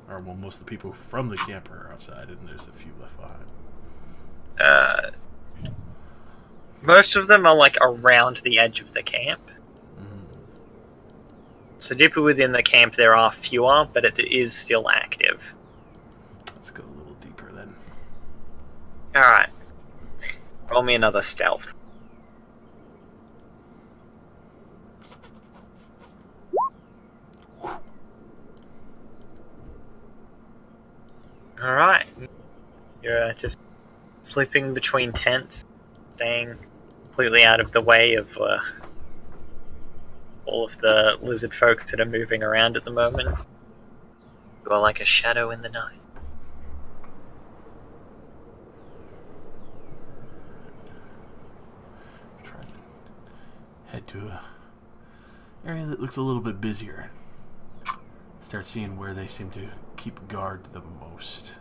Or well, most of the people from the camp are outside, and there's a few left behind. Most of them are like around the edge of the camp. So deeper within the camp there are fewer, but it is still active. Let's go a little deeper then. Alright. Roll me another stealth. Alright. You're just sleeping between tents, staying completely out of the way of all of the lizard folk that are moving around at the moment. You are like a shadow in the night. Try to head to a area that looks a little bit busier. Start seeing where they seem to keep guard the most.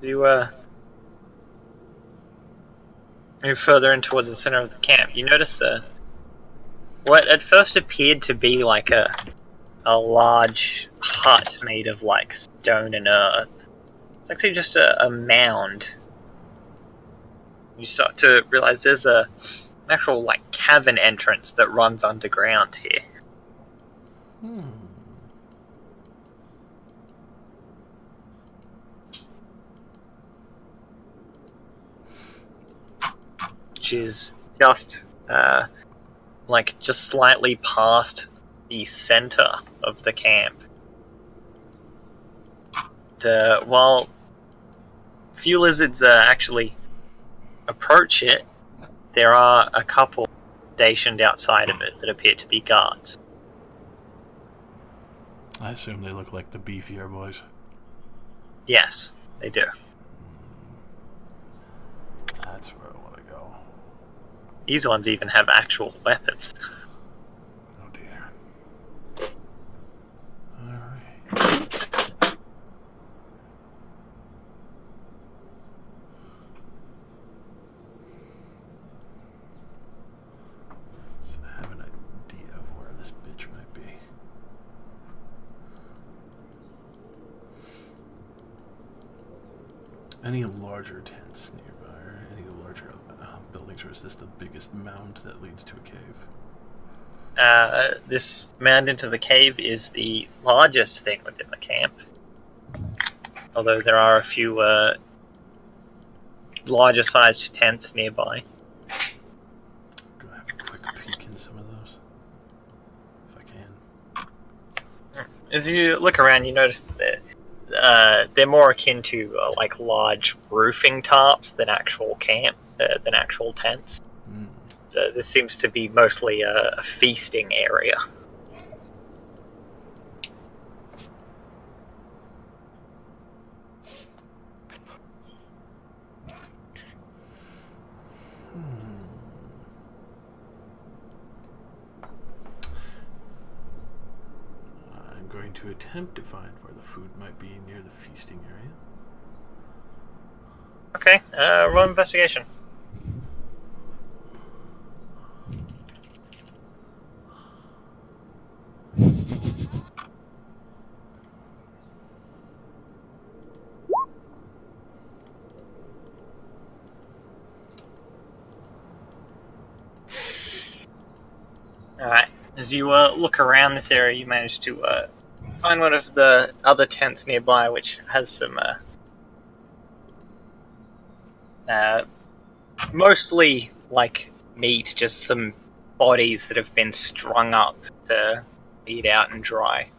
You move further in towards the center of the camp. You notice what at first appeared to be like a large hut made of like stone and earth. It's actually just a mound. You start to realize there's an actual like cavern entrance that runs underground here. Which is just just slightly past the center of the camp. While few lizards actually approach it, there are a couple stationed outside of it that appear to be guards. I assume they look like the beefier boys. Yes, they do. That's where I want to go. These ones even have actual weapons. Oh dear. any larger tents nearby, or any larger buildings, or is this the biggest mound that leads to a cave? This mound into the cave is the largest thing within the camp. Although there are a few larger sized tents nearby. Go have a quick peek in some of those, if I can. As you look around, you notice that they're more akin to like large roofing tarps than actual tents. Mm. This seems to be mostly a feasting area. I'm going to attempt to find where the food might be near the feasting area. Okay, roll investigation. Alright, as you look around this area, you manage to find one of the other tents nearby, which has some mostly like meat, just some bodies that have been strung up to eat out and dry.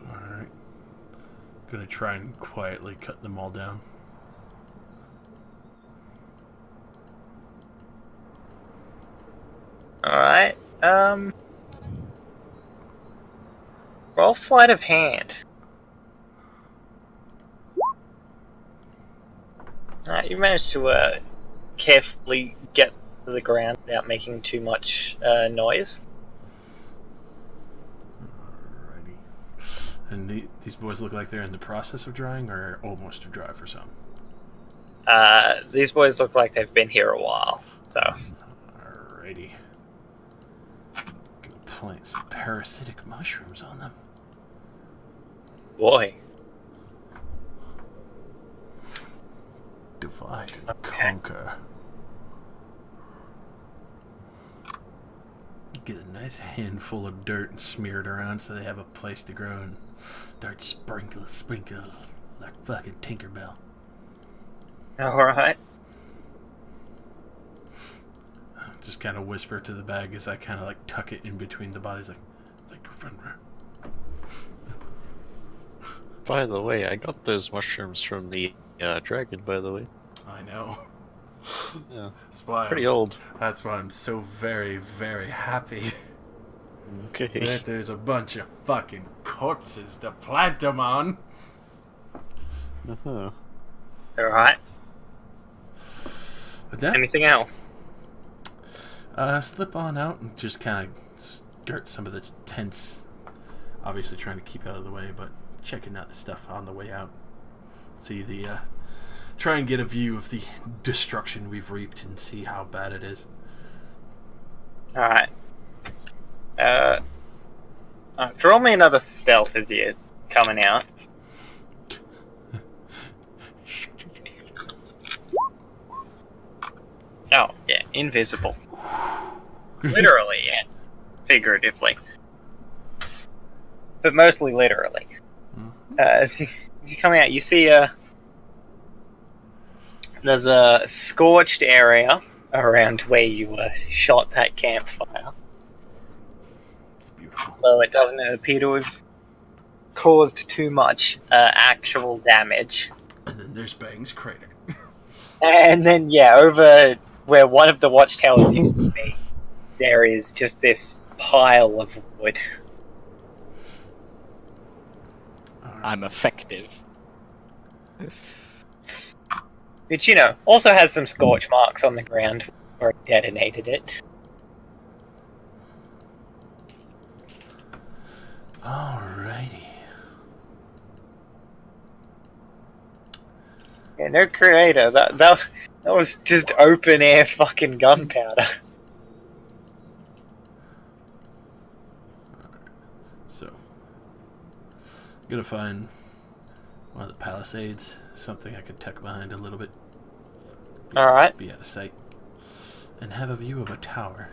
Alright. Gonna try and quietly cut them all down. Alright, roll sleight of hand. Alright, you managed to carefully get to the ground without making too much noise. Alrighty. And these boys look like they're in the process of drying, or almost dry for some? These boys look like they've been here a while, so. Alrighty. Gonna plant some parasitic mushrooms on them. Boy. Divide and conquer. Get a nice handful of dirt and smear it around so they have a place to grow, and start sprinkle like fucking Tinkerbell. Alright. Just kind of whisper to the bag as I kind of like tuck it in between the bodies, like your friend. By the way, I got those mushrooms from the dragon, by the way. I know. Yeah. That's why Pretty old. That's why I'm so very, very happy Okay. that there's a bunch of fucking corpses to plant them on. Uh-huh. Alright. But then, Anything else? slip on out and just kind of skirt some of the tents. Obviously trying to keep out of the way, but checking out the stuff on the way out. See the, try and get a view of the destruction we've reaped and see how bad it is. Alright. Throw me another stealth as you're coming out. Oh, yeah, invisible. Literally and figuratively. But mostly literally. As you come out, you see there's a scorched area around where you shot that campfire. It's beautiful. Though it doesn't appear to have caused too much actual damage. And then there's Bang's crater. And then, yeah, over where one of the watchtowers used to be, there is just this pile of wood. I'm effective. Which, you know, also has some scorch marks on the ground where it detonated it. Alrighty. Yeah, no creator. That was just open air fucking gunpowder. So, gonna find One of the palisades, something I could tuck behind a little bit. Alright. Be out of sight. And have a view of a tower.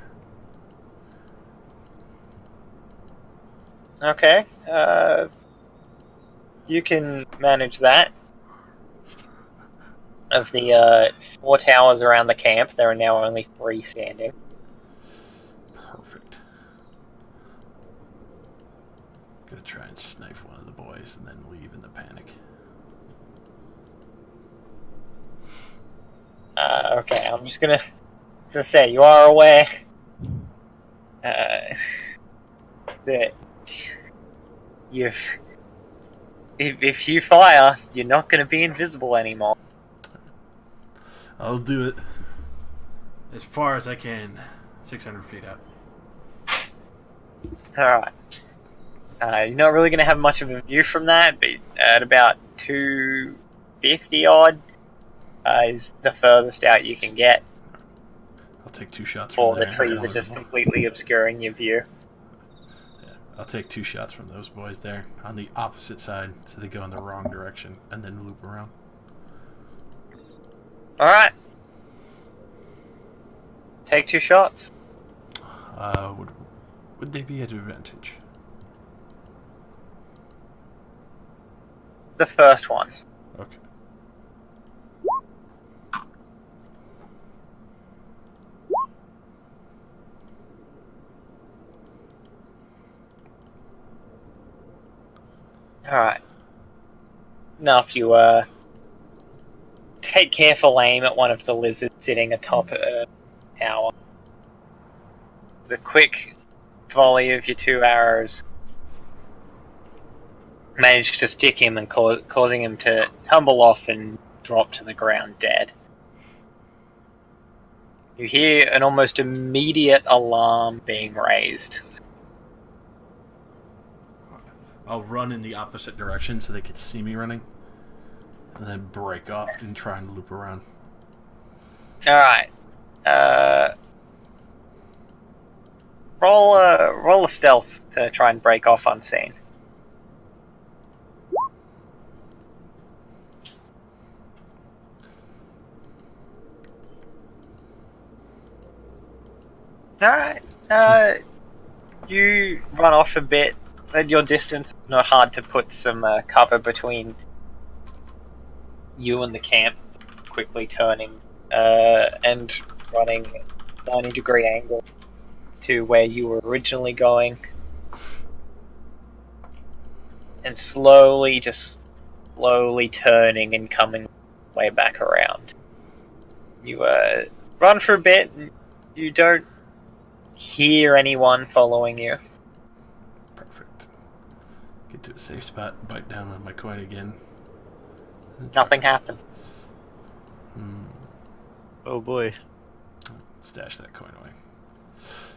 Okay. You can manage that. Of the 4 towers around the camp, there are now only 3 standing. Perfect. Gonna try and snipe one of the boys and then leave in the panic. Okay, I'm just gonna say, you are aware that if you fire, you're not gonna be invisible anymore. I'll do it as far as I can, 600 feet out. Alright. You're not really gonna have much of a view from that, but at about 250 odd is the furthest out you can get. I'll take 2 shots Before from the there. trees are just completely obscuring your view. Yeah, I'll take 2 shots from those boys there on the opposite side, so they go in the wrong direction and then loop around. Alright. Take 2 shots. Would they be at advantage? The first one. Okay. Alright. Now if you take careful aim at one of the lizards sitting atop a tower. The quick volley of your 2 arrows managed to stick him and causing him to tumble off and drop to the ground dead. You hear an almost immediate alarm being raised. I'll run in the opposite direction so they could see me running, and then break off and try and loop around. Alright. Roll a stealth to try and break off unseen. Alright. You run off a bit. At your distance, not hard to put some cover between you and the camp, quickly turning and running 90-degree angle to where you were originally going, and slowly turning and coming way back around. You run for a bit, and you don't hear anyone following you. Perfect. Get to a safe spot, bite down on my coin again. Nothing happened. Oh boy. Stash that coin away.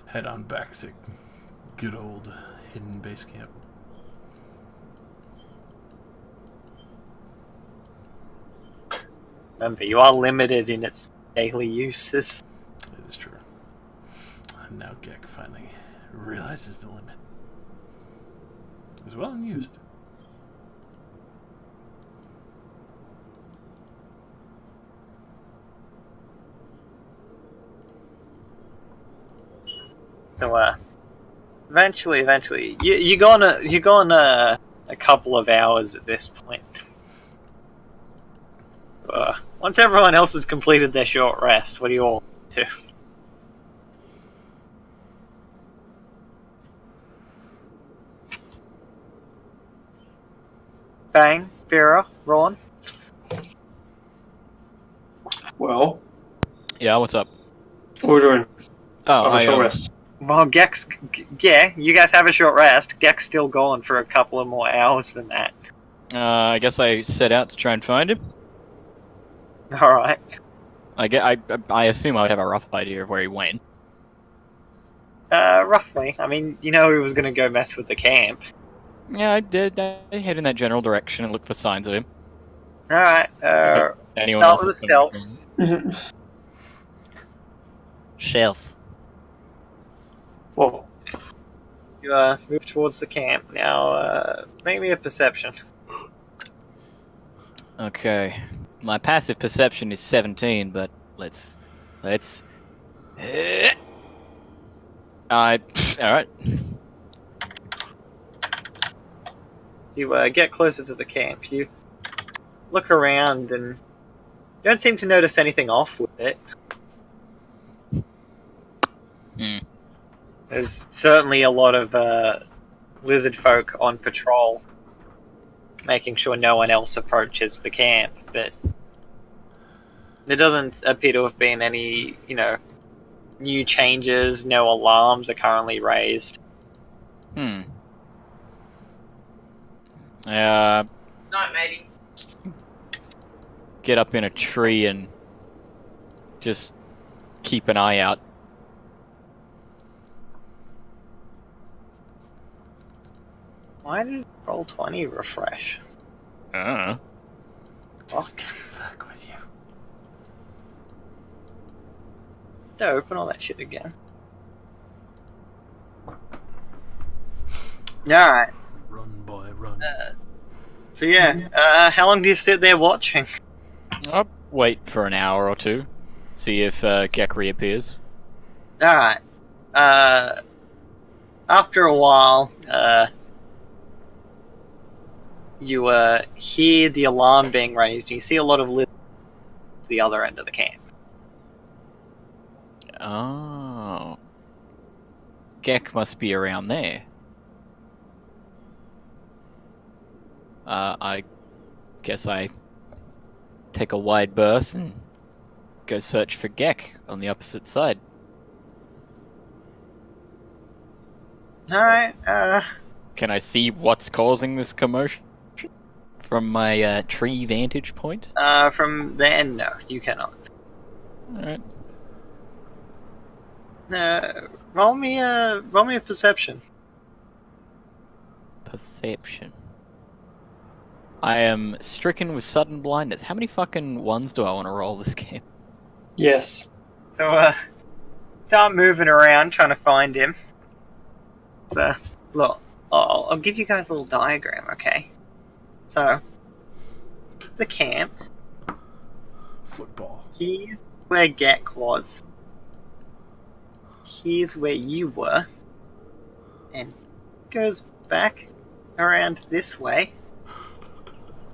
Head on back to good old hidden base camp. Remember, you are limited in its daily uses. It is true. And now Gek finally realizes the limit. It was well unused. So, eventually, you're gone a couple of hours at this point. Once everyone else has completed their short rest, what do you all do? Bang, Vera, Ron. Well, Yeah, what's up? what are we doing? Oh, Have a short rest. Well, yeah, you guys have a short rest. Gek's still gone for a couple of more hours than that. I guess I set out to try and find him. Alright. I assume I would have a rough idea of where he went. Roughly. I mean, you know he was gonna go mess with the camp. Yeah, I did. I head in that general direction and look for signs of him. Alright, Anyone start else with a that's stealth. Shelf. Well, You move towards the camp. Now, make me a perception. Okay. My passive perception is 17, but let's. Alright. You get closer to the camp. You look around and you don't seem to notice anything off with it. Hmm. There's certainly a lot of lizard folk on patrol, making sure no one else approaches the camp, but there doesn't appear to have been any, new changes. No alarms are currently raised. Night, matey. Get up in a tree and just keep an eye out. Why did Roll20 refresh? Just fuck with you. To open all that shit again. Alright. Run, boy, run. So yeah, how long do you sit there watching? I'll wait for an hour or two. See if Gek reappears. Alright. After a while, you hear the alarm being raised. You see a lot of lizards at the other end of the camp. Oh. Gek must be around there. I guess I take a wide berth and go search for Gek on the opposite side. Alright, Can I see what's causing this commotion from my tree vantage point? from there, no, you cannot. Alright. Roll me a perception. Perception. I am stricken with sudden blindness. How many fucking ones do I want to roll this game? Yes. So, start moving around trying to find him. So, look, I'll give you guys a little diagram, okay? So, the camp, Football. here's where Gek was. Here's where you were. And goes back around this way.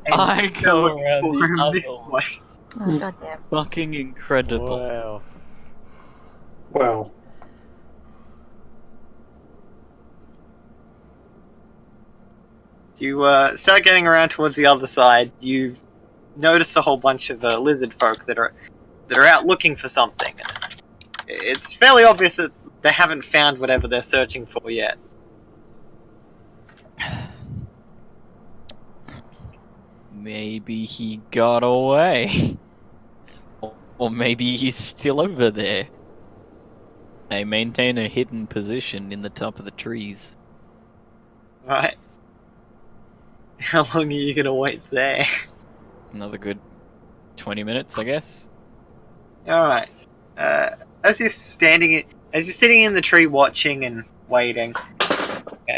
And I you go look around for the him other this way. Oh, goddamn. Fucking incredible. Wow. Well, You start getting around towards the other side. You notice a whole bunch of lizard folk that are out looking for something. It's fairly obvious that they haven't found whatever they're searching for yet. Maybe he got away. Or maybe he's still over there. They maintain a hidden position in the top of the trees. Right? How long are you gonna wait there? Another good 20 minutes, I guess. Alright. As you're sitting in the tree watching and waiting,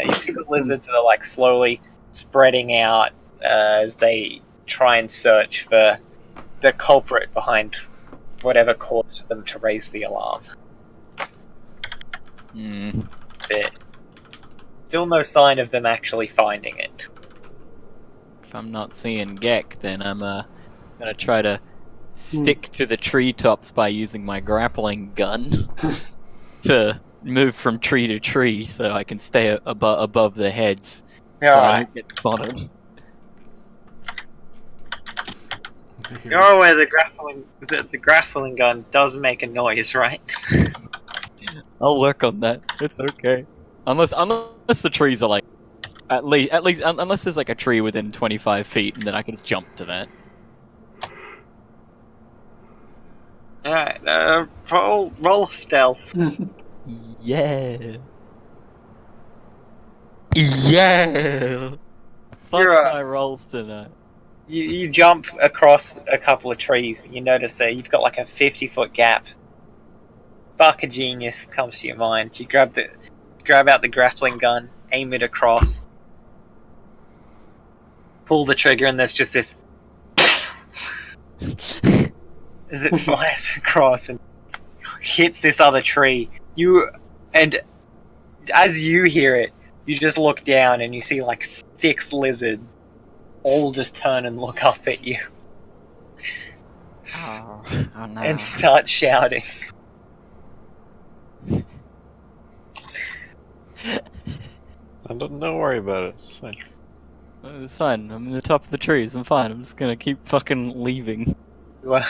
you see the lizards that are like slowly spreading out as they try and search for the culprit behind whatever caused them to raise the alarm. But still no sign of them actually finding it. If I'm not seeing Gek, then I'm gonna try to stick to the treetops by using my grappling gun to move from tree to tree so I can stay above their heads so I Alright. don't get spotted. You're aware the grappling gun does make a noise, right? I'll work on that. It's okay. Unless the trees are like at least unless there's like a tree within 25 feet, and then I can just jump to that. Alright, roll stealth. Yeah. Yeah. Fuck You're, my rolls tonight. You jump across a couple of trees. You notice you've got like a 50-foot gap. Spark of genius comes to your mind. You grab out the grappling gun, aim it across, pull the trigger, and there's just this as it flies across and hits this other tree. And as you hear it, you just look down and you see like 6 lizards all just turn and look up at you Oh no. and start shouting. Don't worry about it. It's fine. It's fine. I'm in the top of the trees. I'm fine. I'm just gonna keep fucking leaving. You are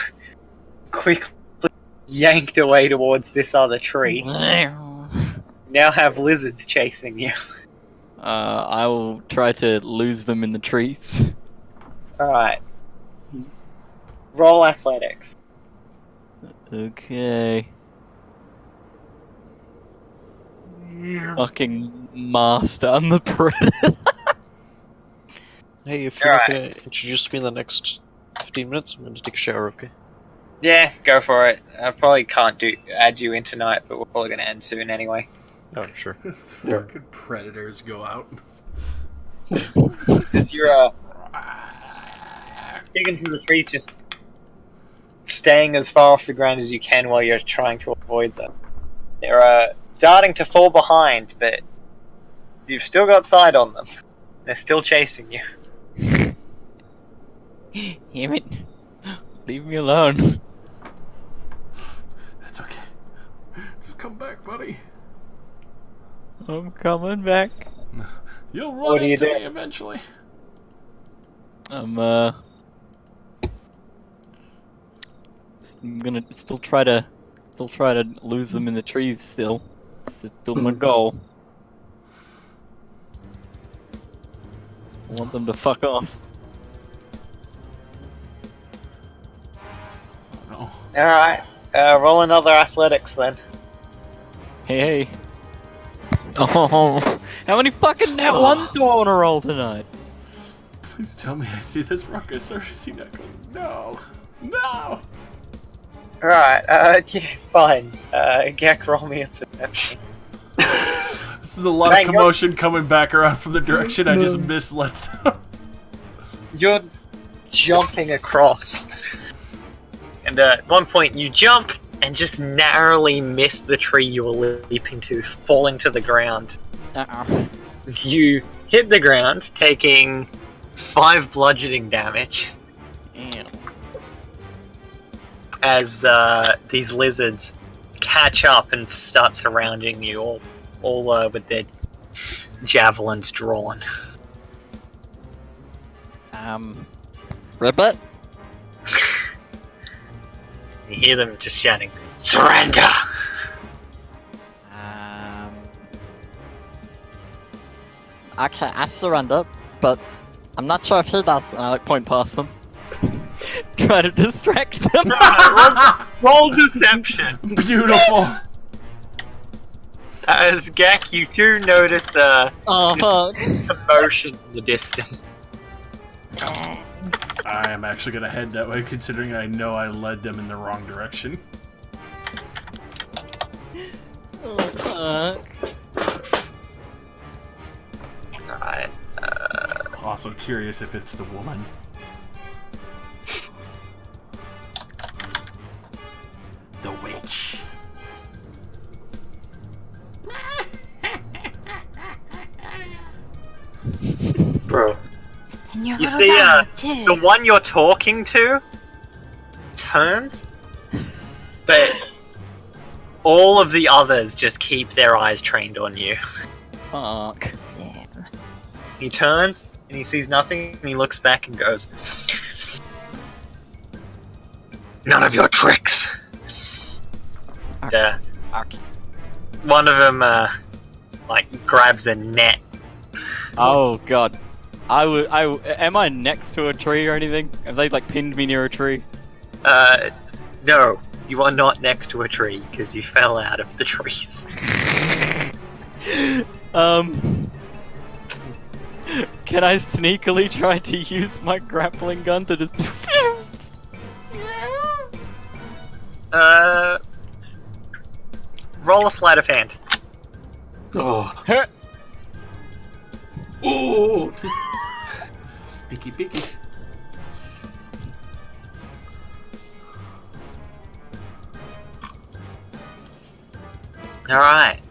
quickly yanked away towards this other tree. Now have lizards chasing you. I will try to lose them in the trees. Alright. Roll athletics. Okay. Fucking master. I'm the predator. Hey, if you're not Alright. gonna introduce me in the next 15 minutes, I'm gonna take a shower, okay? Yeah, go for it. I probably can't add you in tonight, but we're probably going to end soon anyway. Oh, sure. Fucking predators go out. Because you're digging through the trees, just staying as far off the ground as you can while you're trying to avoid them. They're starting to fall behind, but you've still got sight on them. They're still chasing you. Damn it. Leave me alone. That's okay. Just come back, buddy. I'm coming back. You'll run What do you into do? me eventually. I'm gonna still try to lose them in the trees still. It's still my goal. I want them to fuck off. Oh, Alright, roll another athletics then. Hey. Oh, how many fucking net ones do I want to roll tonight? please tell me I see this ruckus or see that. No. No. Alright, yeah, fine. Gek, roll me a perception. This is a lot Thank of God. commotion coming back around from the direction I just misled them. You're jumping across. And at one point you jump and just narrowly miss the tree you were leaping to, falling to the ground. You hit the ground, taking 5 bludgeoning damage Damn. as these lizards catch up and start surrounding you, all with their javelins drawn. Ribbit? You hear them just shouting, "Surrender!" Okay, I surrender, but I'm not sure if he does. I like point past them. Try to distract them. Roll deception! Beautiful. As Gek, you do notice a Oh fuck. commotion in the distance. I am actually gonna head that way, considering I know I led them in the wrong direction. Oh fuck. Alright, Also curious if it's the woman. The witch. Bro. And your You little see, dog, too. the one you're talking to turns, but all of the others just keep their eyes trained on you. Fuck. Yeah. He turns and he sees nothing and he looks back and goes, "None of your tricks." Okay. One of them grabs a net. Oh god. Am I next to a tree or anything? Have they like pinned me near a tree? No, you are not next to a tree because you fell out of the trees. Can I sneakily try to use my grappling gun to just Roll a sleight of hand. Oh. Ooh. Sticky picky. Alright.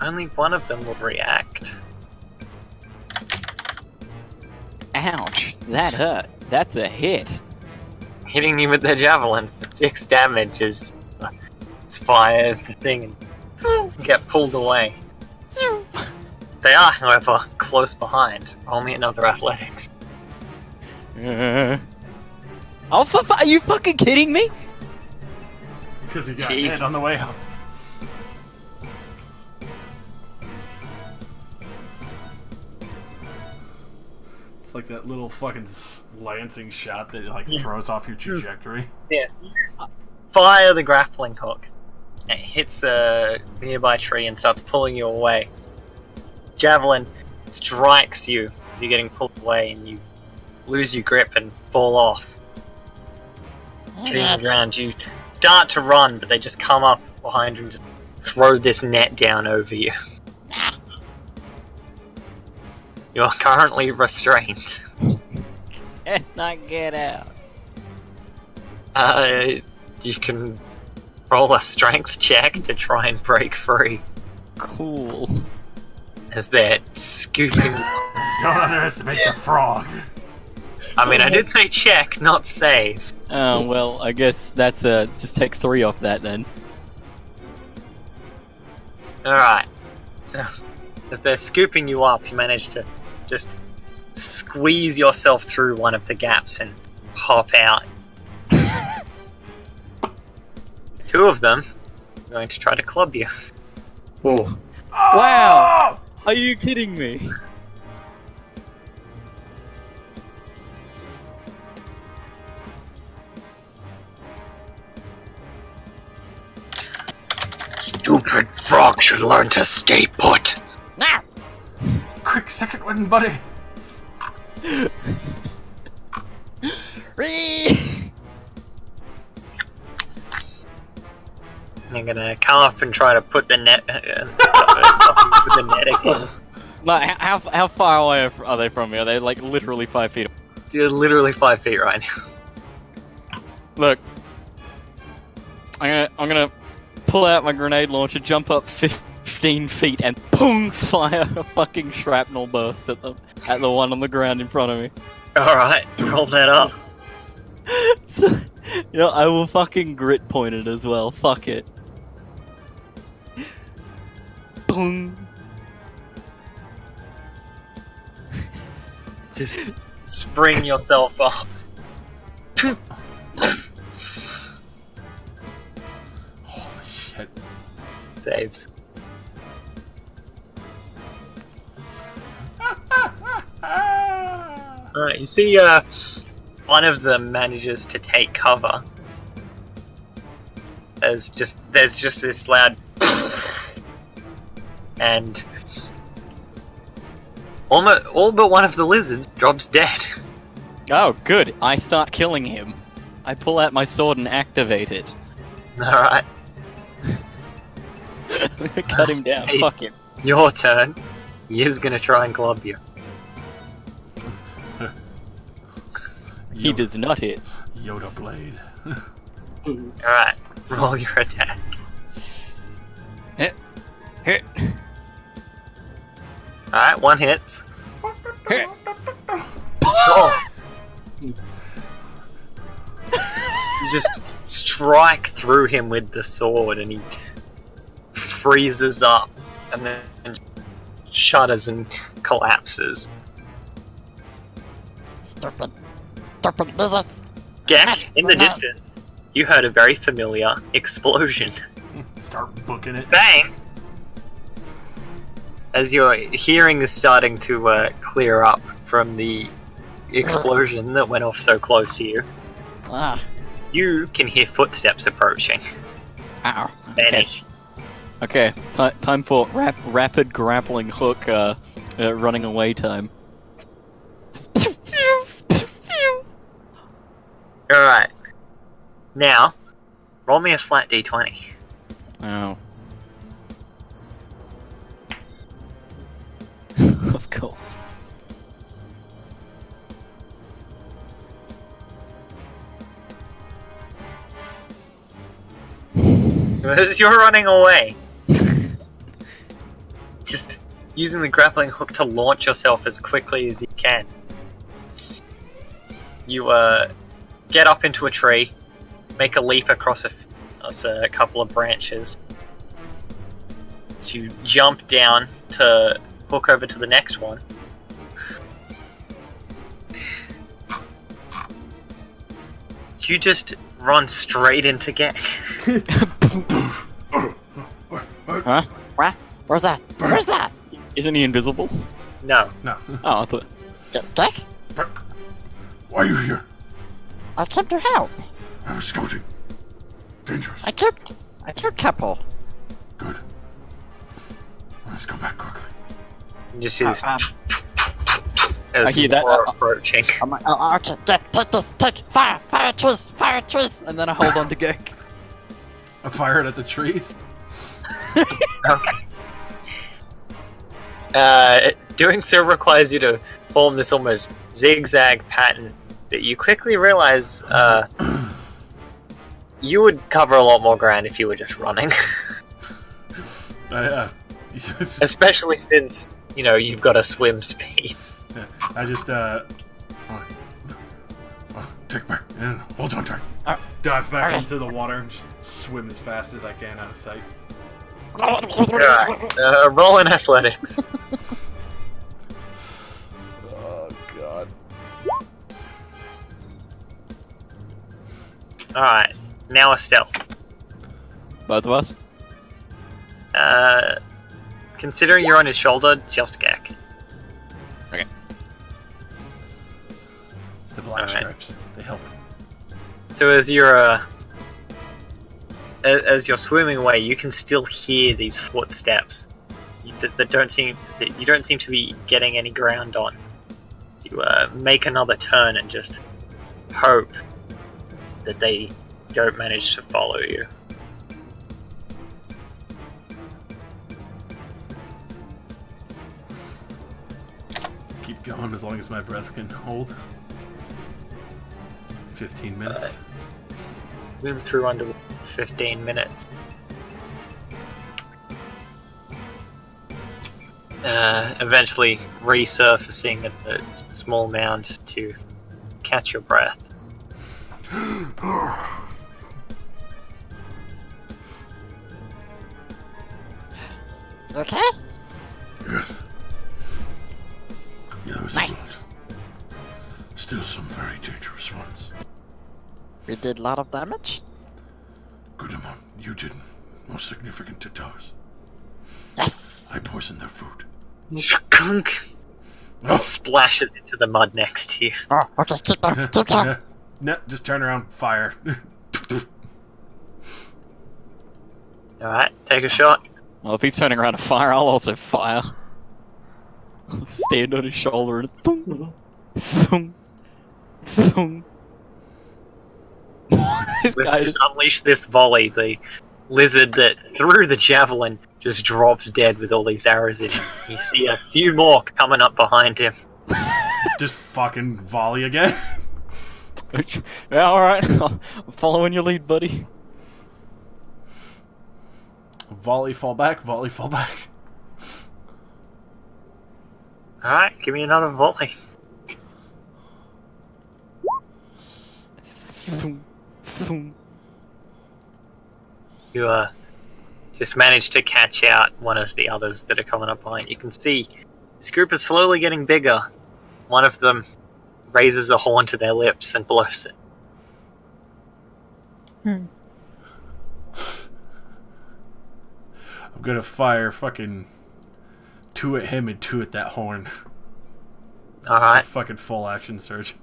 Only one of them will react. Ouch! That hurt. That's a hit. Hitting you with their javelin for 6 damage is fire the thing and get pulled away. They are, however, close behind. Roll me another athletics. Oh, are you fucking kidding me? Because you got Jeez. hit on the way up. It's like that little fucking lancing shot that like throws off your trajectory. Yes. Fire the grappling hook. It hits a nearby tree and starts pulling you away. Javelin strikes you as you're getting pulled away and you lose your grip and fall off. Hitting the ground, you start to run, but they just come up behind you and just throw this net down over you. You are currently restrained. Can I get out? You can roll a strength check to try and break free Cool. as they're scooping. Don't underestimate the frog. I mean, I did say check, not save. Oh, well, I guess that's just take 3 off that then. Alright. So, as they're scooping you up, you manage to just squeeze yourself through one of the gaps and hop out. 2 of them are going to try to club you. Oh. Wow! Are you kidding me? Stupid frog should learn to stay put. Quick, second one, buddy. They're gonna come up and try to put the net, put the net again. Like, how far away are they from me? Are they like literally 5 feet? You're literally 5 feet right now. Look, I'm gonna pull out my grenade launcher, jump up 15 feet, and boom, fire a fucking shrapnel burst at the one on the ground in front of me. Alright, roll that up. So, you know, I will fucking grit point it as well. Fuck it. Boom. Just spring yourself up. Holy shit. Saves. Alright, you see one of them manages to take cover. There's just this loud and all but one of the lizards drops dead. Oh, good. I start killing him. I pull out my sword and activate it. Alright, Cut him down. Hey. Fuck him. your turn. He is gonna try and club you. He does not hit. Yoda blade. Alright, roll your attack. Hit. Alright, one hits. Hit. Oh. You just strike through him with the sword and he freezes up and then shudders and collapses. Stupid lizards. Gek, in the Run out. distance, you heard a very familiar explosion. Start booking it. Bang! As your hearing is starting to clear up from the explosion that went off so close to you, Ah, you can hear footsteps approaching. ow. Benny. Okay. Time for rapid grappling hook. Running away time. Alright. Now, roll me a flat d20. Oh. Of course. As you're running away, just using the grappling hook to launch yourself as quickly as you can. You get up into a tree, make a leap across a couple of branches. So you jump down to hook over to the next one. You just run straight into Gek. Huh? Where's that? Where's that? Isn't he invisible? No. No. Oh, I thought. Jack? Why are you here? I came to help. I was scouting. Dangerous. I killed Keppel. Good. Let's go back quickly. You see this I as hear that. more approaching. I'm like, oh, okay, take this, take it. Fire twist. And then I hold on to Gek. I fired at the trees. Doing so requires you to form this almost zigzag pattern that you quickly realize you would cover a lot more ground if you were just running. Especially since, you've got a swim speed. I just take back and hold on tight. Dive back into the water and just swim as fast as I can out of sight. Alright, roll in athletics. Oh god. Alright, now a stealth. Both of us? Considering you're on his shoulder, just Gek. It's the black Alright. stripes. They help. So as you're swimming away, you can still hear these footsteps that you don't seem to be getting any ground on. You make another turn and just hope that they don't manage to follow you. Keep going as long as my breath can hold. 15 minutes. Move through under 15 minutes. Eventually resurfacing at the small mound to catch your breath. Okay? Yes. Yeah, there was Nice. a lot. Still some very dangerous ones. We did a lot of damage? Good amount. You didn't. Most significant to Tars. Yes! I poisoned their food. Skunk Oh. splashes into the mud next to you. Oh, okay, keep going, keep going. No, just turn around, fire. Alright, take a shot. Well, if he's turning around to fire, I'll also fire. I'll stand on his shoulder and thunk, thunk, thunk. This Let's guy just unleash this volley. The lizard that threw the javelin just drops dead with all these arrows in him. You see a few more coming up behind him. Just fucking volley again. Yeah, alright. I'm following your lead, buddy. Volley, fall back, volley, fall back. Alright, give me another volley. Thunk, thunk. You just managed to catch out one of the others that are coming up behind. You can see this group is slowly getting bigger. One of them raises a horn to their lips and blows it. Hmm. I'm gonna fire fucking 2 at him and 2 at that horn. Alright, Fucking full action surge.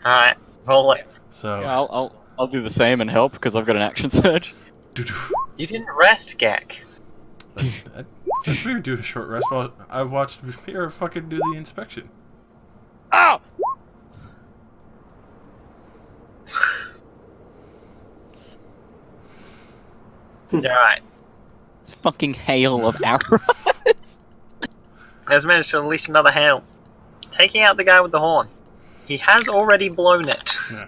alright, roll it. So Yeah, I'll do the same and help because I've got an action surge. You didn't rest, Gek. I said we were doing a short rest while I watched Vera fucking do the inspection. Ow! Alright, It's fucking hail of arrows. has managed to unleash another hail, taking out the guy with the horn. He has already blown it. Yeah.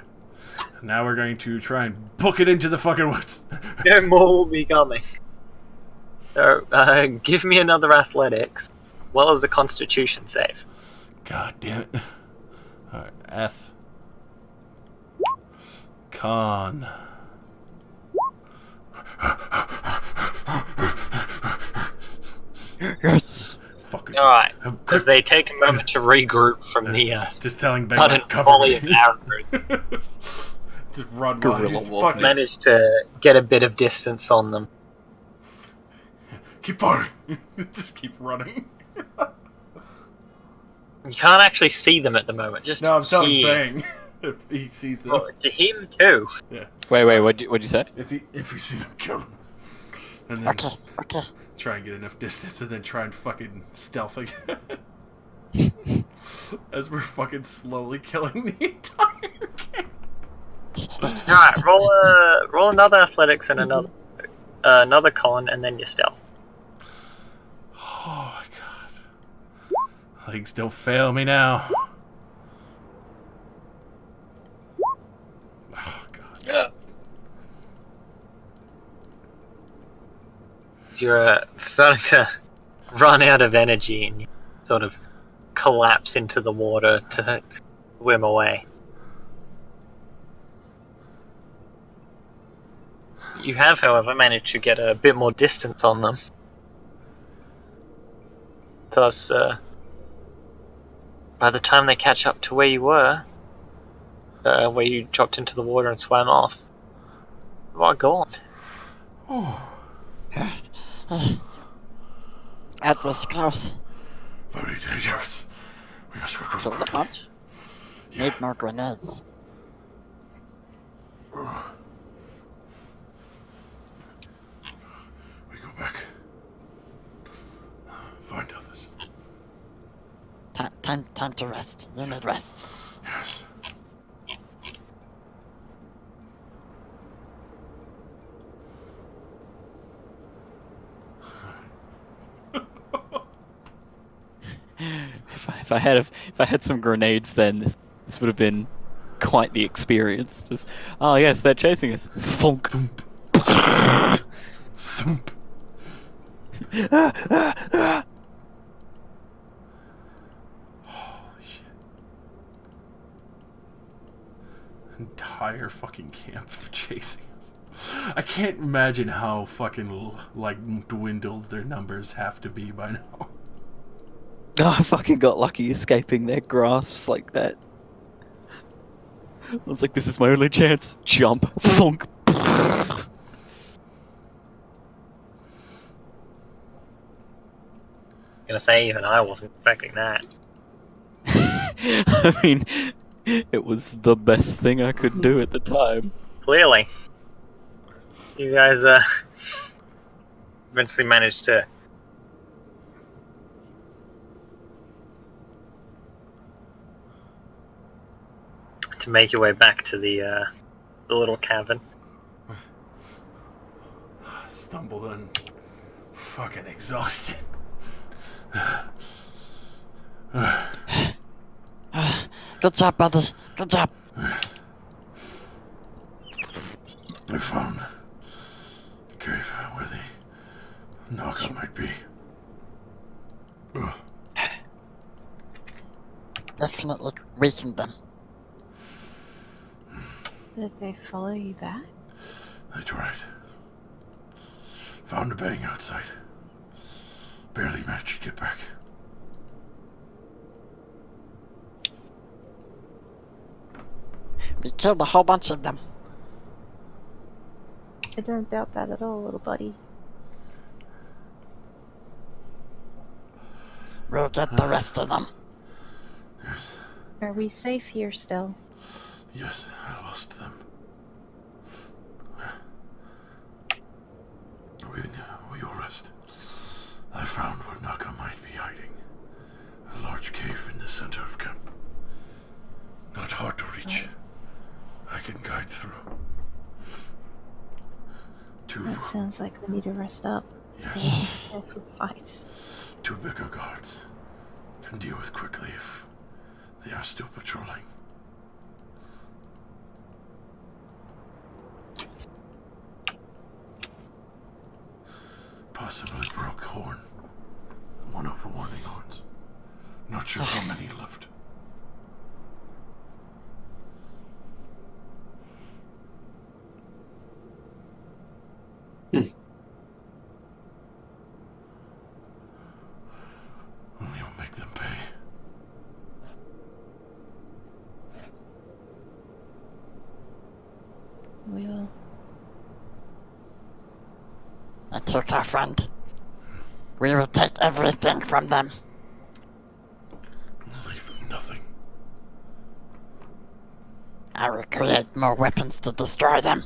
Now we're going to try and book it into the fucking woods. No more will be coming. So, give me another athletics, as well as a constitution save. God damn it. Alright, F. Con. Yes. Fucking. Alright, as they take a moment to regroup from the Just telling Ben sudden to cover volley of me. arrows, Just run Guerrilla while he's warfare. fucking. manage to get a bit of distance on them. Keep firing. Just keep running. You can't actually see them at the moment, just No, I'm telling hear. Bang. If he sees them. Well, to him too. Wait, what'd you say? If we see them, kill them. And then Okay, okay. try and get enough distance and then try and fucking stealth again. As we're fucking slowly killing the entire game. Alright, roll another athletics and another con, and then your stealth. Oh my god. Legs don't fail me now. Oh god. You're starting to run out of energy and you sort of collapse into the water to swim away. You have, however, managed to get a bit more distance on them. Thus, by the time they catch up to where you were, where you dropped into the water and swam off, you are gone. Oh, That was close. very dangerous. We must Kill regroup the quickly. bunch. Need more grenades. We go back. Find others. Time to rest. You need rest. Yes. If I had some grenades, then this would have been quite the experience. Just, oh yes, they're chasing us. Funk. Thump. Thump. Holy shit. Entire fucking camp of chasing us. I can't imagine how fucking, like, dwindled their numbers have to be by now. Oh, I fucking got lucky escaping their grasps like that. I was like, this is my only chance. Jump. Funk. Gonna say, even I wasn't expecting that. I mean, it was the best thing I could do at the time. Clearly. You guys, eventually managed to make your way back to the little cabin. Stumbled and fucking exhausted. Good job, buddy. Good job. I found the cave where the Naga might be. Ugh. Definitely weakened them. Did they follow you back? I tried. Found a bang outside. Barely managed to get back. We killed a whole bunch of them. I don't doubt that at all, little buddy. We'll get the rest of them. Are we safe here still? Yes, I lost them. We all rest. I found where Naka might be hiding. A large cave in the center of camp. Not hard to reach. I can guide through. That sounds like we need to rest up. So we can prepare for the fight. Two bigger guards can deal with quickly if they are still patrolling. Possibly broke horn. One of the warning horns. Not sure how many left. We'll make them pay. We will. I took our friend. We will take everything from them. Leave them nothing. I will create more weapons to destroy them.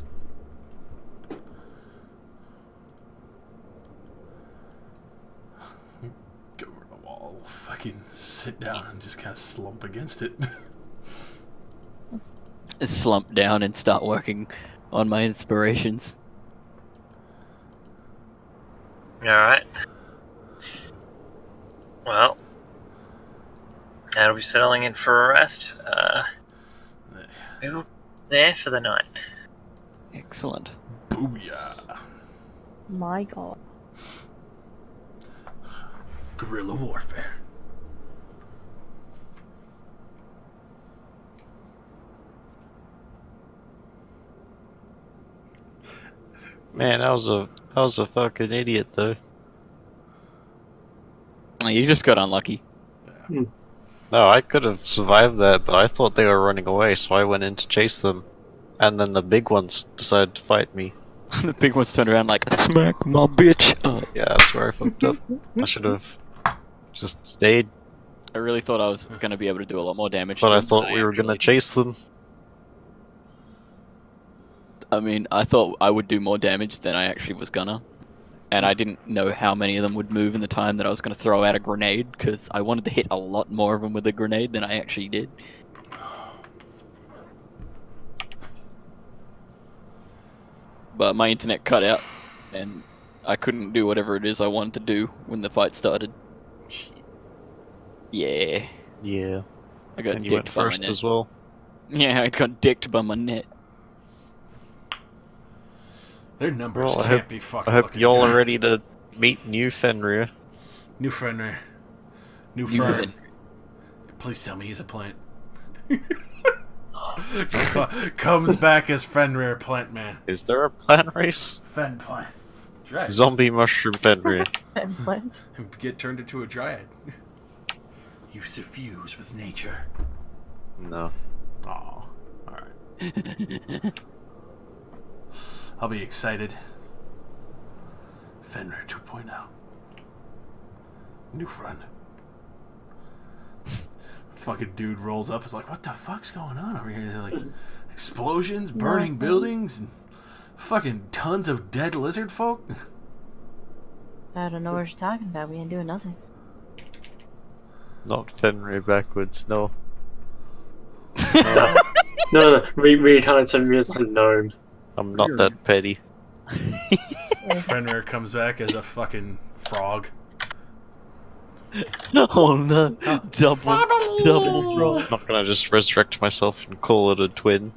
Go over the wall. Fucking sit down and just kind of slump against it. Slump down and start working on my inspirations. Alright. Well, that'll be settling in for a rest. We will be there for the night. Excellent. Booyah. My god. Guerrilla warfare. Man, I was a fucking idiot though. Oh, you just got unlucky. No, I could have survived that, but I thought they were running away, so I went in to chase them. And then the big ones decided to fight me. The big ones turned around like, smack my bitch. Yeah, that's where I fucked up. I should have just stayed, I really thought I was going to be able to do a lot more damage. but to I them thought than we were gonna actually- chase them. I mean, I thought I would do more damage than I actually was gonna. And I didn't know how many of them would move in the time that I was going to throw out a grenade, because I wanted to hit a lot more of them with a grenade than I actually did. But my internet cut out, and I couldn't do whatever it is I wanted to do when the fight started. Yeah. Yeah, I got and you went dicked by my first net. as well. Yeah, I got dicked by my net. Their numbers Well, can't be fucking I hope looking y'all good. are ready to meet new Fenrir. New Fenrir. New New Fern. Fen- Please tell me he's a plant. Comes back as Fenrir Plant Man. Is there a plant race? Fen Plant. Right. Zombie mushroom Fenrir. Implant. And get turned into a dryad. You suffuse with nature. No. Aw. Alright. I'll be excited. Fenrir 2.0. New friend. Fucking dude rolls up. Is like, what the fuck's going on over here? They're like, explosions, burning Nothing. buildings, and fucking tons of dead lizard folk. I don't know what you're talking about. We ain't doing nothing. Not Fenrir backwards, no. No. Reincarnates him as a gnome. I'm not that petty. Fenrir comes back as a fucking frog. Oh no! Double, bro. I'm not gonna just resurrect myself and call it a twin.